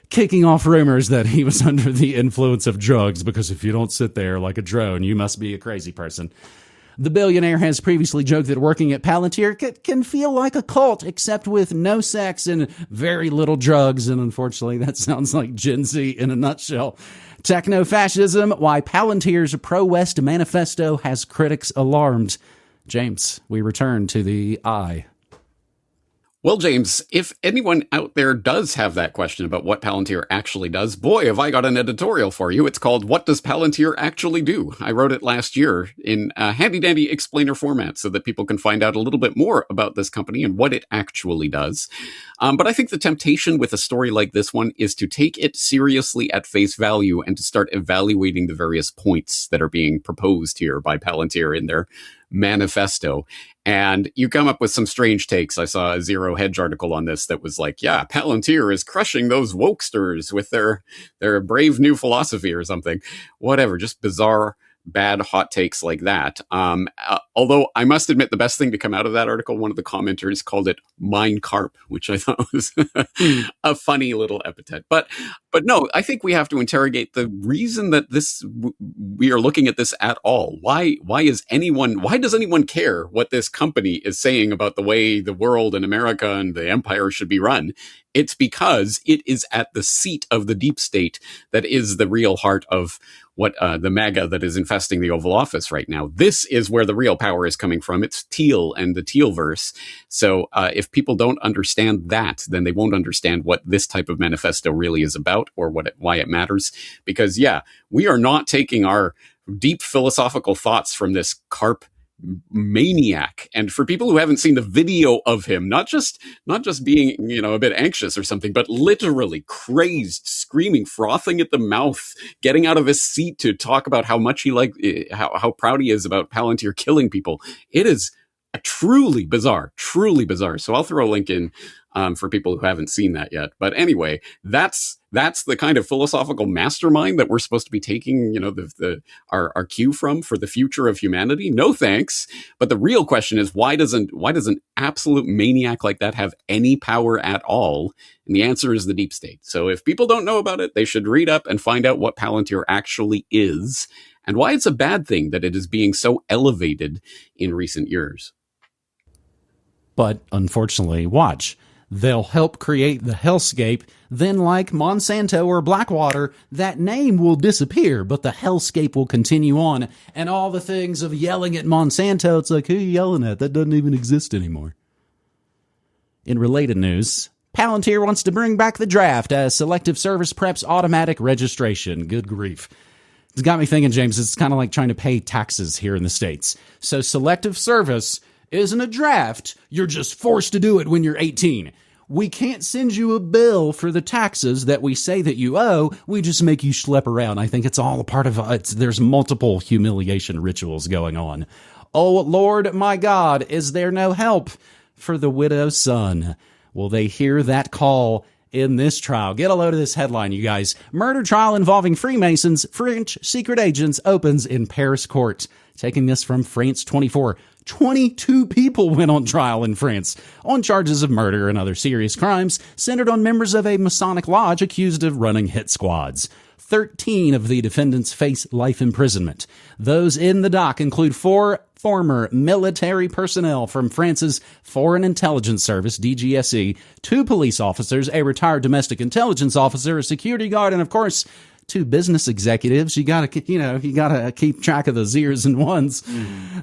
Kicking off rumors that he was under the influence of drugs, because if you don't sit there like a drone, you must be a crazy person. The billionaire has previously joked that working at Palantir can feel like a cult, except with no sex and very little drugs, and unfortunately that sounds like Gen Z in a nutshell. Techno-fascism, why Palantir's pro-West manifesto has critics alarmed. James, we return to the eye. Well, James, if anyone out there does have that question about what Palantir actually does, boy, have I got an editorial for you. It's called What Does Palantir Actually Do? I wrote it last year in a handy-dandy explainer format so that people can find out a little bit more about this company and what it actually does. But I think the temptation with a story like this one is to take it seriously at face value and to start evaluating the various points that are being proposed here by Palantir in their manifesto. And you come up with some strange takes. I saw a Zero Hedge article on this that was like, yeah, Palantir is crushing those wokesters with their brave new philosophy or something. Whatever, just bizarre bad hot takes like that. Although I must admit, the best thing to come out of that article, one of the commenters called it Mein Carp, which I thought was a funny little epithet. But no, I think we have to interrogate the reason that we are looking at this at all. Why does anyone care what this company is saying about the way the world and America and the empire should be run? It's because it is at the seat of the deep state that is the real heart of what the MAGA that is infesting the Oval Office right now. This is where the real power is coming from. It's Teal and the Tealverse. So if people don't understand that, then they won't understand what this type of manifesto really is about or why it matters. Because, yeah, we are not taking our deep philosophical thoughts from this Carp maniac. And for people who haven't seen the video of him, not just being, a bit anxious or something, but literally crazed, screaming, frothing at the mouth, getting out of his seat to talk about how much how proud he is about Palantir killing people. It is truly bizarre. So I'll throw a link in for people who haven't seen that yet. But anyway, that's the kind of philosophical mastermind that we're supposed to be taking, our cue from for the future of humanity. No thanks. But the real question is, why does an absolute maniac like that have any power at all? And the answer is the deep state. So if people don't know about it, they should read up and find out what Palantir actually is and why it's a bad thing that it is being so elevated in recent years. But unfortunately, watch. They'll help create the hellscape. Then, like Monsanto or Blackwater, that name will disappear, but the hellscape will continue on. And all the things of yelling at Monsanto, it's like, who are you yelling at? That doesn't even exist anymore. In related news, Palantir wants to bring back the draft as Selective Service preps automatic registration. Good grief. It's got me thinking, James, it's kind of like trying to pay taxes here in the States. So Selective Service isn't a draft. You're just forced to do it when you're 18. We can't send you a bill for the taxes that we say that you owe. We just make you schlep around. I think it's all a part of there's multiple humiliation rituals going on. Oh, Lord, my God, is there no help for the widow's son? Will they hear that call in this trial? Get a load of this headline, you guys. Murder trial involving Freemasons, French secret agents opens in Paris court. Taking this from France 24. 22 people went on trial in France on charges of murder and other serious crimes centered on members of a Masonic lodge accused of running hit squads. 13 of the defendants face life imprisonment. Those in the dock include 4 former military personnel from France's Foreign Intelligence Service, DGSE, 2 police officers, a retired domestic intelligence officer, a security guard, and of course, 2 business executives. You gotta keep track of the zeros and ones.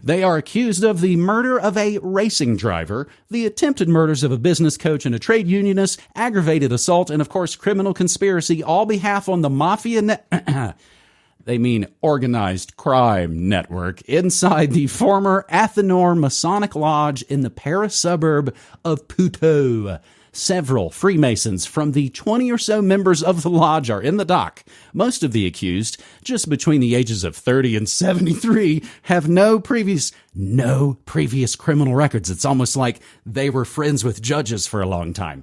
They are accused of the murder of a racing driver, the attempted murders of a business coach and a trade unionist, aggravated assault, and of course, criminal conspiracy, all behalf on the mafia they mean organized crime network inside the former Athenor Masonic Lodge in the Paris suburb of Puteaux. Several Freemasons from the 20 or so members of the lodge are in the dock. Most of the accused, just between the ages of 30 and 73, have no previous criminal records. It's almost like they were friends with judges for a long time.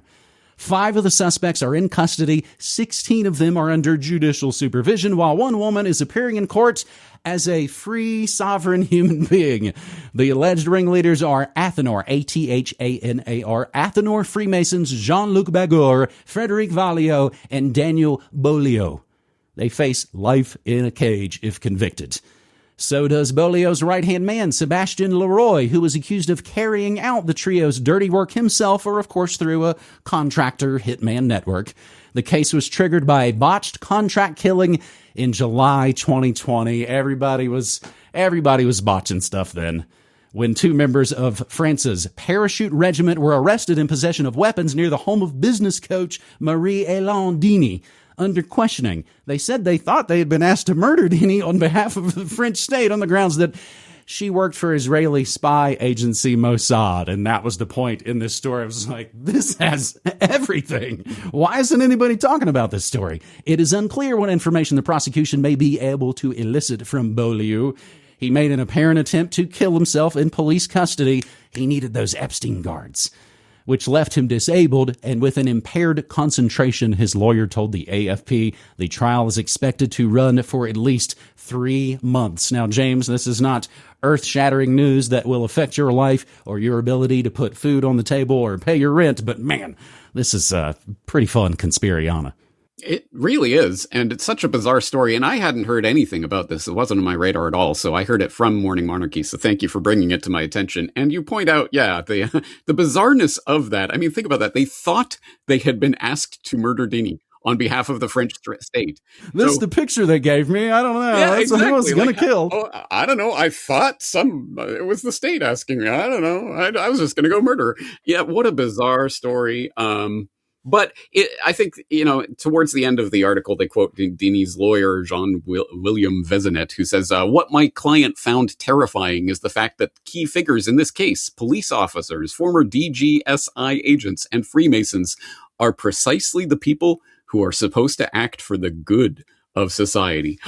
5 of the suspects are in custody. 16 of them are under judicial supervision, while 1 woman is appearing in court as a free, sovereign human being. The alleged ringleaders are Athenor, Athanar, Athenor Freemasons Jean-Luc Bagor, Frederic Valliot, and Daniel Beaulieu. They face life in a cage if convicted. So does Beaulieu's right-hand man, Sebastien Leroy, who was accused of carrying out the trio's dirty work himself or, of course, through a contractor hitman network. The case was triggered by a botched contract killing in July 2020. Everybody was botching stuff then. When 2 members of France's parachute regiment were arrested in possession of weapons near the home of business coach Marie-Hélène Dini. Under questioning, they said they thought they had been asked to murder Dini on behalf of the French state on the grounds that she worked for Israeli spy agency Mossad. And that was the point in this story. I was like, this has everything. Why isn't anybody talking about this story? It is unclear what information the prosecution may be able to elicit from Beaulieu. He made an apparent attempt to kill himself in police custody. He needed those Epstein guards. which left him disabled and with an impaired concentration, his lawyer told the AFP. The trial is expected to run for at least 3 months. Now, James, this is not earth-shattering news that will affect your life or your ability to put food on the table or pay your rent, but man, this is a pretty fun conspiriana. It really is. And it's such a bizarre story. And I hadn't heard anything about this. It wasn't on my radar at all. So I heard it from Morning Monarchy. So thank you for bringing it to my attention. And you point out, the bizarreness of that. I mean, think about that. They thought they had been asked to murder Dini on behalf of the French state. This is the picture they gave me. I don't know. Yeah, That's exactly. who I was going to kill. I don't know. I thought it was the state asking me. I don't know. I was just going to go murder her. Yeah, what a bizarre story. But I think, towards the end of the article, they quote Dini's lawyer, Jean-William Vézinet, who says, what my client found terrifying is the fact that key figures in this case, police officers, former DGSI agents, and Freemasons are precisely the people who are supposed to act for the good of society.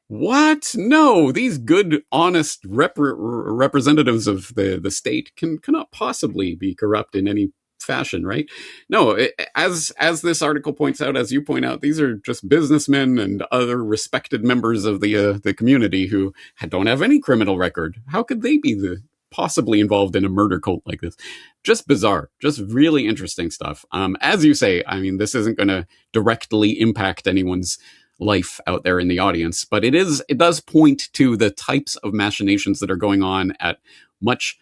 What? No, these good, honest representatives of the state cannot possibly be corrupt in any fashion, right? No, as this article points out, as you point out, these are just businessmen and other respected members of the community who don't have any criminal record. How could they be possibly involved in a murder cult like this? Just bizarre, just really interesting stuff. As you say, I mean, this isn't going to directly impact anyone's life out there in the audience, but it does point to the types of machinations that are going on at much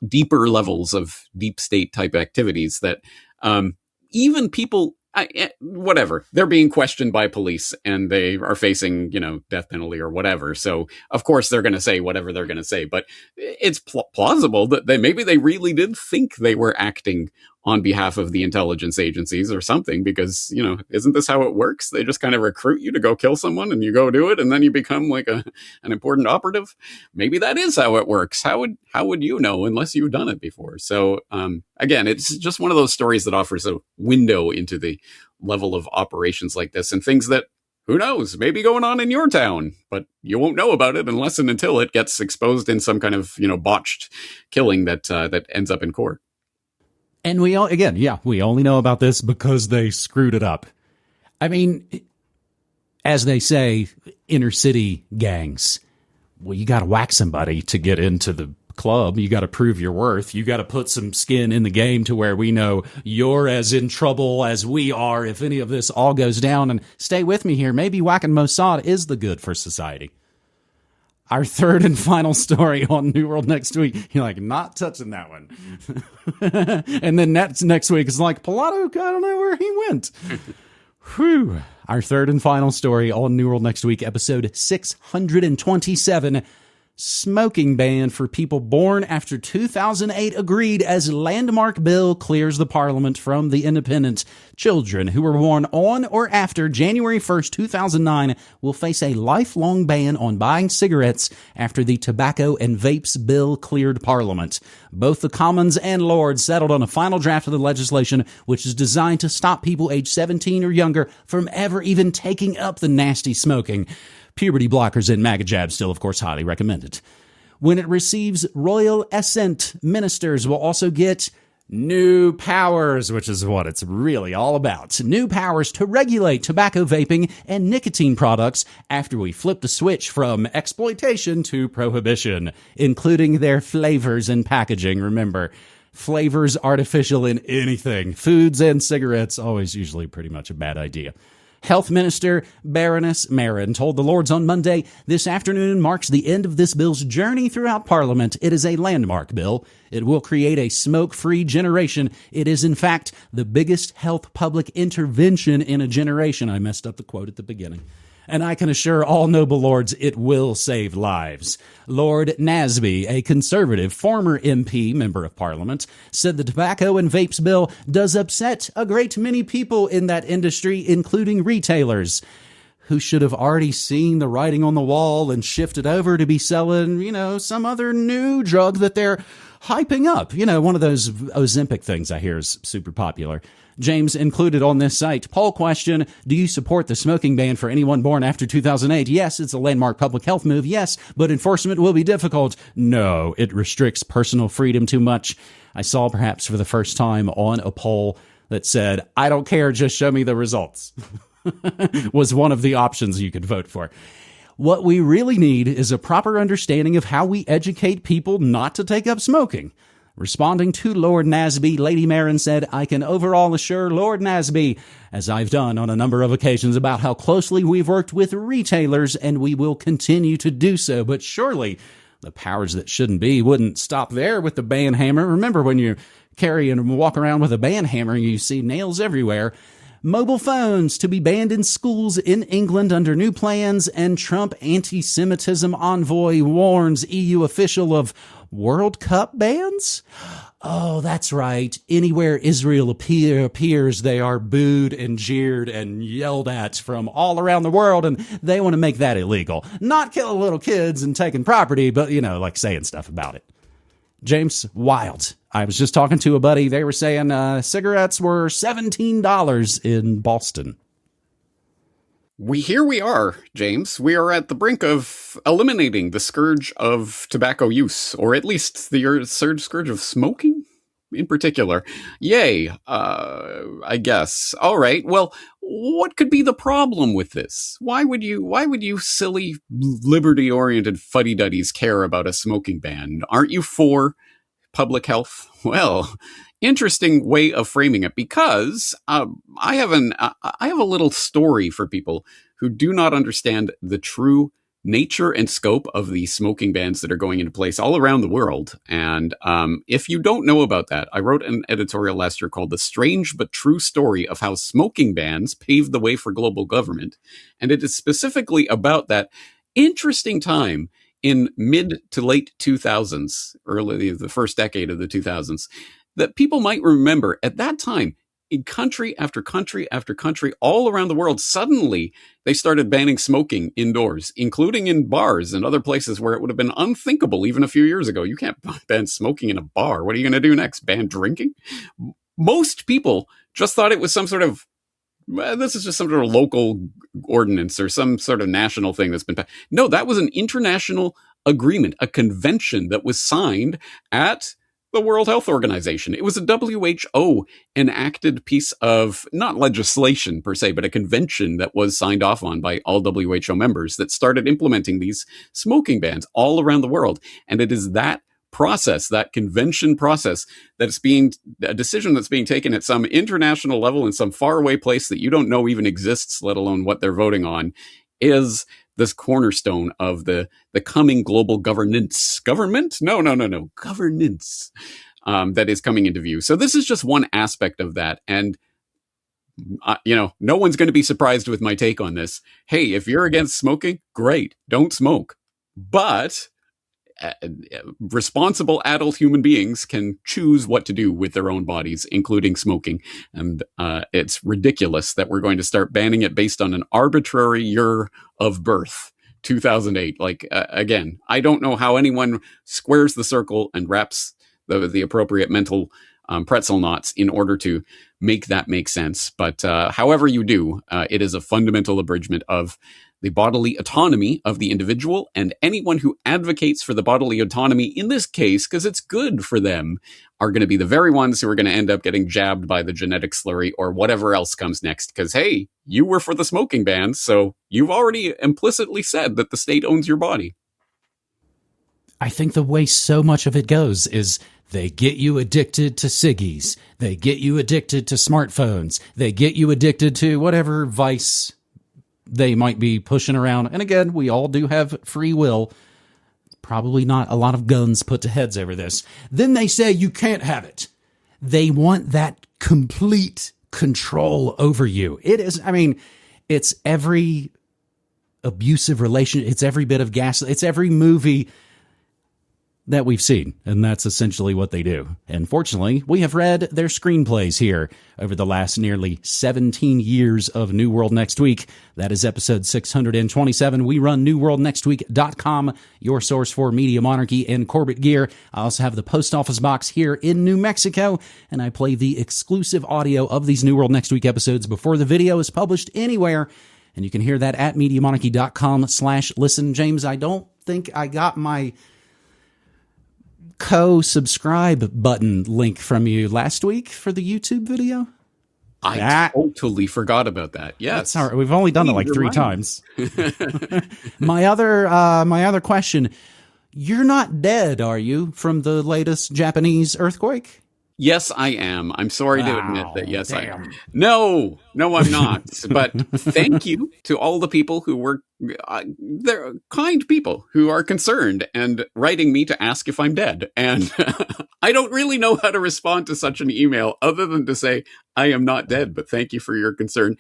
deeper levels of deep state type activities that even people, whatever, they're being questioned by police and they are facing, death penalty or whatever. So of course they're going to say whatever they're going to say, but it's plausible that maybe they really did think they were acting on behalf of the intelligence agencies or something, because, isn't this how it works? They just kind of recruit you to go kill someone and you go do it and then you become like an important operative. Maybe that is how it works. How would you know unless you've done it before? So again, it's just one of those stories that offers a window into the level of operations like this and things that, who knows, maybe going on in your town, but you won't know about it unless and until it gets exposed in some kind of, botched killing that ends up in court. And we only know about this because they screwed it up. I mean, as they say, inner city gangs. Well, you got to whack somebody to get into the club. You got to prove your worth. You got to put some skin in the game to where we know you're as in trouble as we are if any of this all goes down. And stay with me here. Maybe whacking Mossad is the good for society. Our third and final story on New World next week. You're like, not touching that one. And then next week is like, Pilato, I don't know where he went. Whew. Our third and final story on New World next week, episode 627. Smoking ban for people born after 2008 agreed as landmark bill clears the parliament from the independent. Children who were born on or after January 1st, 2009 will face a lifelong ban on buying cigarettes after the tobacco and vapes bill cleared parliament. Both the Commons and Lords settled on a final draft of the legislation, which is designed to stop people aged 17 or younger from ever even taking up the nasty smoking. Puberty blockers and MAGA jabs still, of course, highly recommended. When it receives royal assent, ministers will also get new powers, which is what it's really all about. New powers to regulate tobacco, vaping, and nicotine products after we flip the switch from exploitation to prohibition, including their flavors and packaging. Remember, flavors artificial in anything, foods and cigarettes, always usually pretty much a bad idea. Health Minister Baroness Marin told the Lords on Monday, this afternoon marks the end of this bill's journey throughout Parliament. It is a landmark bill. It will create a smoke-free generation. It is, in fact, the biggest health public intervention in a generation. I messed up the quote at the beginning. And I can assure all noble lords it will save lives. Lord Nasby, a conservative former MP, member of Parliament, said the tobacco and vapes bill does upset a great many people in that industry, including retailers, who should have already seen the writing on the wall and shifted over to be selling, some other new drug that they're hyping up. One of those Ozempic things I hear is super popular. James included on this site. Poll question, do you support the smoking ban for anyone born after 2008? Yes, it's a landmark public health move. Yes, but enforcement will be difficult. No, it restricts personal freedom too much. I saw perhaps for the first time on a poll that said, I don't care, just show me the results, was one of the options you could vote for. What we really need is a proper understanding of how we educate people not to take up smoking. Responding to Lord Nasby, Lady Marin said, I can overall assure Lord Nasby, as I've done on a number of occasions, about how closely we've worked with retailers, and we will continue to do so. But surely the powers that shouldn't be wouldn't stop there with the ban hammer. Remember when you carry and walk around with a ban hammer, you see nails everywhere. Mobile phones to be banned in schools in England under new plans, and Trump anti-Semitism envoy warns EU official of World Cup bans? Oh, that's right. Anywhere Israel appears, they are booed and jeered and yelled at from all around the world, and they want to make that illegal. Not killing little kids and taking property, but, like saying stuff about it. James, wild. I was just talking to a buddy. They were saying cigarettes were $17 in Boston. Here we are, James. We are at the brink of eliminating the scourge of tobacco use, or at least the scourge of smoking in particular. Yay, I guess. All right. Well, what could be the problem with this? Why would you silly liberty-oriented fuddy-duddies care about a smoking ban? Aren't you for public health? Well, interesting way of framing it, because I have a little story for people who do not understand the true nature and scope of the smoking bans that are going into place all around the world. And if you don't know about that, I wrote an editorial last year called The Strange But True Story of How Smoking Bans Paved the Way for Global Government. And it is specifically about that interesting time in mid to late 2000s, early the first decade of the 2000s, that people might remember. At that time, in country after country after country all around the world, suddenly they started banning smoking indoors, including in bars and other places where it would have been unthinkable even a few years ago. You can't ban smoking in a bar. What are you going to do next? Ban drinking? Most people just thought it was some sort of, this is just some sort of local ordinance or some sort of national thing that's been passed. No, that was an international agreement, a convention that was signed at the World Health Organization. It was a WHO enacted piece of, not legislation per se, but a convention that was signed off on by all WHO members that started implementing these smoking bans all around the world. And it is that process, that convention process, that's being a decision that's being taken at some international level in some faraway place that you don't know even exists, let alone what they're voting on, is this cornerstone of the coming global governance. Government? No. Governance that is coming into view. So this is just one aspect of that. And, no one's going to be surprised with my take on this. Hey, if you're against smoking, great. Don't smoke. But responsible adult human beings can choose what to do with their own bodies, including smoking. And it's ridiculous that we're going to start banning it based on an arbitrary year of birth, 2008. Again, I don't know how anyone squares the circle and wraps the appropriate mental pretzel knots in order to make that make sense. But however you do, it is a fundamental abridgment of the bodily autonomy of the individual, and anyone who advocates for the bodily autonomy in this case, because it's good for them, are going to be the very ones who are going to end up getting jabbed by the genetic slurry or whatever else comes next. Because, hey, you were for the smoking ban, so you've already implicitly said that the state owns your body. I think the way so much of it goes is they get you addicted to ciggies. They get you addicted to smartphones. They get you addicted to whatever vice they might be pushing around. And again, we all do have free will. Probably not a lot of guns put to heads over this. Then they say you can't have it. They want that complete control over you. It is, it's every abusive relation. It's every bit of gas. It's every movie that we've seen. And that's essentially what they do. And fortunately, we have read their screenplays here over the last nearly 17 years of New World Next Week. That is episode 627. We run newworldnextweek.com, your source for media monarchy and Corbett gear. I also have the post office box here in New Mexico, and I play the exclusive audio of these New World Next Week episodes before the video is published anywhere. And you can hear that at mediamonarchy.com/listen. James, I don't think I got my co-subscribe button link from you last week for the YouTube video? I totally forgot about that. Yes. All right. We've only done it like 3 times. My other question, you're not dead, are you, from the latest Japanese earthquake? Yes, I am. I'm sorry to admit that. Yes, I am. No, I'm not. But thank you to all the people who were, they're kind people who are concerned and writing me to ask if I'm dead. And I don't really know how to respond to such an email other than to say, I am not dead, but thank you for your concern.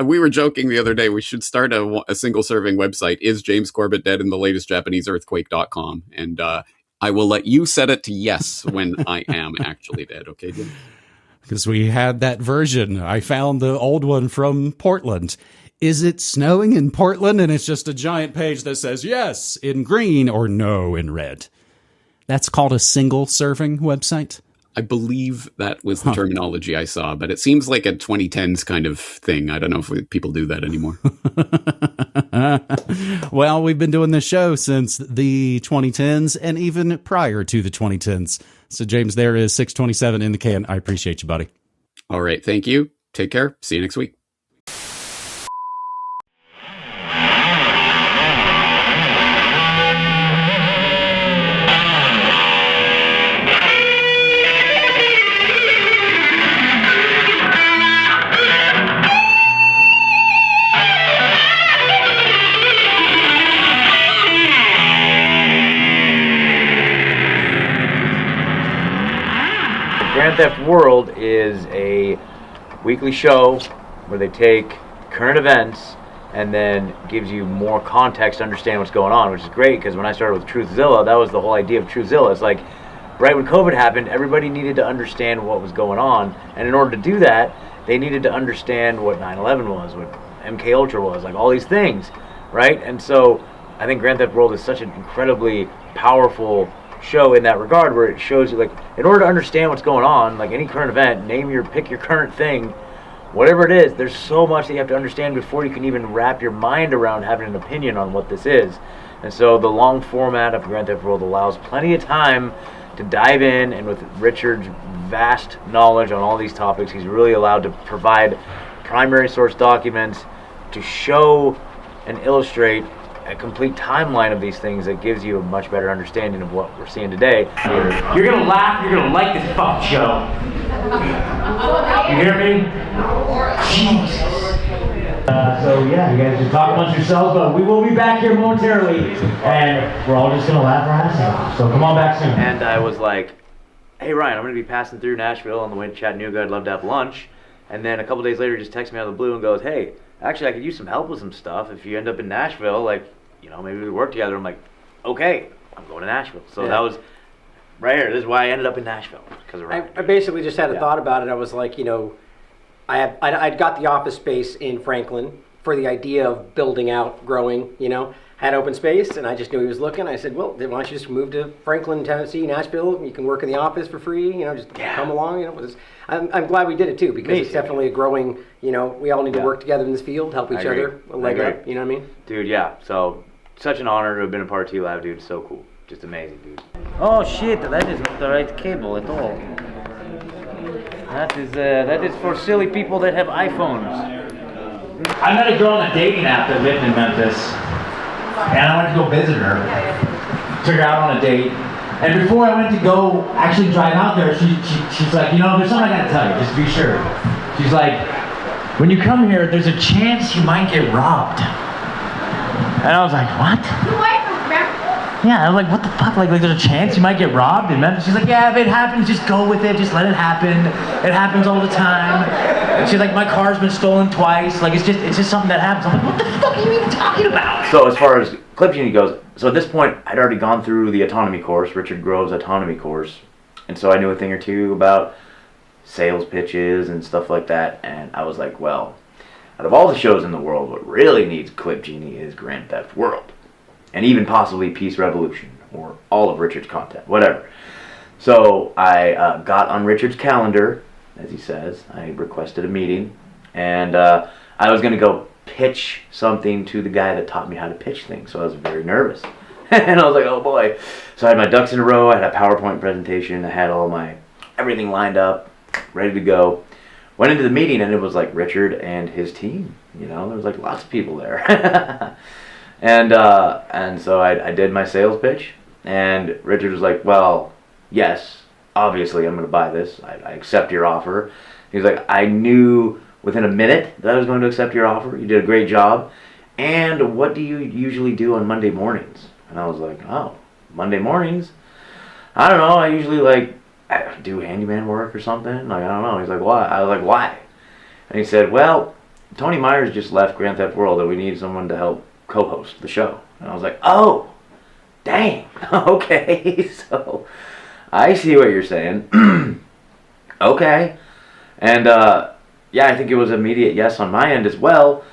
We were joking the other day, we should start a single serving website. Is James Corbett dead in the latest Japanese earthquake.com? And, I will let you set it to yes when I am actually dead. Okay, Jim? Because we had that version. I found the old one from Portland. Is it snowing in Portland? And it's just a giant page that says yes in green or no in red. That's called a single serving website. I believe that was the terminology I saw, but it seems like a 2010s kind of thing. I don't know if people do that anymore. Well, we've been doing this show since the 2010s and even prior to the 2010s. So, James, there is 627 in the can. I appreciate you, buddy. All right. Thank you. Take care. See you next week. Grand Theft World is a weekly show where they take current events and then gives you more context to understand what's going on, which is great because when I started with Truthzilla, that was the whole idea of Truthzilla. It's like right when COVID happened, everybody needed to understand what was going on, and in order to do that, they needed to understand what 9/11 was, what MK Ultra was, like all these things, right? And so I think Grand Theft World is such an incredibly powerful show in that regard, where it shows you, like, in order to understand what's going on, like any current event, pick your current thing, whatever it is, there's so much that you have to understand before you can even wrap your mind around having an opinion on what this is. And so the long format of Grand Theft World allows plenty of time to dive in, and with Richard's vast knowledge on all these topics, he's really allowed to provide primary source documents to show and illustrate a complete timeline of these things that gives you a much better understanding of what we're seeing today. You're gonna laugh, you're gonna like this fuck show. You hear me? Jesus. So yeah, you guys can talk amongst yourselves, but we will be back here momentarily, and we're all just gonna laugh our asses off. So come on back soon. And I was like, hey Ryan, I'm gonna be passing through Nashville on the way to Chattanooga, I'd love to have lunch. And then a couple days later, he just texts me out of the blue and goes, hey, actually I could use some help with some stuff. If you end up in Nashville, like, you know, maybe we work together. I'm like, okay, I'm going to Nashville. So that was right here. This is why I ended up in Nashville, because of Ryan. I basically just had a thought about it. I was like, you know, I'd got the office space in Franklin for the idea of building out, growing, you know, had open space, and I just knew he was looking. I said, well, then why don't you just move to Franklin, Tennessee, Nashville? You can work in the office for free, you know, just come along. You know, I'm glad we did it too, because it's definitely a growing, you know, we all need to work together in this field, help each other, a leg up, you know what I mean? Dude, yeah. So, such an honor to have been a part of T-Lab, dude. It's so cool. Just amazing, dude. Oh shit, that is not the right cable at all. That is for silly people that have iPhones. I met a girl on a dating app that lived in Memphis, and I went to go visit her. Took her out on a date, and before I went to go actually drive out there, she's like, you know, there's something I gotta tell you, just to be sure. She's like, when you come here, there's a chance you might get robbed. And I was like, what? Yeah, I was like, what the fuck? Like there's a chance you might get robbed in Memphis? She's like, yeah, if it happens, just go with it. Just let it happen. It happens all the time. And she's like, my car's been stolen twice. Like, it's just something that happens. I'm like, what the fuck are you even talking about? So as far as Clip Genie goes, so at this point, I'd already gone through the autonomy course, Richard Grove's autonomy course. And so I knew a thing or two about sales pitches and stuff like that. And I was like, well, out of all the shows in the world, what really needs Clip Genie is Grand Theft World. And even possibly Peace Revolution, or all of Richard's content, whatever. So I got on Richard's calendar, as he says. I requested a meeting, and I was going to go pitch something to the guy that taught me how to pitch things, so I was very nervous. And I was like, oh boy. So I had my ducks in a row. I had a PowerPoint presentation. I had all my everything lined up, ready to go. Went into the meeting and it was like Richard and his team. You know, there was like lots of people there. And so I did my sales pitch, and Richard was like, well, yes, obviously I'm going to buy this. I accept your offer. He's like, I knew within a minute that I was going to accept your offer. You did a great job. And what do you usually do on Monday mornings? And I was like, oh, Monday mornings? I don't know. I usually I do handyman work or something. Like, I don't know. He's like, why? I was like, why? And he said, well, Tony Myers just left Grand Theft World and we need someone to help co-host the show. And I was like, oh, dang. Okay. So I see what you're saying. Okay. And yeah, I think it was immediate yes on my end as well,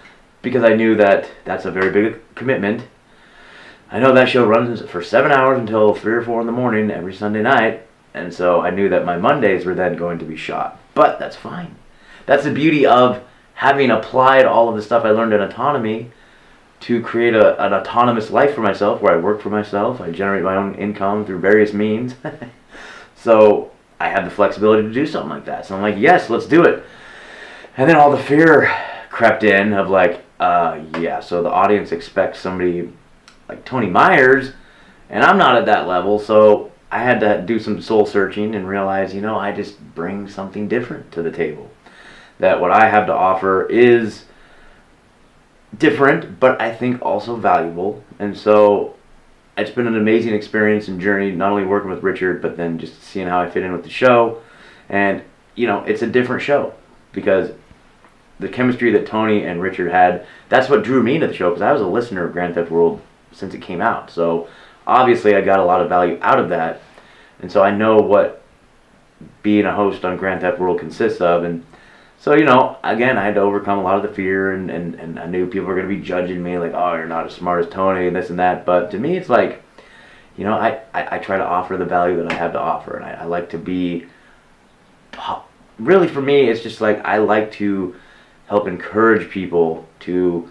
because I knew that that's a very big commitment. I know that show runs for 7 hours until 3 or 4 in the morning every Sunday night. And so I knew that my Mondays were then going to be shot. But that's fine. That's the beauty of having applied all of the stuff I learned in autonomy to create an autonomous life for myself, where I work for myself, I generate my own income through various means. So I have the flexibility to do something like that. So I'm like, yes, let's do it. And then all the fear crept in of yeah, so the audience expects somebody like Tony Myers, and I'm not at that level, so I had to do some soul searching and realize, I just bring something different to the table. That what I have to offer is different, but I think also valuable. And so it's been an amazing experience and journey, not only working with Richard, but then just seeing how I fit in with the show. And, it's a different show, because the chemistry that Tony and Richard had, that's what drew me into the show, because I was a listener of Grand Theft World since it came out. So obviously I got a lot of value out of that. And so I know what being a host on Grand Theft World consists of. And so, again, I had to overcome a lot of the fear, and I knew people were going to be judging me, like, oh, you're not as smart as Tony, and this and that. But to me, it's like, I try to offer the value that I have to offer. And I like to be, really for me, it's just like, I like to help encourage people to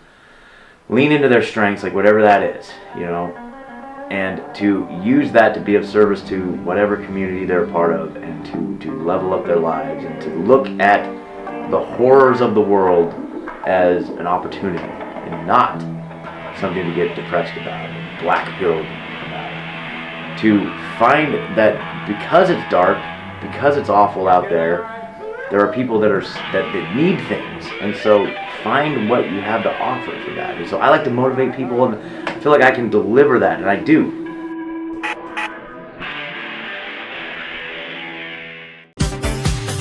lean into their strengths, like whatever that is, and to use that to be of service to whatever community they're a part of, and to level up their lives, and to look at the horrors of the world as an opportunity and not something to get depressed about, black-pilled about. To find that because it's dark, because it's awful out there are people that need things, and so find what you have to offer for that. And so I like to motivate people, and I feel like I can deliver that, and I do.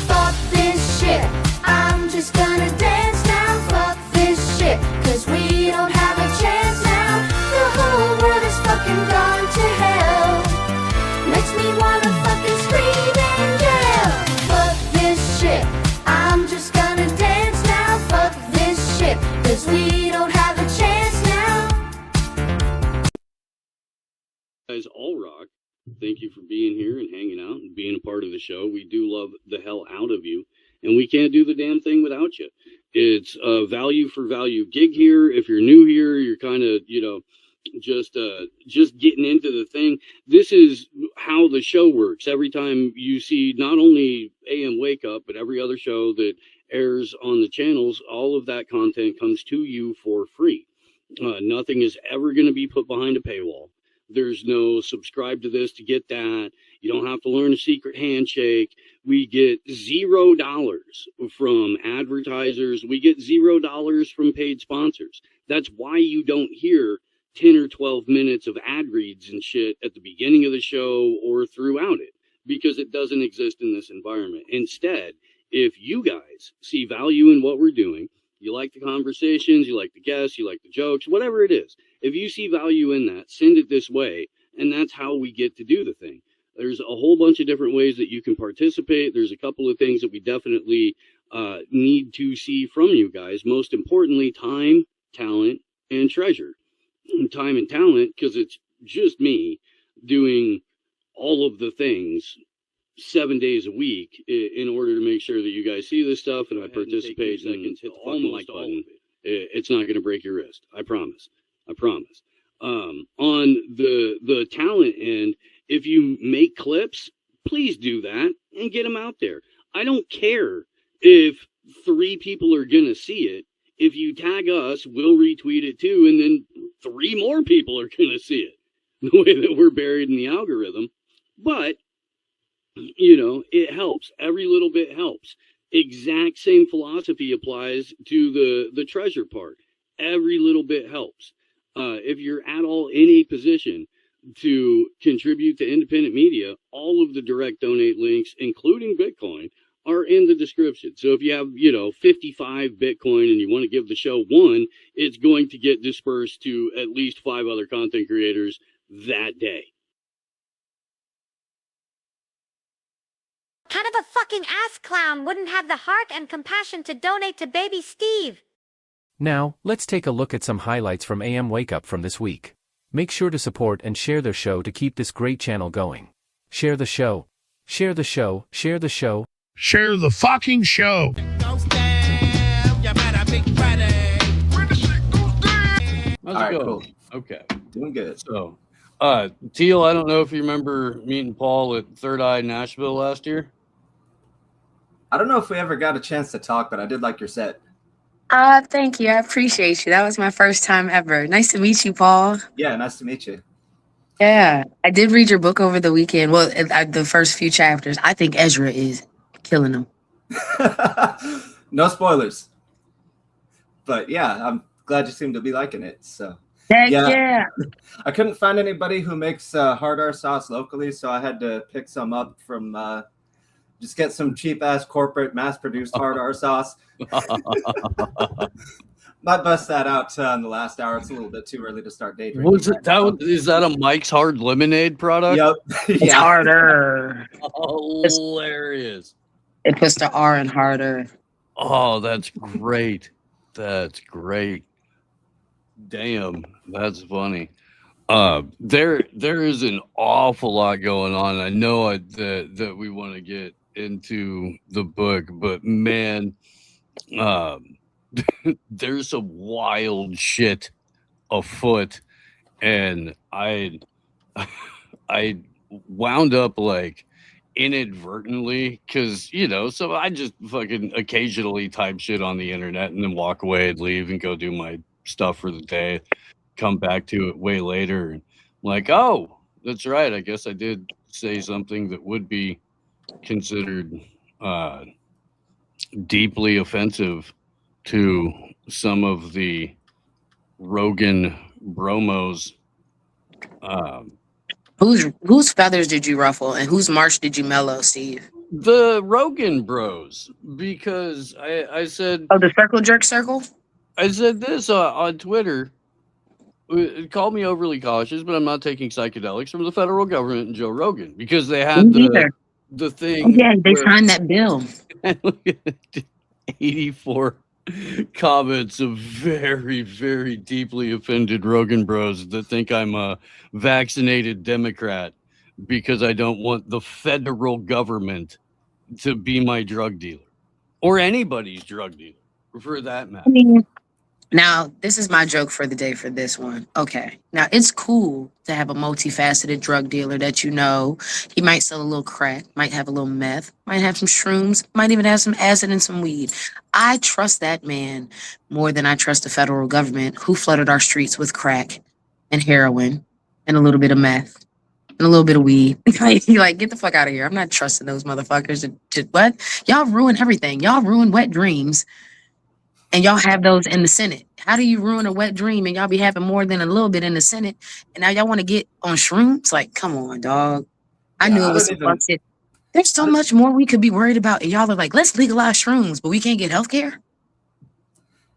Fuck this shit, I'm just gonna dance now. Fuck this shit, 'cause we don't have a chance now. The whole world is fucking gone to hell. Makes me wanna fucking scream and yell. Fuck this shit, I'm just gonna dance now. Fuck this shit, 'cause we don't have a chance now. Guys, all rock. Thank you for being here and hanging out and being a part of the show. We do love the hell out of you, and we can't do the damn thing without you. It's a value for value gig here. If you're new here, you're kind of, just getting into the thing. This is how the show works. Every time you see not only AM Wake Up, but every other show that airs on the channels, all of that content comes to you for free. Nothing is ever going to be put behind a paywall. There's no subscribe to this to get that. You don't have to learn a secret handshake. We get $0 from advertisers. We get $0 from paid sponsors. That's why you don't hear 10 or 12 minutes of ad reads and shit at the beginning of the show or throughout it, because it doesn't exist in this environment. Instead, if you guys see value in what we're doing, you like the conversations, you like the guests, you like the jokes, whatever it is, if you see value in that, send it this way, and that's how we get to do the thing. There's a whole bunch of different ways that you can participate. There's a couple of things that we definitely need to see from you guys. Most importantly, time, talent, and treasure. Time and talent, because it's just me doing all of the things 7 days a week in order to make sure that you guys see this stuff and I participate and almost all of it. It's not going to break your wrist. I promise. On the talent end, if you make clips, please do that and get them out there. I don't care if 3 people are going to see it. If you tag us, we'll retweet it too, and then 3 more people are going to see it, the way that we're buried in the algorithm. But, you know, it helps. Every little bit helps. Exact same philosophy applies to the treasure part. Every little bit helps. If you're at all in a position to contribute to independent media, all of the direct donate links, including Bitcoin, are in the description. So if you have, 55 Bitcoin and you want to give the show 1, it's going to get dispersed to at least 5 other content creators that day. Kind of a fucking ass clown wouldn't have the heart and compassion to donate to baby Steve. Now, let's take a look at some highlights from AM Wake Up from this week. Make sure to support and share the show to keep this great channel going. Share the show. Share the show. Share the show. Share the fucking show. How's All it right, going? cool. Okay. Doing good. So, Teal, I don't know if you remember meeting Paul at Third Eye Nashville last year. I don't know if we ever got a chance to talk, but I did like your set. Thank you. I appreciate you. That was my first time ever. Nice to meet you, Paul. Yeah, nice to meet you. Yeah, I did read your book over the weekend. Well, the first few chapters. I think Ezra is killing them. No spoilers. But yeah, I'm glad you seem to be liking it. So Heck yeah. I couldn't find anybody who makes hard R sauce locally, so I had to pick some up from just get some cheap ass corporate mass produced hard R sauce. Might bust that out in the last hour. It's a little bit too early to start day drinking. Was it is that a Mike's Hard Lemonade product? Yep. It's harder. Hilarious. It puts the R in harder. Oh, that's great. That's great. Damn, that's funny. There is an awful lot going on. I know that we want to get into the book, but man, there's some wild shit afoot, and I wound up like inadvertently, because so I just fucking occasionally type shit on the internet and then walk away and leave and go do my stuff for the day, come back to it way later, and like, oh, that's right, I guess I did say something that would be considered deeply offensive to some of the Rogan bromos. Whose feathers did you ruffle and whose march did you mellow, Steve? The Rogan bros, because I said... Oh, the circle jerk circle? I said this on Twitter. It called me overly cautious, but I'm not taking psychedelics from the federal government and Joe Rogan, because they had the thing. Oh, yeah, they signed that bill. 84 comments of very, very deeply offended Rogan bros that think I'm a vaccinated Democrat because I don't want the federal government to be my drug dealer, or anybody's drug dealer for that matter. Now, this is my joke for the day for this one. Okay. Now, it's cool to have a multifaceted drug dealer that he might sell a little crack, might have a little meth, might have some shrooms, might even have some acid and some weed. I trust that man more than I trust the federal government, who flooded our streets with crack and heroin and a little bit of meth and a little bit of weed. Like, get the fuck out of here. I'm not trusting those motherfuckers. What? Y'all ruin everything. Y'all ruin wet dreams. And y'all have those in the Senate. How do you ruin a wet dream and y'all be having more than a little bit in the Senate? And now y'all want to get on shrooms? Like, come on, dog. I knew it was some fuck shit. There's so much more we could be worried about. And y'all are like, let's legalize shrooms, but we can't get healthcare?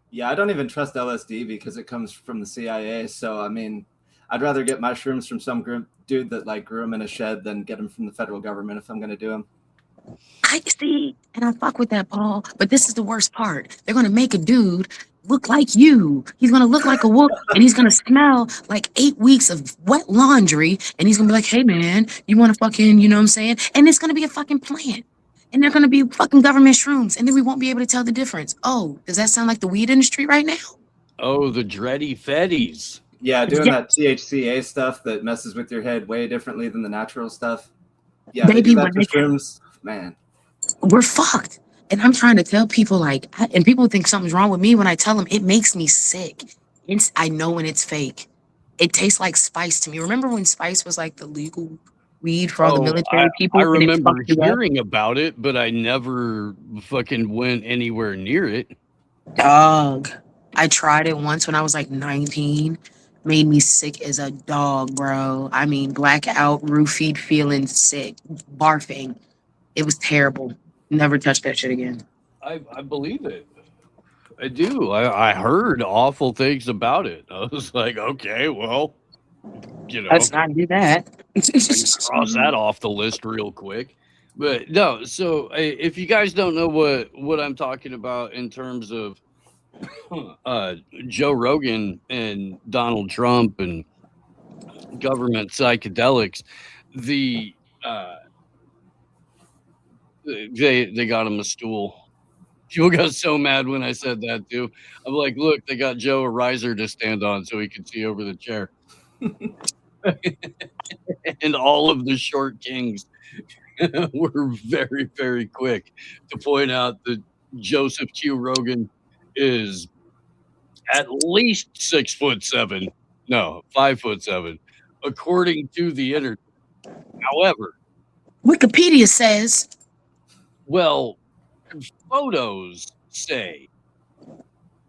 Yeah, I don't even trust LSD because it comes from the CIA. So, I mean, I'd rather get my shrooms from some dude that like grew them in a shed than get them from the federal government if I'm going to do them. I see, and I fuck with that, Paul. But this is the worst part. They're gonna make a dude look like you. He's gonna look like a wolf, and he's gonna smell like 8 weeks of wet laundry. And he's gonna be like, "Hey, man, you want to fucking, you know what I'm saying?" And it's gonna be a fucking plant, and they're gonna be fucking government shrooms, and then we won't be able to tell the difference. Oh, does that sound like the weed industry right now? Oh, the dready fetties. Yeah, doing that THCA stuff that messes with your head way differently than the natural stuff. Yeah, they Baby, do that when for they shrooms. Man. we're fucked. And I'm trying to tell people and people think something's wrong with me when I tell them it makes me sick. I know when it's fake. It tastes like spice to me. Remember when spice was like the legal weed for all the Oh, military I people and it remember fucked you up? hearing about it, but I never fucking went anywhere near it. Dog. I tried it once when I was like 19. Made me sick as a dog, bro. I mean, blackout, roofied, feeling sick, barfing. It was terrible. Never touch that shit again. I believe it. I do. I heard awful things about it. I was like, okay, well, Let's not do that. I can cross that off the list real quick. But no, so if you guys don't know what I'm talking about in terms of Joe Rogan and Donald Trump and government psychedelics, the they got him a stool. People got so mad when I said that too. I'm like, look, they got Joe a riser to stand on so he could see over the chair. And all of the short kings were very, very quick to point out that Joseph Q. Rogan is at least 6'7". No, 5'7", according to the internet. However, Wikipedia says. Well, photos say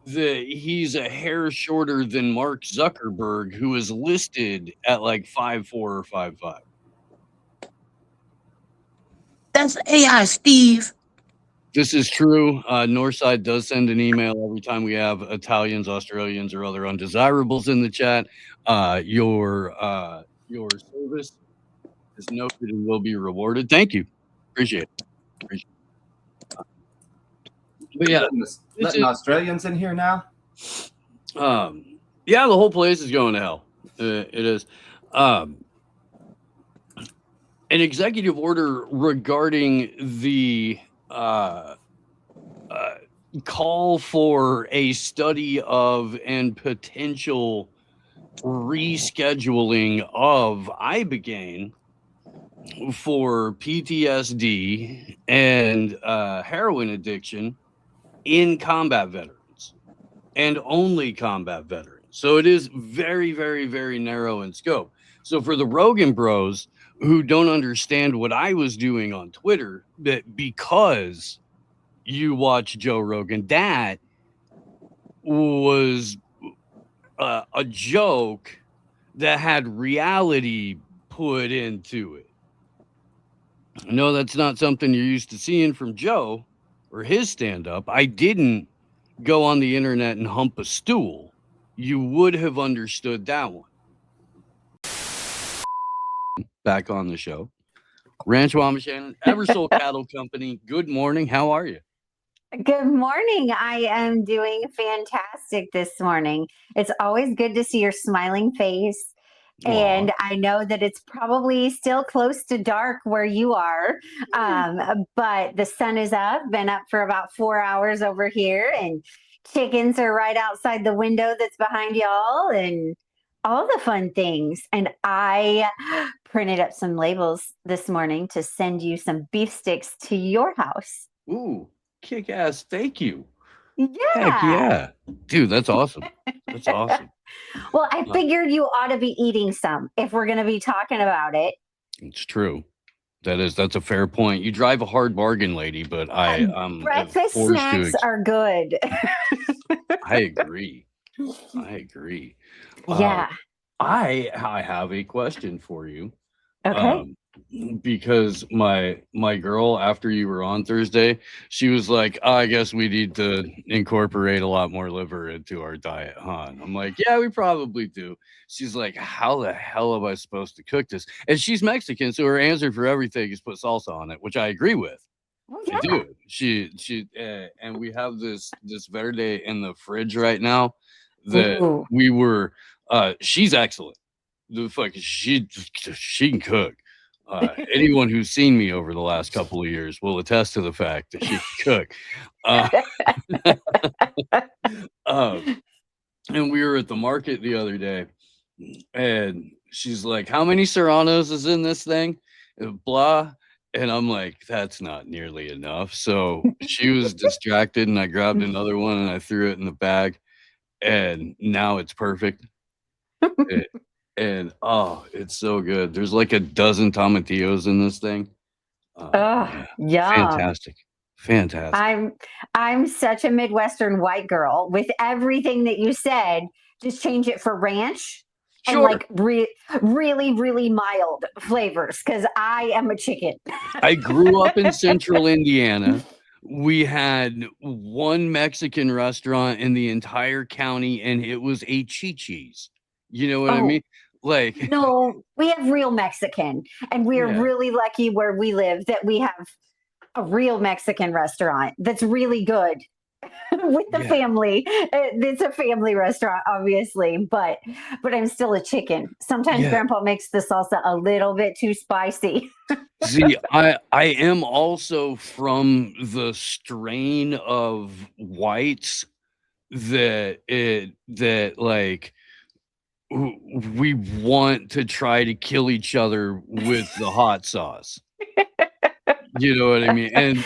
that he's a hair shorter than Mark Zuckerberg, who is listed at like 5'4" or 5'5". That's AI, Steve. This is true. Northside does send an email every time we have Italians, Australians, or other undesirables in the chat. Your service is noted and will be rewarded. Thank you. Appreciate it. But yeah, letting Australians in here now. Yeah, the whole place is going to hell. It is. An executive order regarding the call for a study of and potential rescheduling of Ibogaine for PTSD and heroin addiction in combat veterans and only combat veterans. So it is very, very, very narrow in scope. So for the Rogan bros who don't understand what I was doing on Twitter, that because you watch Joe Rogan, that was a joke that had reality put into it. No, that's not something you're used to seeing from Joe or his stand-up. I didn't go on the internet and hump a stool. You would have understood that one. Back on the show. Ranch Mama Shannon, Eversoul Cattle Company. Good morning. How are you? Good morning. I am doing fantastic this morning. It's always good to see your smiling face. And I know that it's probably still close to dark where you are, but the sun is up, been up for about 4 hours over here, and chickens are right outside the window that's behind y'all, and all the fun things. And I printed up some labels this morning to send you some beef sticks to your house. Ooh, kick ass. Thank you. Yeah. Heck yeah. Dude, that's awesome. That's awesome. Well, I figured you ought to be eating some if we're going to be talking about it. It's true. That's a fair point. You drive a hard bargain, lady, but I'm breakfast forced snacks are good. I agree. I agree. Yeah. I have a question for you. Okay. Because my girl, after you were on Thursday, she was like, I guess we need to incorporate a lot more liver into our diet, huh? And I'm like, yeah, we probably do. She's like, how the hell am I supposed to cook this? And she's Mexican, so her answer for everything is put salsa on it, which I agree with. I do. She and we have this verde in the fridge right now that we were. She's excellent. The fuck, she can cook. Anyone who's seen me over the last couple of years will attest to the fact that she can cook. And we were at the market the other day, And she's like, "How many Serranos is in this thing?" And blah. And I'm like, "That's not nearly enough." So she was distracted, and I grabbed another one and I threw it in the bag, and now it's perfect. It- and oh, it's so good. There's like a dozen tomatillos in this thing. Oh, Yeah, yum. fantastic, fantastic. I'm such a Midwestern white girl with everything that you said. Just change it for ranch and Sure. like really, really mild flavors because I am a chicken. I grew up in central Indiana. We had one Mexican restaurant in the entire county, and it was a Chi-Chi's. You know what I Oh, mean? Like, no, we have real Mexican, and we are yeah, really lucky where we live that we have a real Mexican restaurant that's really good with the yeah, family. It's a family restaurant, obviously, but I'm still a chicken. Sometimes yeah. Grandpa makes the salsa a little bit too spicy. See, I am also from the strain of whites that like we want to try to kill each other with the hot sauce. You know what I mean? And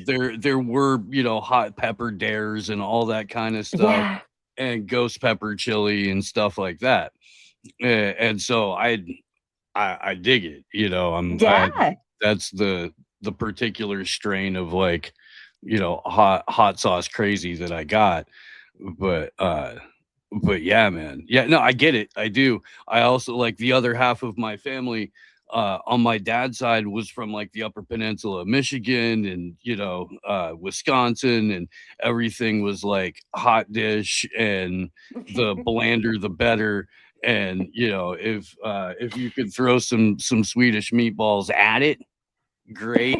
there were, hot pepper dares and all that kind of stuff, Yeah, and ghost pepper chili and stuff like that. And so I dig it. yeah. That's the particular strain of like, hot sauce crazy that I got. But but yeah, man. Yeah, no, I get it. I do. I also like the other half of my family on my dad's side was from like the Upper Peninsula of Michigan and Wisconsin, and everything was like hot dish, and the blander the better. And if you could throw some Swedish meatballs at it, great.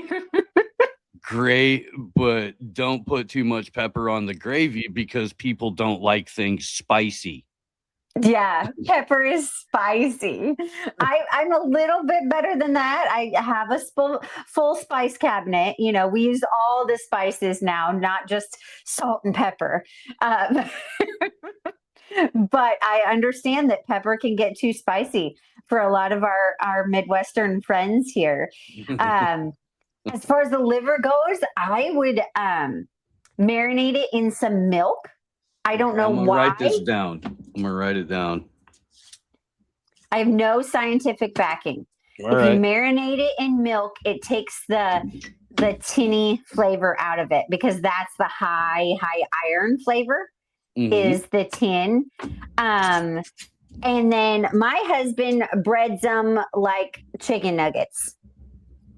Great, but don't put too much pepper on the gravy because people don't like things spicy. Yeah, pepper is spicy. I'm a little bit better than that. I have a full spice cabinet. We use all the spices now, not just salt and pepper. Um, but I understand that pepper can get too spicy for a lot of our Midwestern friends here. Um, as far as the liver goes, I would marinate it in some milk. I don't Okay, know I'm gonna write this why. down. I'm gonna write it down. I have no scientific backing. All If you right. marinate it in milk, it takes the tinny flavor out of it because that's the high iron flavor Mm-hmm. is the tin. Um, and then my husband breads them like chicken nuggets.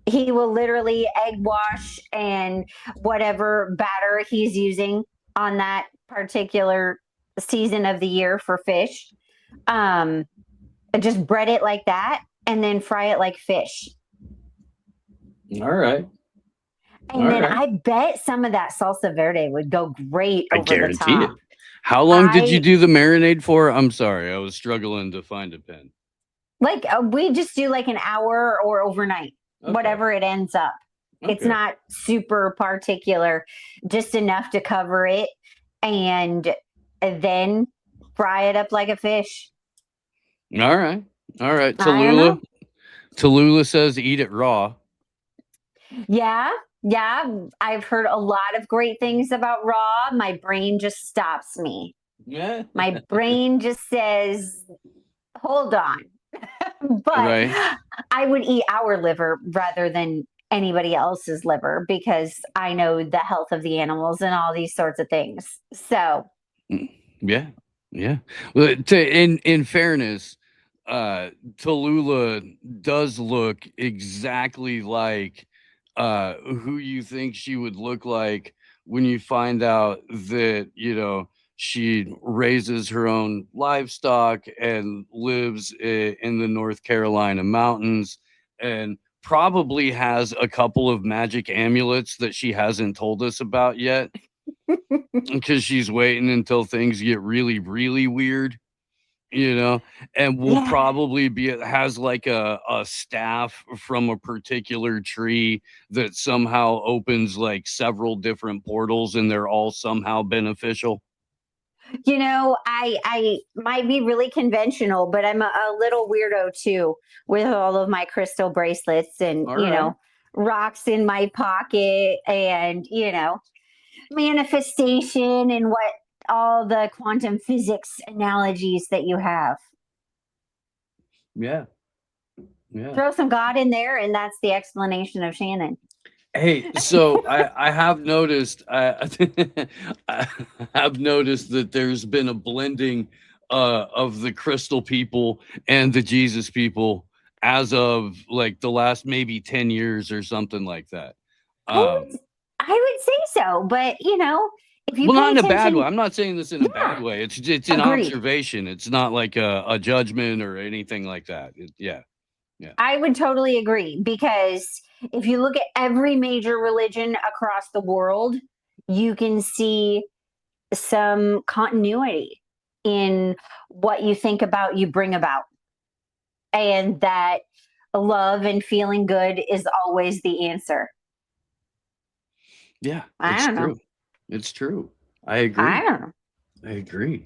He will literally egg wash and whatever batter he's using on that particular season of the year for fish. Um, just bread it like that and then fry it like fish. All right. All And then right. I bet some of that salsa verde would go great I over the guarantee it. top. How long did you I do the marinade for? I'm sorry, I was struggling to find a pen. like we just do like an hour or overnight, Okay. whatever it ends up. It's Okay. not super particular, just enough to cover it and then fry it up like a fish. All right. All right. I don't know. Tallulah says eat it raw. Yeah, yeah. I've heard a lot of great things about raw. My brain just stops me. Yeah. My brain just says, hold on. But Right. I would eat our liver rather than anybody else's liver because I know the health of the animals and all these sorts of things. So, Yeah. Yeah. Well, in fairness, Tallulah does look exactly like who you think she would look like when you find out that, she raises her own livestock and lives in the North Carolina mountains, and probably has a couple of magic amulets that she hasn't told us about yet because she's waiting until things get really, really weird, and will yeah. probably has like a staff from a particular tree that somehow opens like several different portals and they're all somehow beneficial. I might be really conventional, but I'm a little weirdo too with all of my crystal bracelets and, All right. rocks in my pocket and, manifestation and what all the quantum physics analogies that you have. Yeah. Yeah. Throw some God in there, and that's the explanation of Shannon. Hey, so I have noticed I have noticed that there's been a blending of the crystal people and the Jesus people as of like the last maybe 10 years or something like that. I would say so, but if you Well, pay not in a bad way. attention, I'm not saying this in a bad way. It's an agreed. observation. It's not like a judgment or anything like that. Yeah. Yeah. I would totally agree because if you look at every major religion across the world, you can see some continuity in what you think about, you bring about, and that love and feeling good is always the answer. Yeah, I it's don't know. true. It's true. I I agree. don't know. I agree.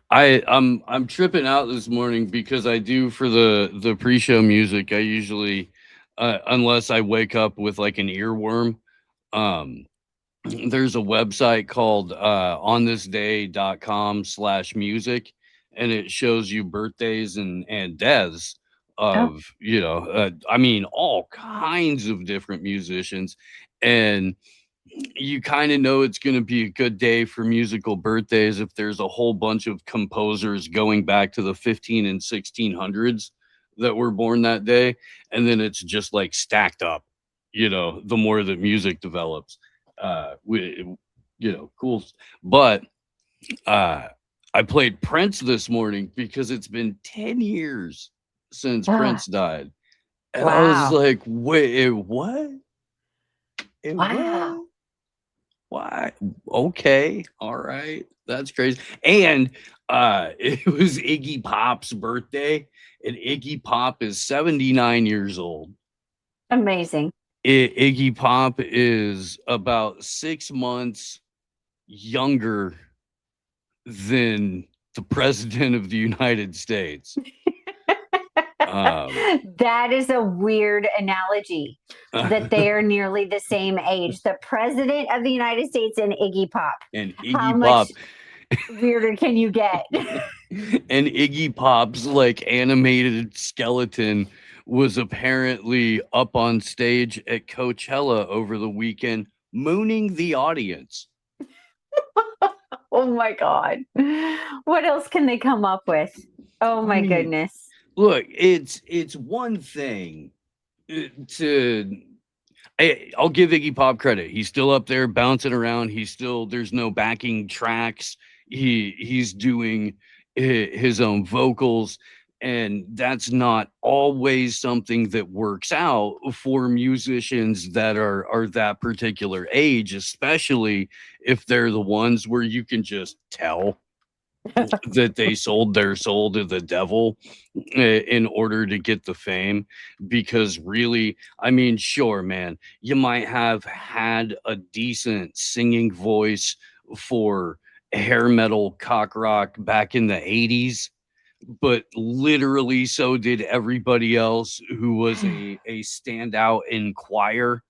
I'm tripping out this morning because I do for the pre-show music. I usually, unless I wake up with like an earworm, um, there's a website called onthisday.com/music, and it shows you birthdays and deaths Oh, of I mean all kinds of different musicians, and you kind of know it's going to be a good day for musical birthdays if there's a whole bunch of composers going back to the 15 and 1600s that were born that day, and then it's just like stacked up, the more that music develops, cool. But I played Prince this morning because it's been 10 years since ah, Prince died, and I was wow. like, wait, what? Wow. Why? Okay. All right. That's crazy. And it was Iggy Pop's birthday, and Iggy Pop is 79 years old. Amazing. Iggy Pop is about 6 months younger than the president of the United States. That is a weird analogy that they are nearly the same age. The president of the United States and Iggy Pop. And How Iggy much Pop weirder can you get? and Iggy Pop's like animated skeleton was apparently up on stage at Coachella over the weekend, mooning the audience. Oh my God. What else can they come up with? Oh I my mean, goodness. look, it's one thing to I'll give Iggy Pop credit. He's still up there bouncing around. There's no backing tracks. He's doing his own vocals, and that's not always something that works out for musicians that are that particular age, especially if they're the ones where you can just tell that they sold their soul to the devil in order to get the fame. Because really, I mean, sure, man, you might have had a decent singing voice for hair metal cock rock back in the 80s, but literally so did everybody else who was a standout in choir.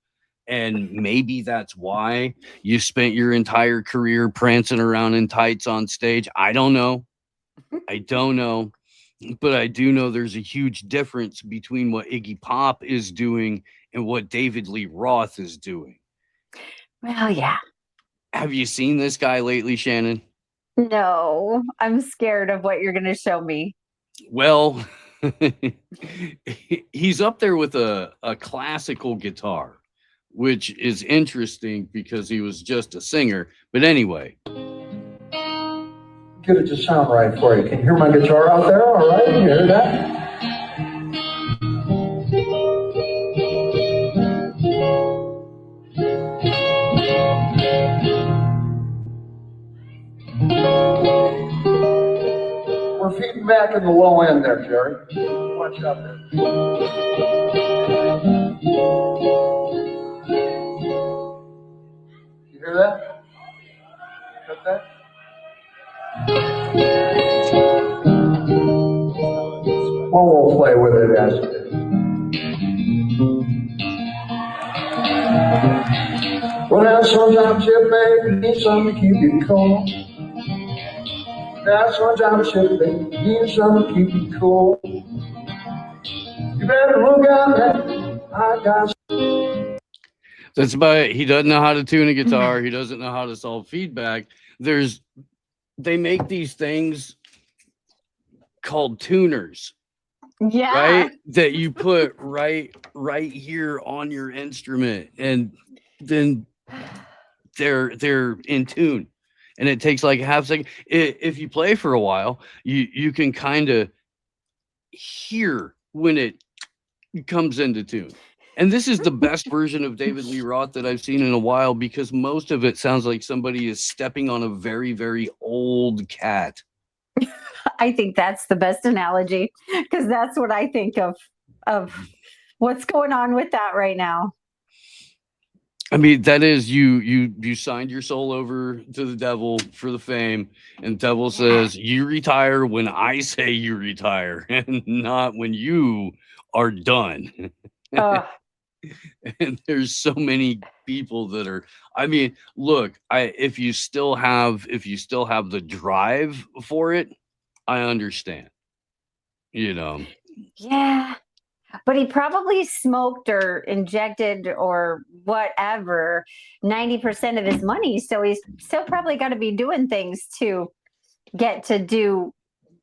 And maybe that's why you spent your entire career prancing around in tights on stage. I don't know. But I do know there's a huge difference between what Iggy Pop is doing and what David Lee Roth is doing. Well, yeah. Have you seen this guy lately, Shannon? No, I'm scared of what you're going to show me. Well, he's up there with a classical guitar, which is interesting because he was just a singer. But anyway. Get it to sound right for you. Can you hear my guitar out there? All right, you hear that? We're feeding back in the low end there, Jerry. Watch out there. You hear that? Got that? Well, we'll play with it as it is. Well, now sometimes you baby need something to keep you cool. Now sometimes you baby need something to keep you cool. You better look out now. I got. That's about it. He doesn't know how to tune a guitar. He doesn't know how to solve feedback. They make these things called tuners, Yeah. right? That you put right here on your instrument, and then they're in tune. And it takes like a half second. If you play for a while, you can kind of hear when it comes into tune. And this is the best version of David Lee Roth that I've seen in a while, because most of it sounds like somebody is stepping on a very, very old cat. I think that's the best analogy, because that's what I think of what's going on with that right now. I mean, that is you signed your soul over to the devil for the fame, and devil says you retire when I say you retire, and not when you are done. And there's so many people that are, I mean, look, if you still have the drive for it, I understand. You know. Yeah. But he probably smoked or injected or whatever 90% of his money. So he's still probably got to be doing things to get to do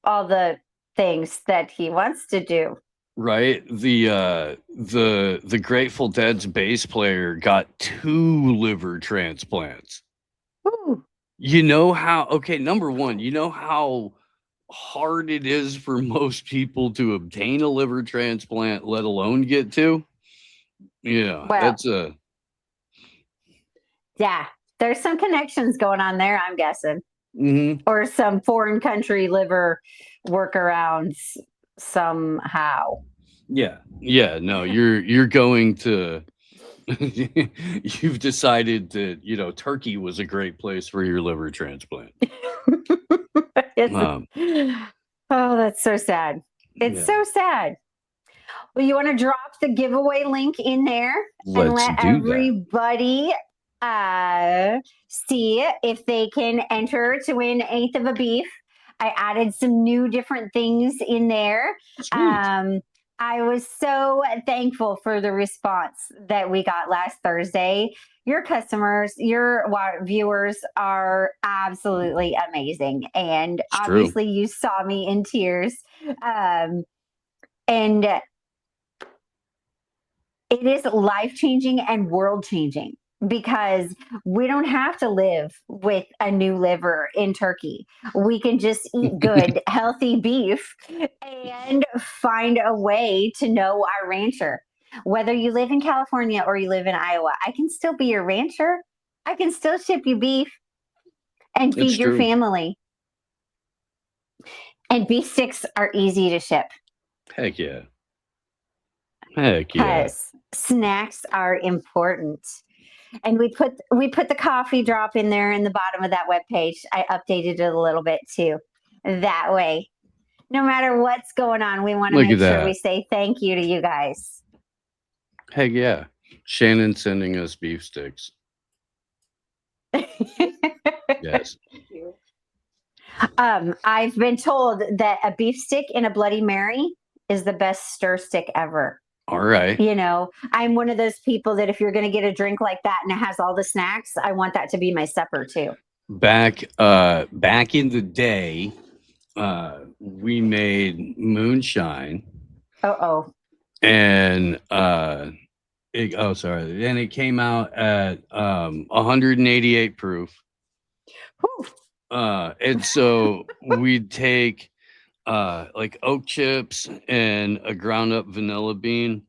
all the things that he wants to do. Right? The Grateful Dead's bass player got 2 liver transplants. Ooh. You know how, okay, number one, you know how hard it is for most people to obtain a liver transplant, let alone get 2? Yeah, Well, that's a yeah, there's some connections going on there, I'm guessing. Mhm. Or some foreign country liver workarounds somehow. Yeah. Yeah, no, you're going to you've decided that, you know, Turkey was a great place for your liver transplant. Um, Oh, that's so sad. It's Yeah. so sad. Well, you want to drop the giveaway link in there and Let's let do that. everybody see if they can enter to win 1/8 of a beef. I added some new different things in there. I was so thankful for the response that we got last Thursday. Your customers, your viewers are absolutely amazing. And It's true. obviously, you saw me in tears. And it is life-changing and world-changing, because we don't have to live with a new liver in Turkey. We can just eat good, healthy beef and find a way to know our rancher. Whether you live in California or you live in Iowa, I can still be your rancher. I can still ship you beef and It's feed your true. family. And beef sticks are easy to ship. Heck yeah. Heck yeah. Because snacks are important. And we put the coffee drop in there in the bottom of that webpage. I updated it a little bit too. That way, no matter what's going on, we want to Look make at sure that. we say thank you to you guys. Heck yeah. Shannon sending us beef sticks. Yes. I've been told that a beef stick and a Bloody Mary is the best stir stick ever. All right. You know, I'm one of those people that if you're going to get a drink like that and it has all the snacks, I want that to be my supper too. Back in the day, we made moonshine, Uh-oh. and and it came out at 188 proof. And so we'd take like oak chips and a ground up vanilla bean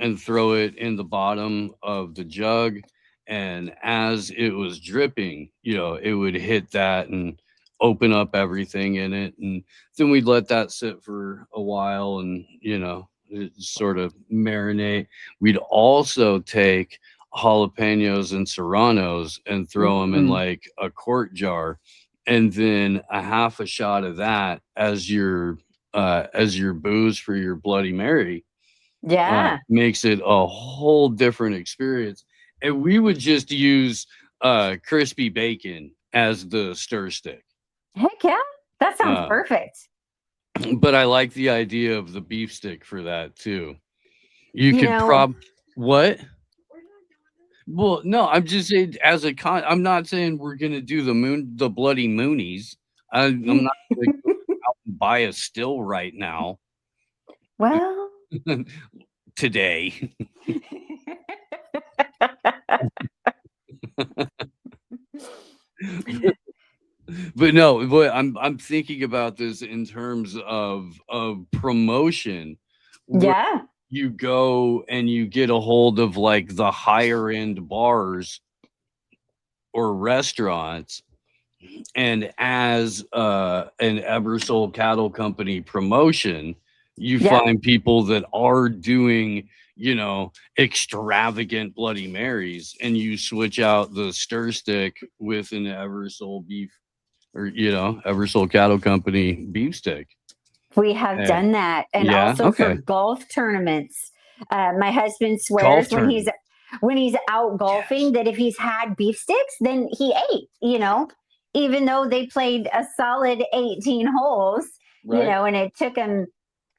and throw it in the bottom of the jug, and as it was dripping, you know, it would hit that and open up everything in it, and then we'd let that sit for a while, and you know, it sort of marinate. We'd also take jalapenos and serranos and throw them in like a quart jar and then a half a shot of that as your booze for your Bloody Mary. Yeah. Makes it a whole different experience. And we would just use crispy bacon as the stir stick. Heck yeah. That sounds Uh, perfect. But I like the idea of the beef stick for that too. You You could know- what? Well, no, I'm just saying I'm not saying we're gonna do the Bloody Moonies. I'm not gonna go out and buy a still right now. Well, today. But no, but I'm thinking about this in terms of promotion. Yeah. You go and you get a hold of like the higher end bars or restaurants, and as an Ebersol Cattle Company promotion, you Yeah. find people that are doing, you know, extravagant Bloody Marys, and you switch out the stir stick with an Ebersol beef, or you know, Ebersol Cattle Company beef stick. We have Eh, done that. And yeah, also for okay. golf tournaments. My husband Golf swears tournament. when he's out golfing that if he's had beef sticks, then he ate, you know, even though they played a solid 18 holes, you Right. know, and it took him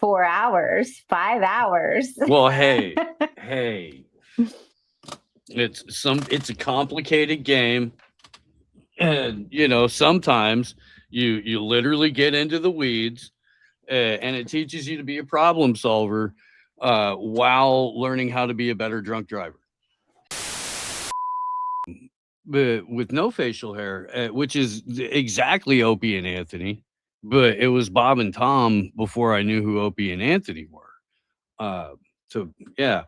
4 hours, 5 hours. Well, hey, it's a complicated game, and you know, sometimes you literally get into the weeds, and it teaches you to be a problem solver while learning how to be a better drunk driver. But with no facial hair, which is exactly Opie and Anthony, but it was Bob and Tom before I knew who Opie and Anthony were. So yeah.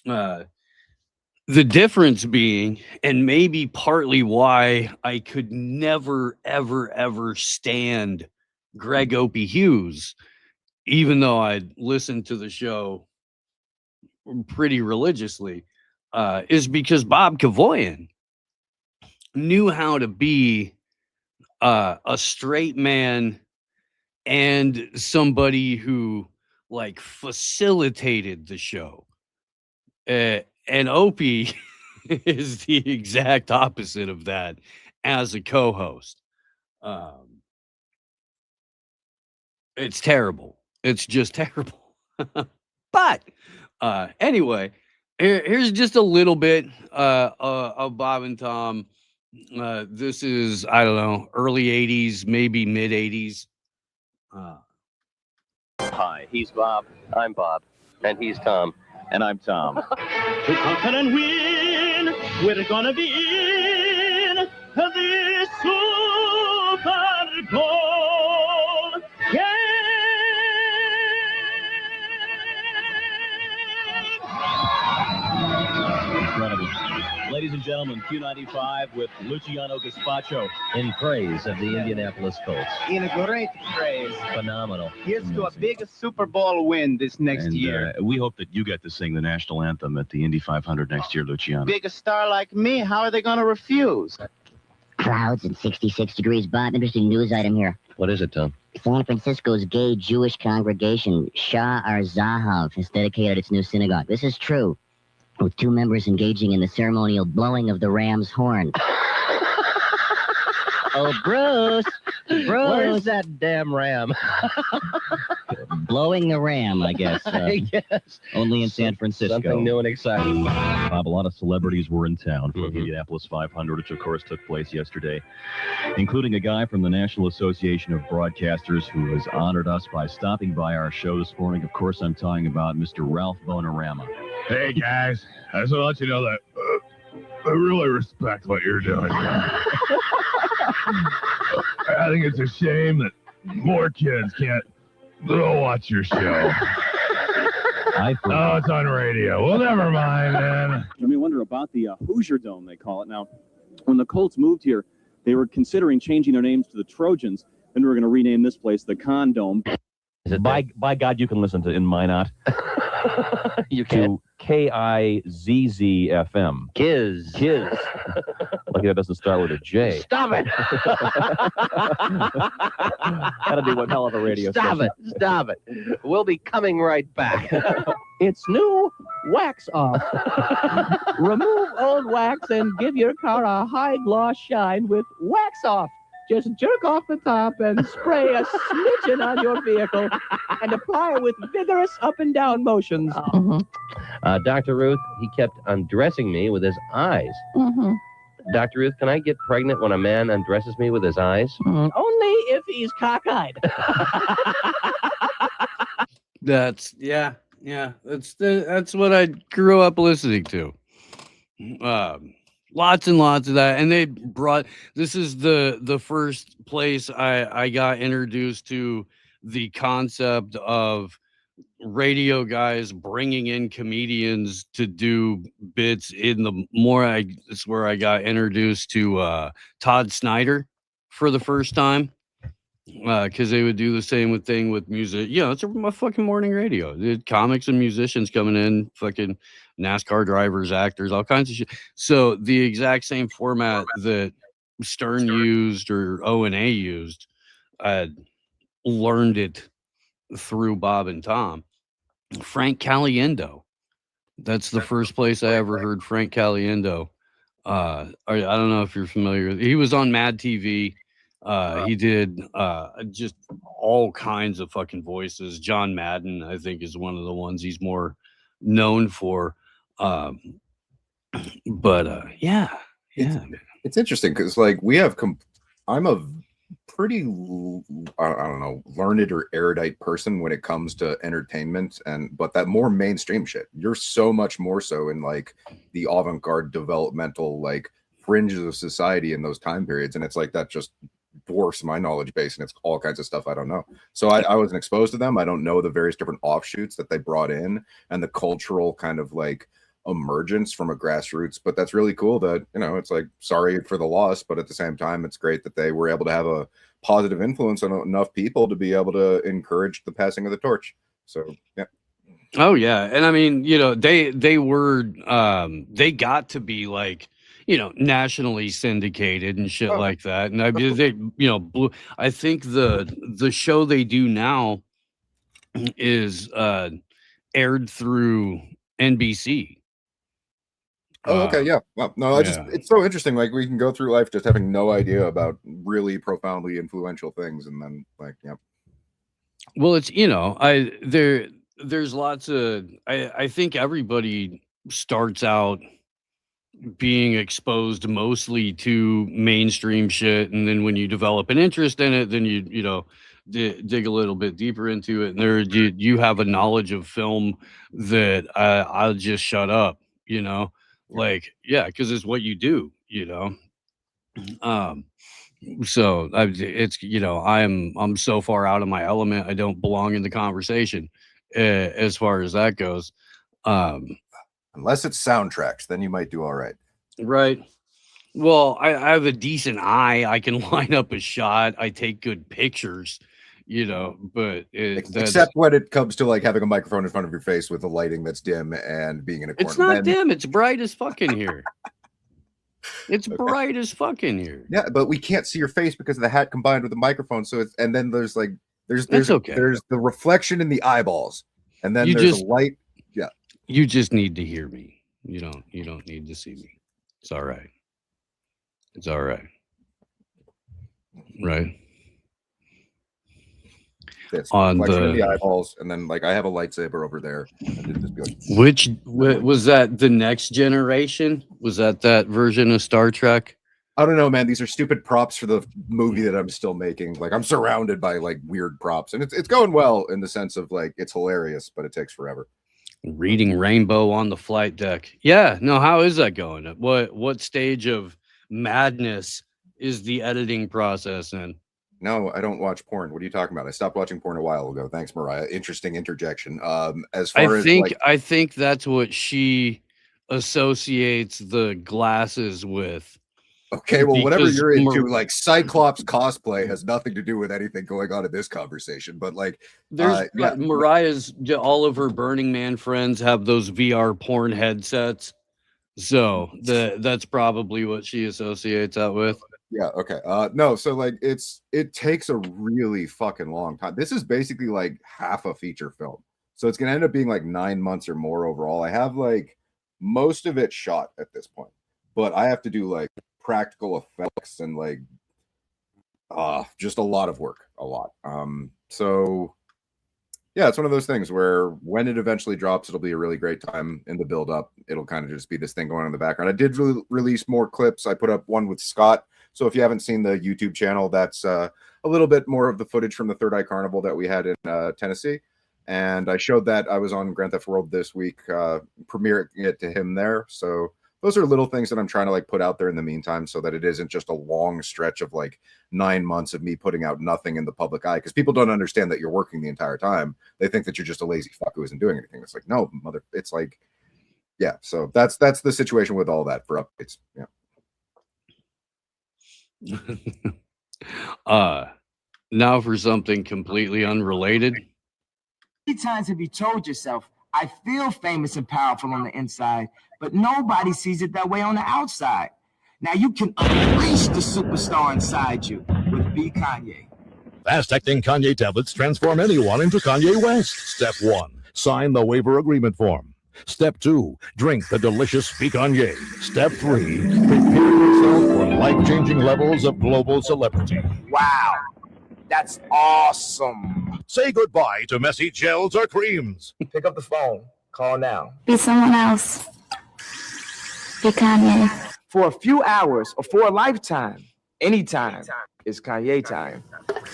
The difference being, and maybe partly why I could never, ever, ever stand Greg Opie Hughes, even though I'd listened to the show pretty religiously, is because Bob Kavoyan knew how to be a straight man and somebody who like facilitated the show. And Opie is the exact opposite of that as a co-host. It's terrible. It's just terrible. But anyway, here's just a little bit of Bob and Tom. This is, I don't know, early 80s, maybe mid 80s. Hi, he's Bob. I'm Bob. And he's Tom. And I'm Tom. To conquer and win, we're gonna be in this Super Bowl. Yeah! Incredible. Ladies and gentlemen, Q95 with Luciano Gaspacho in praise of the Indianapolis Colts. In a great praise. Phenomenal. Here's to a big Super Bowl win this next year. We hope that you get to sing the national anthem at the Indy 500 next year, Luciano. Big a star like me, how are they going to refuse? Clouds and 66 degrees. Bob, interesting news item here. What is it, Tom? San Francisco's gay Jewish congregation, Shah Ar-Zahav, has dedicated its new synagogue. This is true, with 2 members engaging in the ceremonial blowing of the ram's horn. Oh, Bruce! Where's that damn ram? Blowing the ram, I guess. I guess. Only in San Francisco. Something new and exciting. Bob, a lot of celebrities were in town for the Indianapolis 500, which of course took place yesterday, including a guy from the National Association of Broadcasters who has honored us by stopping by our show this morning. Of course, I'm talking about Mr. Ralph Bonarama. Hey guys, I just want to let you know that I really respect what you're doing. I think it's a shame that more kids can't go watch your show. Oh, it's on radio. Well, never mind, man. I mean, wonder about the Hoosier Dome, they call it. Now, when the Colts moved here, they were considering changing their names to the Trojans. Then we were going to rename this place the Condome. By God, you can listen to In Minot. You can. To KIZZFM. Kiz. Kiz. Lucky that doesn't start with a J. Stop it! That'd be one hell of a radio station. Stop it. We'll be coming right back. It's new wax off. Remove old wax and give your car a high gloss shine with wax off. Just jerk off the top and spray a smidgen on your vehicle and apply with vigorous up and down motions. Dr. Ruth, he kept undressing me with his eyes. Dr. Ruth, can I get pregnant when a man undresses me with his eyes? Only if he's cockeyed. That's what I grew up listening to. Lots and lots of that, and this is the first place I got introduced to the concept of radio guys bringing in comedians to do bits. It's where I got introduced to Todd Snyder for the first time. Because they would do the same thing with music. It's my fucking morning radio. The comics and musicians coming in, fucking NASCAR drivers, actors, all kinds of shit. So the exact same format that Stern used or O&A used, I learned it through Bob and Tom. Frank Caliendo. That's the first place I ever heard Frank Caliendo. I don't know if you're familiar. He was on Mad TV. He did just all kinds of fucking voices. John Madden, I think, is one of the ones he's more known for. It's interesting because I'm a pretty I don't know, learned or erudite person when it comes to entertainment, but that more mainstream shit, you're so much more so in like the avant-garde developmental like fringes of society in those time periods, and it's like that just dwarfs my knowledge base, and it's all kinds of stuff I don't know. So I wasn't exposed to them. I don't know the various different offshoots that they brought in and the cultural kind of like emergence from a grassroots. But that's really cool that, it's like, sorry for the loss, but at the same time, it's great that they were able to have a positive influence on enough people to be able to encourage the passing of the torch. So yeah. Oh yeah. And I mean, they were they got to be like, nationally syndicated and shit like that. And I mean, they, I think the show they do now is aired through NBC. Oh, okay, yeah. Well, no, it's so interesting. Like we can go through life just having no idea about really profoundly influential things, and then like, yeah. Well, it's there's lots of I think everybody starts out being exposed mostly to mainstream shit, and then when you develop an interest in it, then you dig a little bit deeper into it, and you have a knowledge of film that I'll just shut up, like, yeah, because it's what you do, so it's I'm so far out of my element, I don't belong in the conversation as far as that goes. Unless it's soundtracks, then you might do all right. Right. Well, I have a decent eye. I can line up a shot. I take good pictures, but except when it comes to like having a microphone in front of your face with the lighting that's dim and being in a corner. It's not dim. It's bright as fucking here. It's bright as fucking here. Yeah, but we can't see your face because of the hat combined with the microphone. So and then there's like there's okay. There's the reflection in the eyeballs, and then there's a light. Yeah. You just need to hear me. You don't need to see me. It's all right. It's all right. Right. This on the eyeballs, and then like I have a lightsaber over there. And just be like, which was that? The Next Generation? Was that version of Star Trek? I don't know, man. These are stupid props for the movie that I'm still making. Like I'm surrounded by like weird props, and it's going well in the sense of like it's hilarious, but it takes forever. Reading Rainbow on the flight deck. Yeah, no, how is that going? What stage of madness is the editing process in? No, I don't watch porn. What are you talking about? I stopped watching porn a while ago. Thanks, Mariah. Interesting interjection. As far as I think that's what she associates the glasses with. Okay, well, whatever Because you're into, like Cyclops cosplay has nothing to do with anything going on in this conversation. But like, There's yeah, Mariah's, all of her Burning Man friends have those VR porn headsets. So that's probably what she associates that with. yeah, okay. No, so like it takes a really fucking long time. This is basically like half a feature film. So it's gonna end up being like 9 months or more overall. I have like most of it shot at this point, but I have to do like practical effects and like just a lot of work. A lot. So yeah, it's one of those things where when it eventually drops, it'll be a really great time in the build up. It'll kind of just be this thing going on in the background. I did release more clips. I put up one with Scott. So if you haven't seen the YouTube channel, that's a little bit more of the footage from the Third Eye Carnival that we had in Tennessee. And I showed that I was on Grand Theft World this week, premiering it to him there. So those are little things that I'm trying to like put out there in the meantime so that it isn't just a long stretch of like 9 months of me putting out nothing in the public eye, because people don't understand that you're working the entire time. They think that you're just a lazy fuck who isn't doing anything. It's like, no, mother, it's like, yeah. So that's the situation with all that for updates. Yeah. Now for something completely unrelated. How many times have you told yourself, I feel famous and powerful on the inside, but nobody sees it that way on the outside? Now you can unleash the superstar inside you with Be Kanye. Fast-acting Kanye tablets transform anyone into Kanye West. Step 1, sign the waiver agreement form. Step 2, drink the delicious Be Kanye. Step 3, prepare yourself for life-changing levels of global celebrity. Wow, that's awesome. Say goodbye to messy gels or creams. Pick up the phone. Call now. Be someone else. Be Kanye. For a few hours or for a lifetime, anytime is Kanye time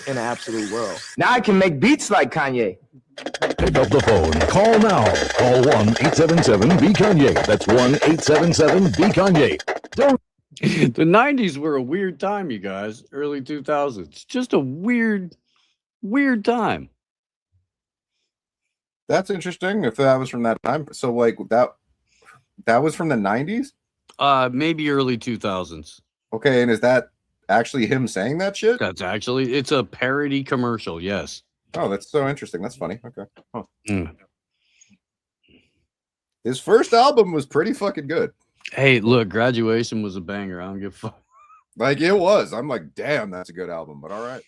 in an absolute world. Now I can make beats like Kanye. Pick up the phone. Call now. Call 1-877-BE-KANYE. That's 1-877-BE-KANYE. Don't. The 90s were a weird time, you guys. Early 2000s. Just a weird time. That's interesting if that was from that time. So like that was from the 90s? Maybe early 2000s. Okay, and is that actually him saying that shit? It's a parody commercial, yes. Oh, that's so interesting. That's funny. Okay. Huh. His first album was pretty fucking good. Hey, look, Graduation was a banger. I don't give a fuck. Like it was. I'm like, damn, that's a good album, but all right.